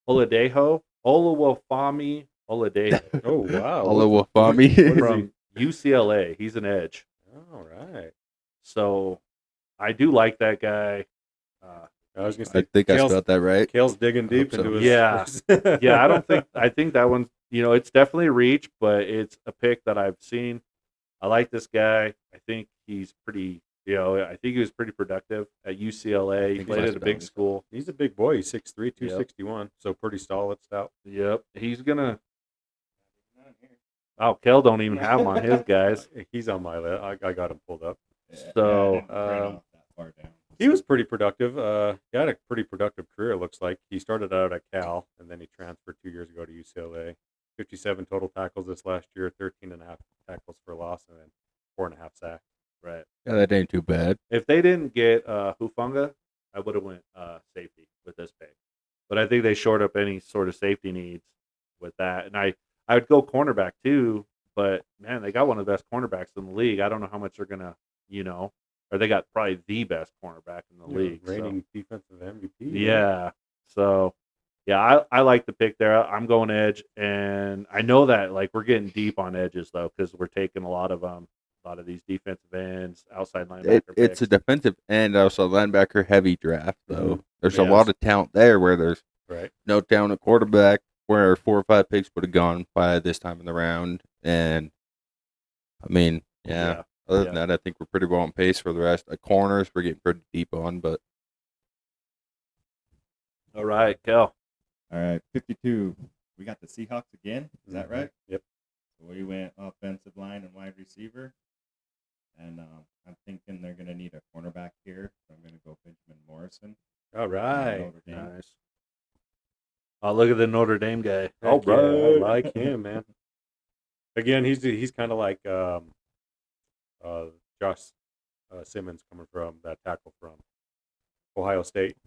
Oladejo, Olawafami Oladejo Oh wow. Olawafami. What is from UCLA. He's an edge, All right. so I do like that guy. I was gonna I say think I Kale's, spelled that right. Kale's digging deep so. into his. Yeah. Yeah, I don't think I think that one's it's definitely a reach, but it's a pick that I've seen. I like this guy. I think he's pretty. I think he was pretty productive at UCLA. He think played he's at a big nice. school. He's a big boy. He's 6'3", 261. So pretty solid stout. Yep, he's gonna. Oh, Kel don't even have him on his guys. He's on my list. I got him pulled up. So, I didn't print off that far down. He was pretty productive. He had a pretty productive career, it looks like. He started out at Cal, and then he transferred 2 years ago to UCLA. 57 total tackles this last year, 13 and a half tackles for loss, and then 4.5 sacks. Right. Yeah, that ain't too bad. If they didn't get Hufanga, I would have went safety with this pick. But I think they shored up any sort of safety needs with that. And I would go cornerback too, but man, they got one of the best cornerbacks in the league. I don't know how much they're gonna, or they got probably the best cornerback in the league. so. Reigning defensive MVP. Yeah. So, yeah, I like the pick there. I'm going edge, and I know that like we're getting deep on edges though because we're taking a lot of these defensive ends, outside linebacker. It's a picks. defensive and also linebacker heavy draft, though. Mhm. There's a Yes. lot of talent there where there's Right. no talent at quarterback, where 4 or 5 picks would have gone by this time in the round. And, I mean, yeah. Other than that, I think we're pretty well on pace for the rest. Corners, we're getting pretty deep on, but All right, Kel. All right, 52. We got the Seahawks again. Is that right? Yep. So we went offensive line and wide receiver. And I'm thinking they're going to need a cornerback here. So I'm going to go Benjamin Morrison. All right. Notre Dame. Nice. Oh, look at the Notre Dame guy. Heck yeah, I like him, man. Again, he's kind of like Josh Simmons coming from that tackle from Ohio State.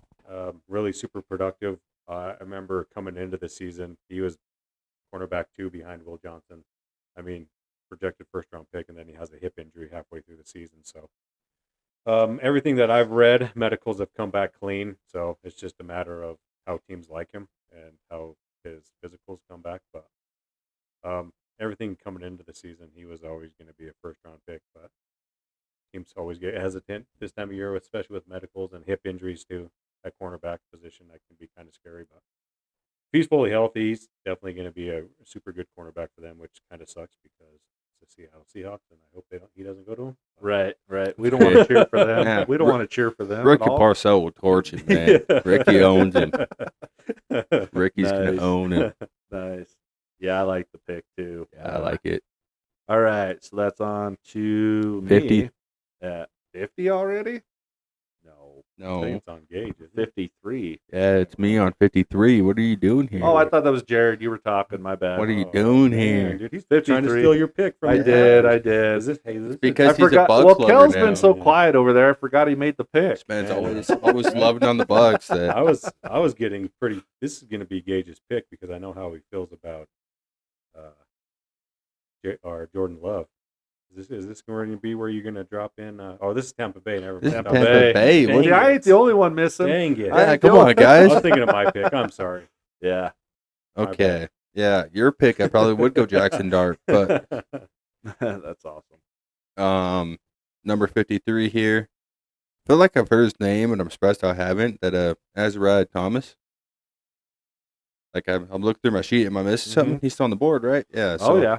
Really super productive. I remember coming into the season, he was cornerback 2 behind Will Johnson. I mean, projected first-round pick, and then he has a hip injury halfway through the season. So everything that I've read, medicals have come back clean. So it's just a matter of how teams like him and how his physicals come back. But everything coming into the season, he was always going to be a first-round pick. But teams always get hesitant this time of year, especially with medicals and hip injuries too. That cornerback position, that can be kind of scary. But if he's fully healthy, he's definitely going to be a super good cornerback for them, which kind of sucks because it's the Seahawks, and I hope he doesn't go to them. Right. We don't want to cheer for them. Yeah. We don't want to cheer for them. Ricky at all. Parcell will torch him, man. Ricky owns him. Ricky's going Nice. to own him. Nice. Yeah, I like the pick too. Yeah, I like it. All right, so that's on to 50. me at 50 already. No, I think No. it's on Gage. Isn't it? 53. Yeah, it's me on 53. What are you doing here? Oh, I thought that was Jared. You were talking. My bad. What are you Oh, doing man, here? dude, he's 53. trying to steal your pick from I you. did. Is this because I he's a forgot. Bucks Well, lover Kel's now. been so Yeah. quiet over there. I forgot he made the pick. This man's Yeah. always loving on the Bucks. That I was getting pretty. This is going to be Gage's pick because I know how he feels about Jordan Love. Is this going to be where you're going to drop in? This is Tampa Bay. Never This is mind. Tampa Bay. Dang What See, it. I ain't the only one missing. Dang it! Yeah, I come don't- on, I guys. was thinking of my pick. I'm sorry. Yeah. My Okay. Yeah, your pick. I probably would go Jackson Dart, but That's awesome. number 53 here. I feel like I've heard his name, and I'm surprised I haven't. That Azariah Thomas. Like I'm looking through my sheet. Am I missing something? He's still on the board, right? Yeah. So Oh yeah.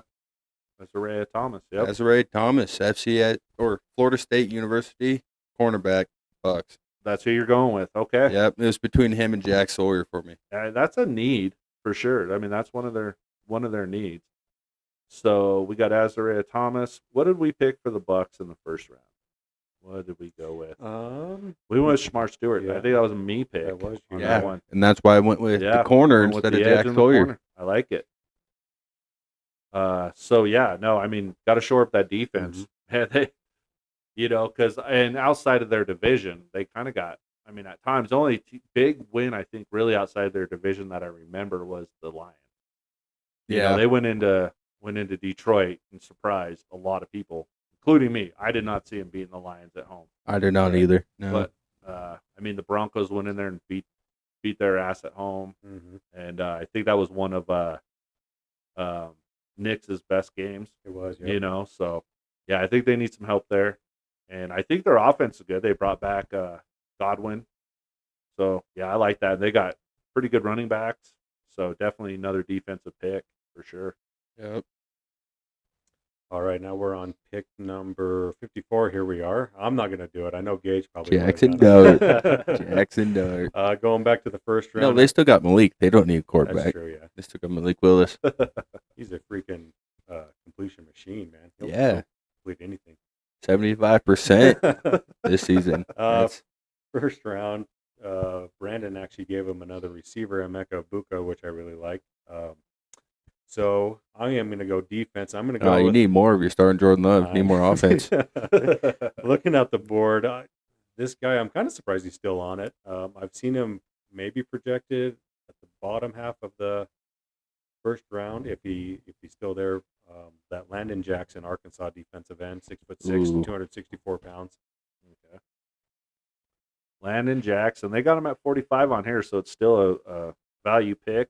That's Araya Thomas. Yep. Azariah Thomas, FC or Florida State University, cornerback, Bucks. That's who you're going with. Okay. Yep, it was between him and Jack Sawyer for me. That's a need for sure. I mean, that's one of their needs. So we got Azariah Thomas. What did we pick for the Bucks in the first round? What did we go with? We went with Shamar Stewart. Yeah. I think that was a me pick. That was on you. that Yeah, one. and that's why I went with Yeah, the corner Went with instead of the edge Jack in the Sawyer. corner. I like it. So yeah, no, I mean, got to shore up that defense. Man, they, because and outside of their division, they kind of got. I mean, at times, the only big win I think really outside their division that I remember was the Lions. You know, Yeah, they went into Detroit and surprised a lot of people, including me. I did not see him beating the Lions at home. I did not Right. either. No. But I mean, the Broncos went in there and beat their ass at home, Mm-hmm. and I think that was one of Nick's best games. It was, yeah. You know, so yeah, I think they need some help there, and I think their offense is good. They brought back Godwin, so yeah, I like that. They got pretty good running backs, so definitely another defensive pick for sure. Yep. All right, now we're on pick number 54. Here we are. I'm not going to do it. I know Gage probably would have Jackson done Dart. it. Jackson Dart. Going back to the first round. No, they still got Malik. They don't need a That's quarterback. true, yeah. They still got Malik Willis. He's a freaking completion machine, man. He'll Yeah. complete anything. 75% this season. That's- First round, Brandon actually gave him another receiver, Emeka Buka, which I really like. So I am going to go defense. I'm going to go. you with- need more of your starting Jordan Love. Need more offense. Looking at the board, this guy, I'm kind of surprised he's still on it. I've seen him maybe projected at the bottom half of the first round if he's still there. That Landon Jackson, Arkansas defensive end, 6'6", Ooh. 264 pounds. Okay. Landon Jackson, they got him at 45 on here, so it's still a value pick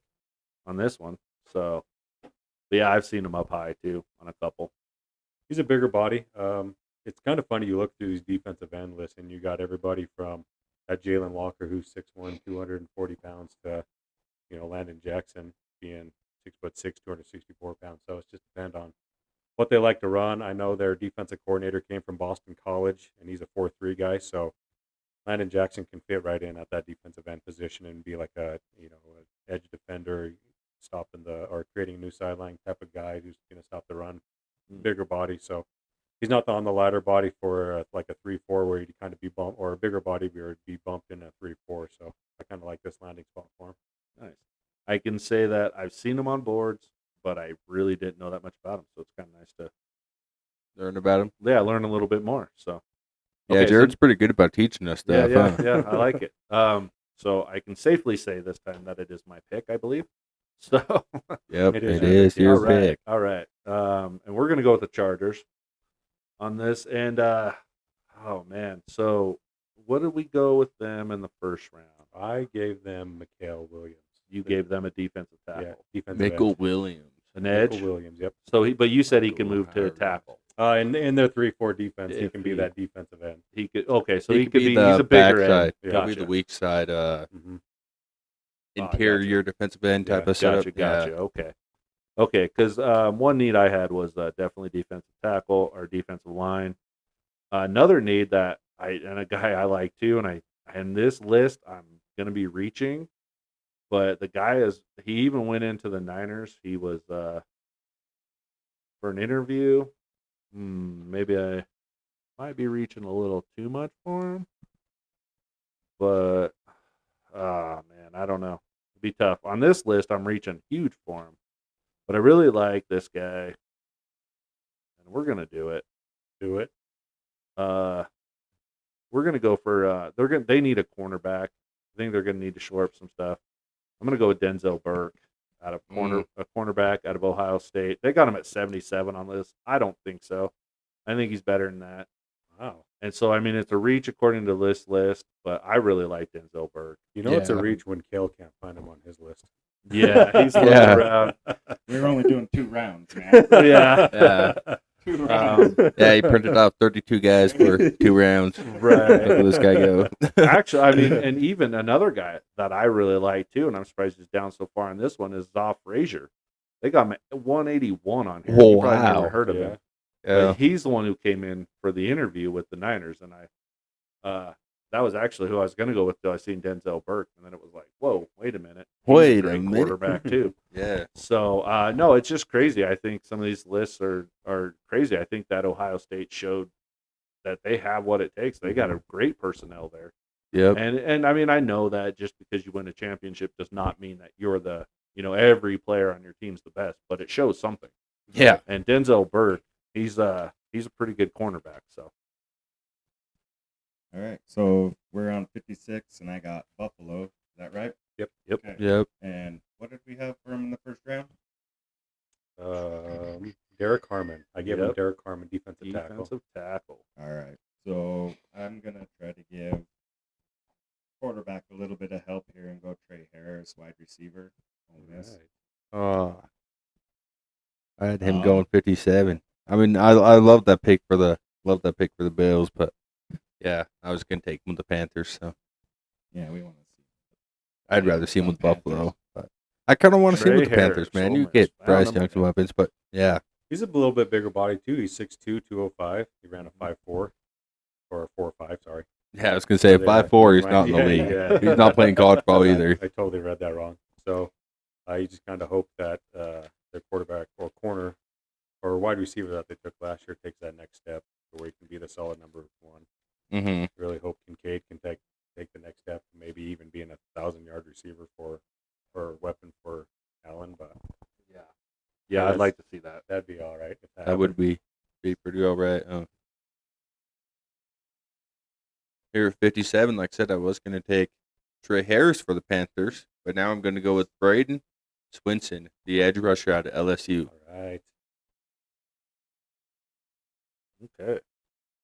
on this one. So, but yeah, I've seen him up high too on a couple. He's a bigger body. It's kind of funny. You look through these defensive end lists, and you got everybody from that Jalen Walker, who's 6'1", 240 pounds, to Landon Jackson being 6'6", 264 pounds. So it's just depend on what they like to run. I know their defensive coordinator came from Boston College, and he's a 4-3 guy. So Landon Jackson can fit right in at that defensive end position and be like a an edge defender, stopping or creating a new sideline type of guy who's going to stop the run. Bigger body, so he's not on the lighter body for like a 3-4 where he'd kind of be bumped, or a bigger body where he'd be bumped in a 3-4. So I kind of like this landing spot for him. Nice. I can say that I've seen him on boards, but I really didn't know that much about him. So it's kind of nice to Learn about him. learn a little bit more. So Yeah, Okay, so- Jared's pretty good about teaching us yeah, stuff. yeah, huh? I like it. So I can safely say this time that it is my pick, I believe. So Yep, It it is. is your all right, pick. all right. And we're gonna go with the Chargers on this. And oh man, so what did we go with them in the first round? I gave them Mikael Williams. You gave them a defensive tackle, Yeah, defensive Michael end. Williams. an edge. Michael Williams, yep. So but you said he can move to However. tackle. In their 3-4 defense, he If can be he- that defensive end. He could. Okay, so He he could could be be. the He's a bigger backside. end. Yeah. He'll be Gotcha. the weak side, Mm-hmm. interior defensive end type Yeah, of setup. Gotcha. Okay. Because one need I had was definitely defensive tackle or defensive line. Another need that a guy I like too, and this list I'm gonna be reaching, but the guy he even went into the Niners. He was for an interview. Maybe I might be reaching a little too much for him, but man, I don't know. It'd be tough on this list. I'm reaching huge for him, but I really like this guy, and we're gonna do it. Do it. We're gonna go for they need a cornerback. I think they're gonna need to shore up some stuff. I'm gonna go with Denzel Burke out of a cornerback out of Ohio State. They got him at 77 on this. I don't think so. I think he's better than that. Wow. And so I mean it's a reach according to this list, but I really like Denzel Burke. It's a Yeah. reach when Kale can't find him on his list. Yeah, he's looking Yeah. around. We're only doing 2 rounds, man. Yeah. Yeah. 2 rounds. Yeah, he printed off 32 guys for 2 rounds. Right. Look at this guy go. Actually, I mean, and even another guy that I really like too, and I'm surprised he's down so far on this one is Zoff Frazier. They got him at 181 on here. Oh, You probably wow. never heard of Yeah. him. Yeah. But he's the one who came in for the interview with the Niners, and that was actually who I was going to go with till I seen Denzel Burke, and then it was like, whoa, wait a minute, He's Wait a great minute. quarterback too. Yeah. So no, it's just crazy. I think some of these lists are crazy. I think that Ohio State showed that they have what it takes. They got a great personnel there. Yep. And I mean, I know that just because you win a championship does not mean that you're the, every player on your team's the best, but it shows something. Yeah. And Denzel Burke, he's a pretty good cornerback. So All right, so we're on 56, and I got Buffalo. Is that right? yep. Okay. Yep. And what did we have for him in the first round? Derek Harmon. I gave him Yep. Derek Harmon, defensive tackle. Defensive tackle. All right. So I'm gonna try to give quarterback a little bit of help here and go Trey Harris, wide receiver. Ole Miss. Right. I had him Um, going 57. I mean, I love that pick for the Bills, but yeah, I was gonna take him with the Panthers. So Yeah, we want to see. I'd rather see him with Panthers. Buffalo, but I kind of want to see him with Trey the Panthers, Harris, man. Ole You Miss. get I don't Bryce know Young about some that. weapons, but yeah, He's a little bit bigger body too. He's 6'2", 205. He ran a 5'4", or a 4'5", sorry. I was gonna say So 5'4", he's right, not in the yeah, league. yeah. He's not playing college ball either. I totally read that wrong. So you just kind of hope that their quarterback or corner or wide receiver that they took last year takes that next step to where he can be the solid number one. Mm-hmm. Really hope Kincaid can take the next step, maybe even being a 1,000-yard receiver or weapon for Allen. But Yeah, I'd that's- like to see that. that'd be all right. If That would be pretty all right. Here at 57, like I said, I was going to take Trey Harris for the Panthers, but now I'm going to go with Braden Swinson, the edge rusher out of LSU. All right. Okay.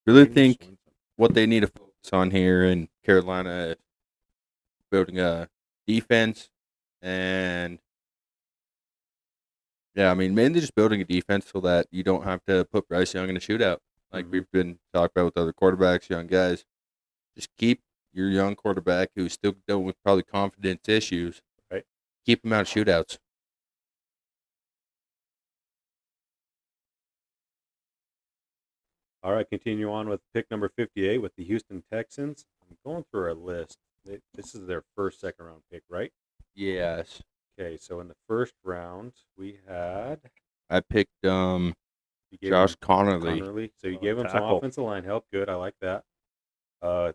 Really Braden think Swinson. what they need to focus on here in Carolina is building a defense, and yeah, I mean, mainly just building a defense so that you don't have to put Bryce Young in a shootout like Mhm. we've been talking about with other quarterbacks, young guys. Just keep your young quarterback who's still dealing with probably confidence issues. Right. Keep him out of shootouts. All right, continue on with pick number 58 with the Houston Texans. I'm going through our list. This is their first second-round pick, right? Yes. Okay, so in the first round, we had I picked you gave Josh him Connerly. Connerly. So you gave him some Tackle. offensive line help. Good, I like that. We're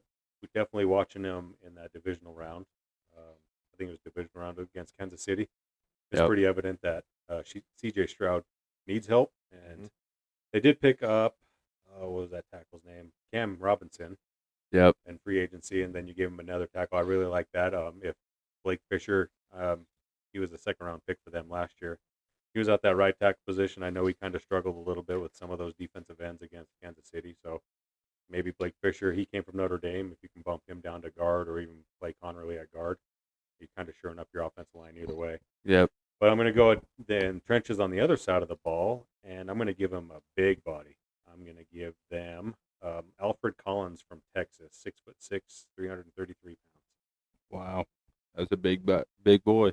definitely watching him in that divisional round. I think it was divisional round against Kansas City. It's Yep. pretty evident that C.J. Stroud needs help, and Mhm. they did pick up what was that tackle's name? Cam Robinson. Yep. And free agency, and then you gave him another tackle. I really like that. If Blake Fisher, he was a second-round pick for them last year. He was at that right tackle position. I know he kind of struggled a little bit with some of those defensive ends against Kansas City. So maybe Blake Fisher, he came from Notre Dame. If you can bump him down to guard or even play Connerly at guard, you kind of shoring up your offensive line either way. Yep. But I'm going to go then trenches on the other side of the ball, and I'm going to give him a big body. I'm going to give them Alfred Collins from Texas, 6'6", 333 pounds. Wow. That was a big boy.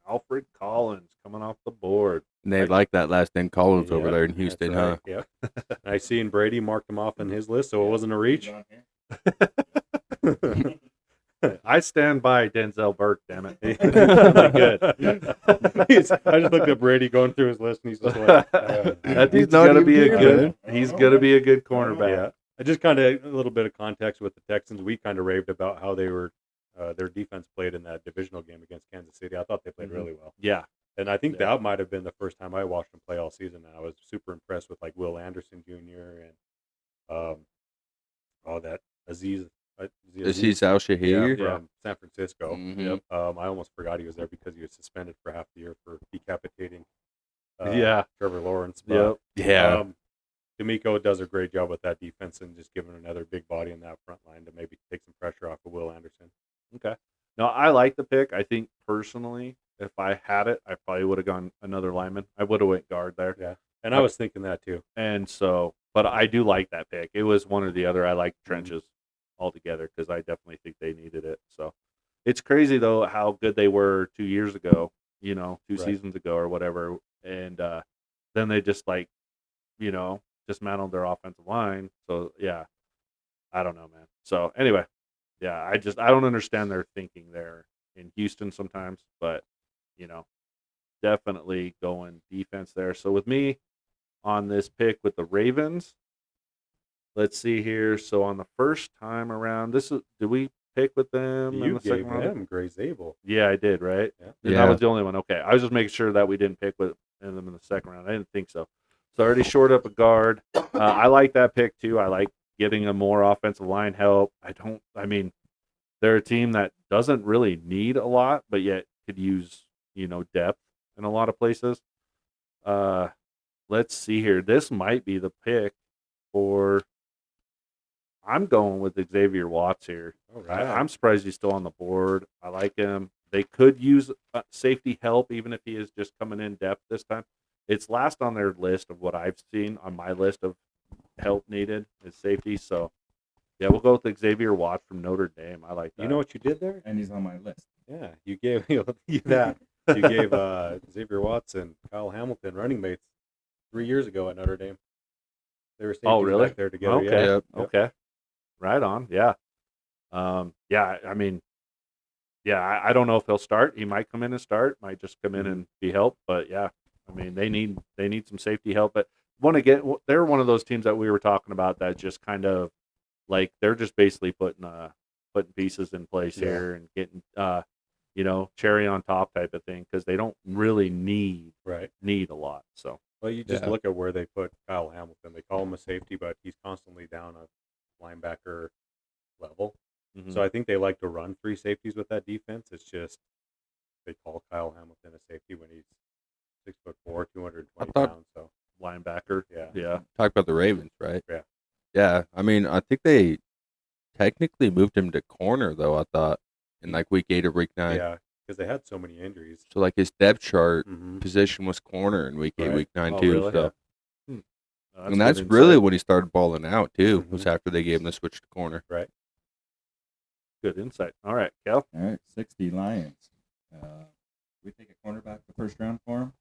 Alfred Collins coming off the board. And they Right. like that last name Collins over Yep, there in that's Houston, right, Yeah. I see in Brady marked him off on his list, so it wasn't a reach. He's on here. I stand by Denzel Burke, damn it. Really good. I just looked at Brady going through his list, and he's just like, That He's dude's not gonna even be a here, good. man. He's gonna be a good cornerback. yeah. I just kind of a little bit of context with the Texans. We kind of raved about how they were their defense played in that divisional game against Kansas City. I thought they played Mhm. really well, Yeah. and I think Yeah. that might have been the first time I watched them play all season. And I was super impressed with like Will Anderson Jr. and that Aziz Al Shahir. from San Francisco. Mhm. I almost forgot he was there because he was suspended for half the year for decapitating Yeah. Trevor Lawrence. But, Yep. Yeah. D'Amico does a great job with that defense and just giving another big body in that front line to maybe take some pressure off of Will Anderson. Okay. No, I like the pick. I think personally, if I had it, I probably would have gone another lineman. I would have went guard there. Yeah. And I was thinking that too. And so, but I do like that pick. It was one or the other. I like trenches altogether because I definitely think they needed it. So it's crazy though how good they were 2 years ago, two Right. seasons ago or whatever. And then they just dismantled their offensive line. So yeah, I don't know, man. So anyway, yeah, I don't understand their thinking there in Houston sometimes, but definitely going defense there. So with me on this pick with the Ravens, let's see here. So on the first time around, did we pick with them in You the gave second round? him Gray Zabel. Yeah, I did, right? Yeah. And Yeah. that was the only one. Okay. I was just making sure that we didn't pick with them in the second round. I didn't think so. So I already shored up a guard. I like that pick too. I like getting a more offensive line help. They're a team that doesn't really need a lot, but yet could use, depth in a lot of places. let's see here. This might be the pick for. I'm going with Xavier Watts here. All right. I'm surprised he's still on the board. I like him. They could use safety help, even if he is just coming in depth this time. It's last on their list of what I've seen on my list of help needed is safety. So, yeah, we'll go with Xavier Watts from Notre Dame. I like that. You know what you did there? And he's on my list. Yeah, you gave you that. You gave Xavier Watts and Kyle Hamilton running mates 3 years ago at Notre Dame. They were Oh, safeties really? back there together. Okay. Yeah. Yep. Okay. Right on. Yeah. Yeah. I mean, yeah. I don't know if he'll start. He might come in and start. Might just come in and be helped. But yeah, I mean, they need some safety help. But they're one of those teams that we were talking about that just kind of like they're just basically putting pieces in place Yeah. here and getting cherry on top type of thing because they don't really need Right. a lot. So Well, you just Yeah. look at where they put Kyle Hamilton. They call him a safety, but he's constantly down a linebacker level. mhm. So I think they like to run 3 safeties with that defense. It's just they call Kyle Hamilton a safety when he's 6'4", 220 I thought- pounds. So linebacker. yeah, Yeah. Talk about the Ravens, right? Yeah. Yeah. I mean, I think they technically moved him to corner, though, I thought, in like week 8 or week 9. yeah, because they had so many injuries. So, like, his depth chart Mm-hmm. position was corner in week 8, Right. week 9, Oh, too. really? So, That's and that's good really insight. when he started balling out, too, was Mhm. after they gave him the switch to corner. Good insight. All right, Kel. All right, 60 Lions. We take a cornerback the first round for him.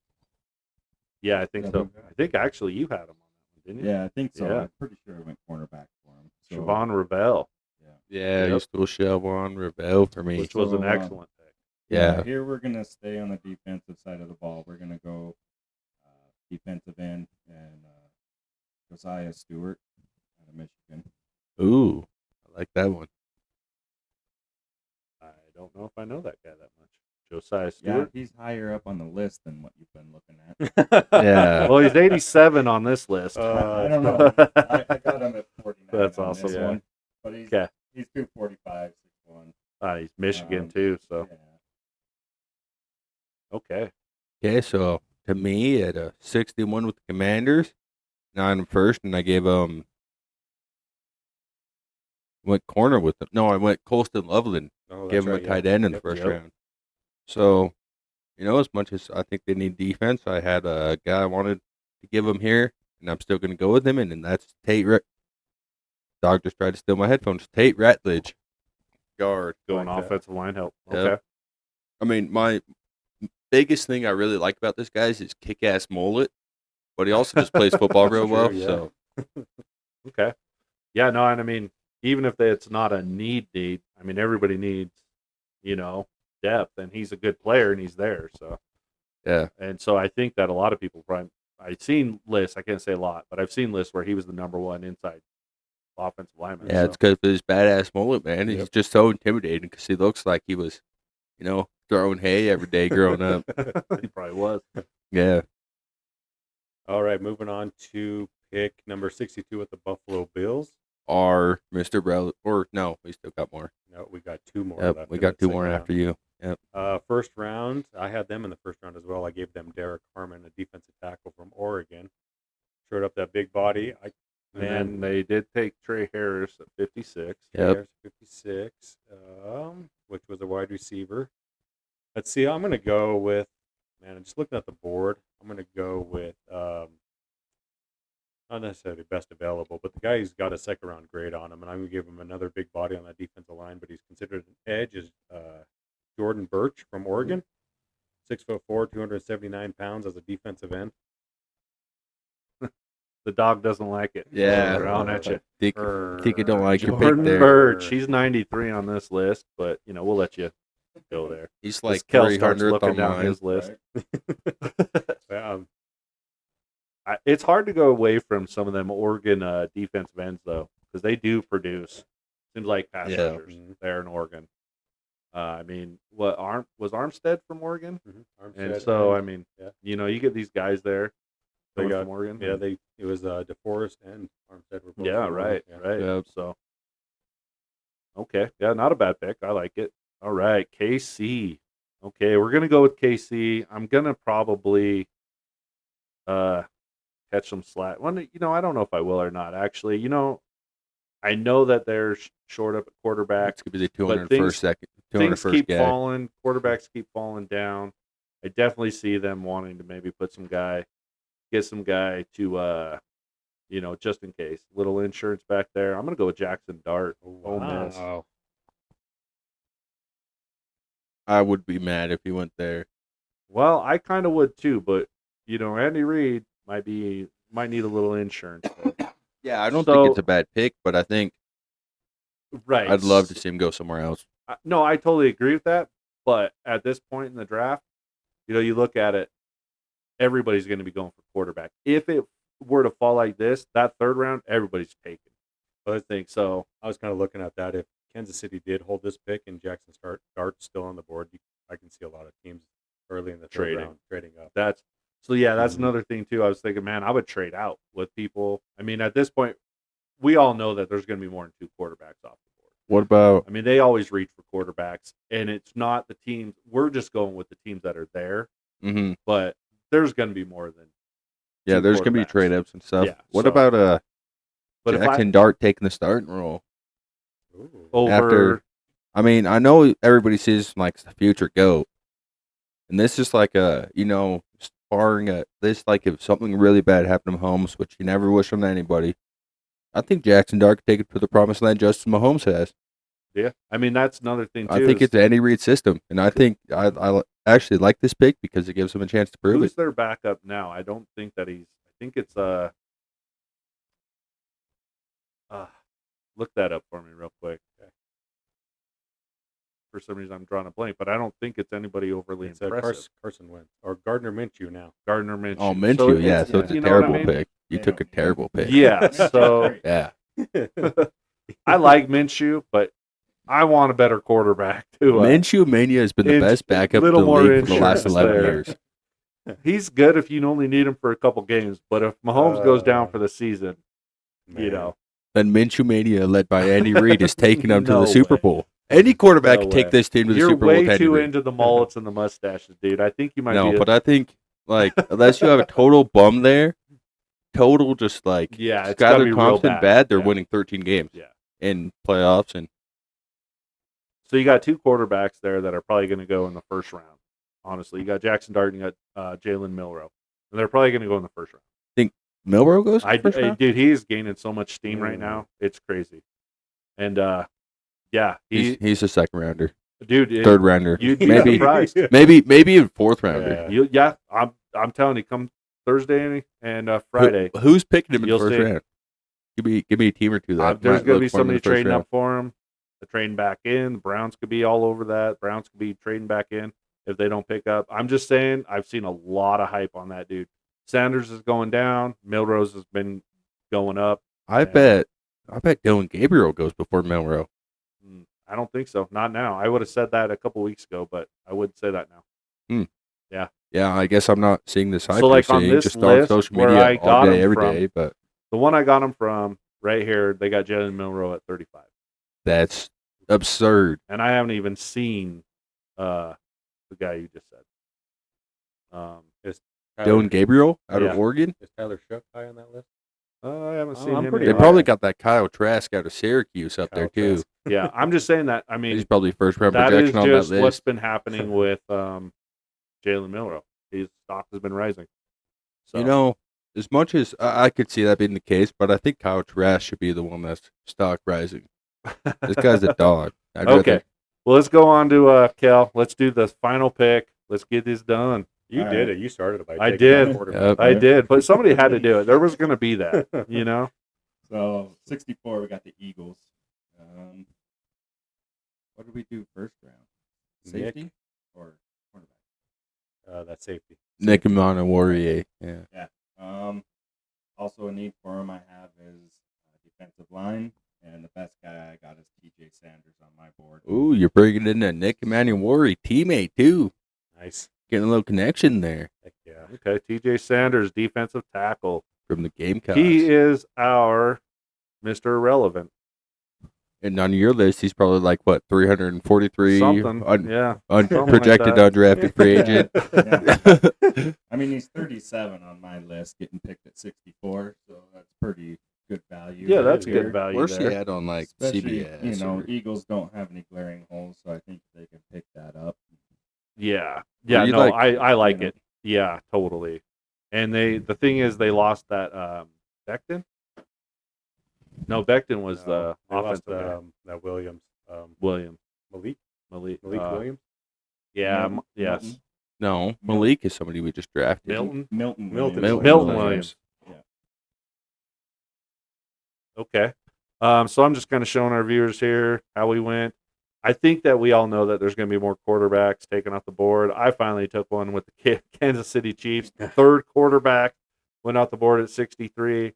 Yeah, I think Yeah, so. we- I think actually you had him on that one, didn't you? Yeah, I think so. Yeah. I'm pretty sure I went cornerback for him. So, Siobhan Ravel, yeah. Yeah, Yep. you stole Shelvon Ravel for me. which was an So, excellent pick. Yeah. Here we're gonna stay on the defensive side of the ball. We're gonna go defensive end and Josiah Stewart out of Michigan. Ooh, I like that one. I don't know if I know that guy that much. Josiah Yeah, Stewart. he's higher up on the list than what you've been looking at. Yeah. Well, he's 87 on this list. I don't know. I got him at 49. That's on awesome. This Yeah. one, but he's 'Kay. he's 245, 6'1". He's Michigan Um, too. So Yeah. okay. Okay, so to me, at a 61 with the Commanders, 9 first, and I gave went corner with them. No, I went Colston Loveland, Oh, that's gave him right, a yeah. tight end in the Yep, first yep. round. So, as much as I think they need defense, I had a guy I wanted to give him here, and I'm still going to go with him, and that's Tate. Dog just tried to steal my headphones. Tate Ratledge, guard. Going Like that. offensive line help. Yep. Okay. I mean, my biggest thing I really like about this guy is his kick-ass mullet, but he also just plays football real True, well. yeah. So, Okay. Yeah. No. And I mean, even if it's not a need, I mean, everybody needs, depth, and he's a good player, and he's there. So. yeah. And so I think that a lot of people probably I've seen lists. I can't say a lot, but I've seen lists where he was the number one inside offensive lineman. Yeah, it's because of his badass mullet, man. He's Yep. just so intimidating because he looks like he was, throwing hay every day growing up. He probably was. Yeah. All right, moving on to pick number 62 with the Buffalo Bills. Or Mr. Brown, or no, we still got more. No, we got 2 more. Yep, left we in got the 2 more second after you. Yep. round. First round, I had them in the first round as well. I gave them Derek Harmon, a defensive tackle from Oregon. Showed up that big body. And they did take Trey Harris at 56. Yep. There's 56, which was a wide receiver. Let's see. I'm going to go with, I'm just looking at the board. I'm going to go with, not necessarily best available, but the guy who's got a second round grade on him, and I'm going to give him another big body on that defensive line, but he's considered an edge, is Jordan Birch from Oregon. 6'4", 279 pounds as a defensive end. The dog doesn't like it. Yeah. They're on at you. Think you don't like your pick Jordan there. Birch. He's 93 on this list, but we'll let you go there. He's As like Kel starts 300th looking on down mine. his list. Yeah, It's hard to go away from some of them Oregon defensive ends though, because they do produce. Seems like pass Yeah. rushers there in Oregon. I mean, was Armstead from Oregon? And Armstead, so I mean, yeah. you get these guys there They coming got- from Oregon. Yeah, it was DeForest and Armstead were both Yeah, from right, Oregon, right. Yep. So, okay, yeah, not a bad pick. I like it. All right, KC. Okay, we're gonna go with KC. I'm gonna probably, catch some slack. Well, I don't know if I will or not. Actually, I know that they're short up at quarterback. It's gonna be the But 201st second, Things 201st keep guy. falling. Quarterbacks keep falling down. I definitely see them wanting to maybe get some guy to, just in case. Little insurance back there. I'm gonna go with Jackson Dart. Ole Miss. Wow. I would be mad if he went there. Well, I kind of would too, but Andy Reid might need a little insurance. There. Yeah, I don't So- think it's a bad pick, but I think Right. I'd love to see him go somewhere else. No, I totally agree with that. But at this point in the draft, you look at it, everybody's going to be going for quarterback. If it were to fall like this, that third round, everybody's taken. I think so. I was kind of looking at that. If Kansas City did hold this pick and Jackson Dart's still on the board, I can see a lot of teams early in the third Trading. round trading up. That's Mhm. another thing too. I was thinking, man, I would trade out with people. I mean, at this point, we all know that there's going to be more than 2 quarterbacks off the board. What about I mean, they always reach for quarterbacks, and it's not the teams. We're just going with the teams that are there, mhm. but there's going to be more than. Yeah, 2 there's gonna be quarterbacks. trade ups and stuff. Yeah, What so- about But if Jackson Dart taking the starting role? Ooh. over, after- I mean, I know everybody sees like the future GOAT, and this is like barring this, like if something really bad happened to Mahomes, which you never wish on anybody. I think Jackson Dart could take it to the promised land just as Mahomes has. yeah, I mean that's another thing too. I think is it's Andy Reid's system, and I think I actually like this pick because it gives him a chance to prove who's it. their backup now? I don't think that he's. I think it's look that up for me real quick. For some reason, I'm drawing a blank, but I don't think it's anybody overly It's impressive. Carson Wentz or Gardner Minshew now. Gardner Minshew. Oh, Minshew, yeah. So it's a you know what I terrible mean? pick. You They took a don't- terrible pick. Yeah, so Yeah. I like Minshew, but I want a better quarterback too. Minshew Mania has been the it's best backup in little the more league for the last insurance 11 there. years. He's good if you only need him for a couple games, but if Mahomes goes down for the season, Man. Then Minshew Mania, led by Andy Reid, is taking them to No the Super way. Bowl. Any quarterback No can take way. this team to the you're Super Bowl. way with Andy too Reid. into the mullets and the mustaches, dude. I think you might No, be. but I think like unless you have a total bum there, total just like yeah, it's gotta be Skylar real Thompson bad, they're Yeah. winning 13 games Yeah. in playoffs, and So you got 2 quarterbacks there that are probably going to go in the first round. Honestly, you got Jackson Dart and you got Jalen Milrow, and they're probably going to go in the first round. Milrow goes first round? Dude, he's gaining so much steam right Ooh. now. It's crazy. And yeah, He's a second rounder, dude, third rounder, You'd be maybe surprised. maybe even fourth rounder. Yeah. I'm telling you, come Thursday and Friday, Who's picking him in the You'll first see. round? Give me a team or two that there's might going to be look for him in somebody the first trading round. up for him. The trading back in. The Browns could be all over that. Browns could be trading back in if they don't pick up. I'm just saying, I've seen a lot of hype on that dude. Sanders is going down. Milrose has been going up. I bet Dylan Gabriel goes before Milrow. I don't think so. Not now. I would have said that a couple weeks ago, but I wouldn't say that now. Yeah, I guess I'm not seeing this hype. So, like, you're on seeing, this just list on social where media I all got day, him every from- day, but The one I got him from right here, they got Jalen Milrow at 35. that's absurd. And I haven't even seen the guy you just said. Dylan Gabriel out Yeah. of Oregon. Is Tyler Shough high on that list? I haven't Oh, seen I'm him. pretty They yet. high. probably got that Kyle Trask out of Syracuse up there Kyle too. Trask. Yeah, I'm just saying that. I He's mean, probably first round that is projection on that just what's list. been happening with Jalen Milrow. His stock has been rising. So, You know, as much as I could see that being the case, but I think Kyle Trask should be the one that's stock rising. This guy's a dog. I'd okay. rather- Well, let's go on to Kel. Let's do the final pick. Let's get this done. You All did right. it. You started it by I taking did. out quarterback. Yep. I did, but somebody had to do it. There was going to be that, you know? So 64, we got the Eagles. What did we do first round? Nick. Safety or cornerback? That's safety. Nick Warrior. Yeah. Also a need for him I have is defensive line, and the best guy I got is T.J. Sanders on my board. Ooh, you're bringing in a Nick Warrior teammate too. Nice. Getting a little connection there Heck yeah. Okay, TJ Sanders, defensive tackle. from the Gamecocks. He is our Mr. Irrelevant. And on your list, he's probably like what 343 Something. Yeah. Something like projected that. undrafted free agent. Yeah. I mean, he's 37 on my list, getting picked at 64, so that's pretty good value. Yeah, right that's there. good value Where's he there. at on like Especially, CBS? you know, or- Eagles don't have any glaring holes, so I think they can pick that up. Yeah. Yeah, you no, like- I like you know. it. Yeah, totally. And the thing is they lost that Becton? No, Becton was the they lost offensive guy. that Williams. William. Malik Malik Williams. Yeah, Milton- yes. Milton? No, Malik is somebody we just drafted. Milton. Milton Milton Williams. Milton Williams. Yeah. Okay. So I'm just kind of showing our viewers here how we went. I think that we all know that there's going to be more quarterbacks taken off the board. I finally took one with the Kansas City Chiefs. The third quarterback went off the board at 63.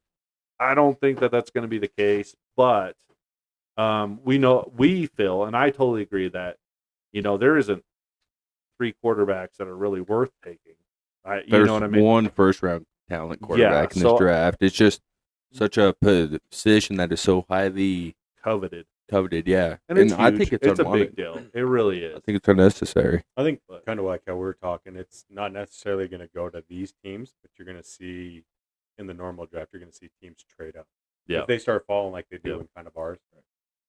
I don't think that that's going to be the case, but we feel, and I totally agree that, there isn't 3 quarterbacks that are really worth taking. You There's know what I mean? one first round talent quarterback in this so- draft. It's just such a position that is so highly Coveted. coveted. Yeah, And it's I huge. think it's a unwanted. big deal. It really is. I think it's unnecessary. I think But- kind of like how we're talking, it's not necessarily going to go to these teams, but you're going to see in the normal draft, you're going to see teams trade up. Yeah. If they start falling like they do Yeah. in kind of ours,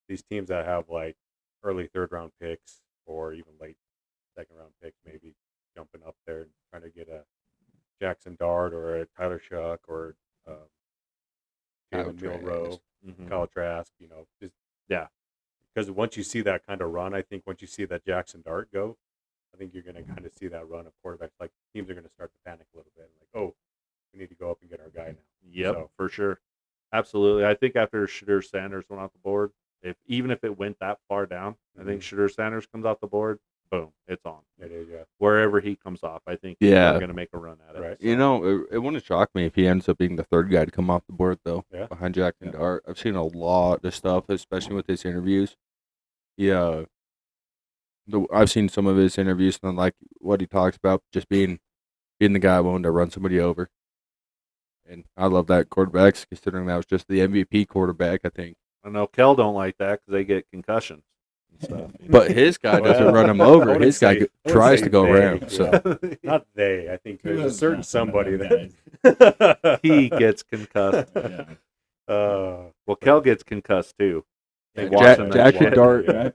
these teams that have like early 3rd round picks or even late 2nd round picks, maybe jumping up there and trying to get a Jackson Dart or a Tyler Shuck or Kyle Jalen Milrow. Trask. Mhm. Kyle Trask, just Yeah. Because once you see that kind of run, I think once you see that Jackson Dart go, I think you're going to kind of see that run of quarterbacks. Like teams are going to start to panic a little bit, like, oh, we need to go up and get our guy now. Yep, So- for sure. Absolutely. I think after Shadur Sanders went off the board, even if it went that far down, I think Shadur Sanders comes off the board, boom, it's on. It is, yeah. Wherever he comes off, I think Yeah. we're going to make a run at it. Right. You know, it wouldn't shock me if he ends up being the 3rd guy to come off the board, though, Yeah. behind Jackson Yeah. Dart. I've seen a lot of stuff, especially with his interviews. Yeah, I've seen some of his interviews and like what he talks about, just being the guy willing to run somebody over. And I love that quarterbacks, considering that was just the MVP quarterback, I think. I know Kel don't like that because they get concussions and stuff. But his guy doesn't Well, run him I over. wouldn't His guy say- I wouldn't tries say to go they, around. yeah. So Not they. I think there's a Kudos certain to some of somebody them that he gets concussed. Yeah. Well, Kel gets concussed too. Yeah, Like Jack- watching that Jackson shit. Dart- Right?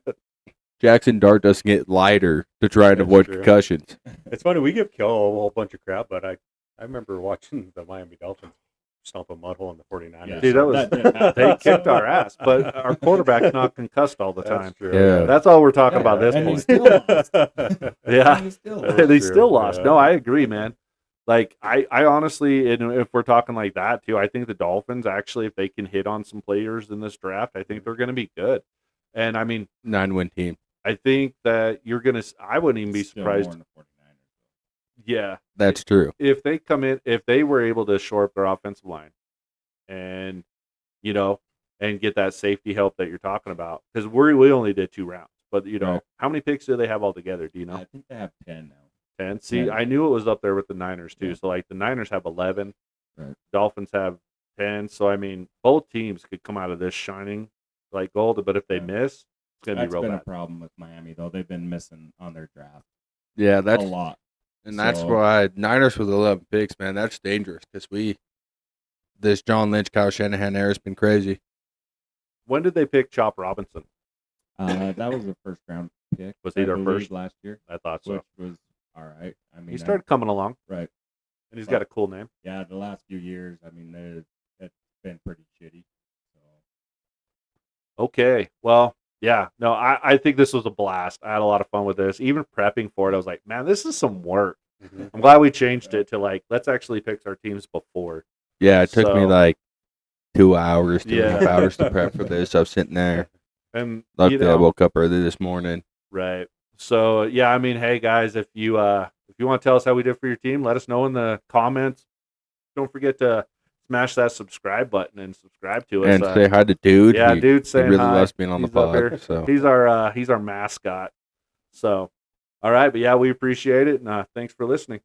Jackson Dart doesn't get lighter to try and That's avoid true. concussions. It's funny. We give Kel a whole bunch of crap, but I remember watching the Miami Dolphins stomp a mud hole in the 49ers. Yeah. Dude, that was did happen. they kicked our ass, but our quarterback's not concussed all the time. That's true. Yeah. That's all we're talking Yeah, about this and he point. still lost. Yeah. And he still That's lost. They true, still lost. yeah. No, I agree, man. Like I honestly, and if we're talking like that too, I think the Dolphins actually, if they can hit on some players in this draft, I think they're going to be good. And I mean, 9-win team. I think that you're going to. I wouldn't even be Still surprised. more than the 49ers. Yeah, That's true. if they come in, if they were able to shore up their offensive line, and and get that safety help that you're talking about, because we only did 2 rounds, but Right. how many picks do they have altogether? Do you know? I think they have 10 now. 10. See, 10. I knew it was up there with the Niners too. Yeah. So like the Niners have 11, Right. Dolphins have 10. So I mean, both teams could come out of this shining like gold. But if they Yeah. miss, it's gonna That's be real been bad. a problem with Miami, though. They've been missing on their draft Yeah, a that's lot. and that's So- why Niners with 11 picks, man. That's dangerous because this John Lynch, Kyle Shanahan era has been crazy. When did they pick Chop Robinson? That was a first round pick. Was he I their believe, first? last year, I thought so. which was all right. I mean, He started coming along, right. and he's got a cool name. Yeah, the last few years, I mean, it's been pretty shitty. So Okay, well, yeah, no, I think this was a blast. I had a lot of fun with this. Even prepping for it, I was like, man, this is some work. Mhm. I'm glad we changed it to like, let's actually pick our teams before. Yeah, it took me So- like 2 hours, 2.5 Yeah. hours to prep for this. I was sitting there. And Luckily, I woke up early this morning. right. So yeah, I mean, hey guys, if you want to tell us how we did for your team, let us know in the comments. Don't forget to smash that subscribe button and subscribe to us. And say hi to Dude. yeah, He- dude, He saying really hi. loves being on the He's up here. pod. So He's our mascot. So, all right, but yeah, we appreciate it, and thanks for listening.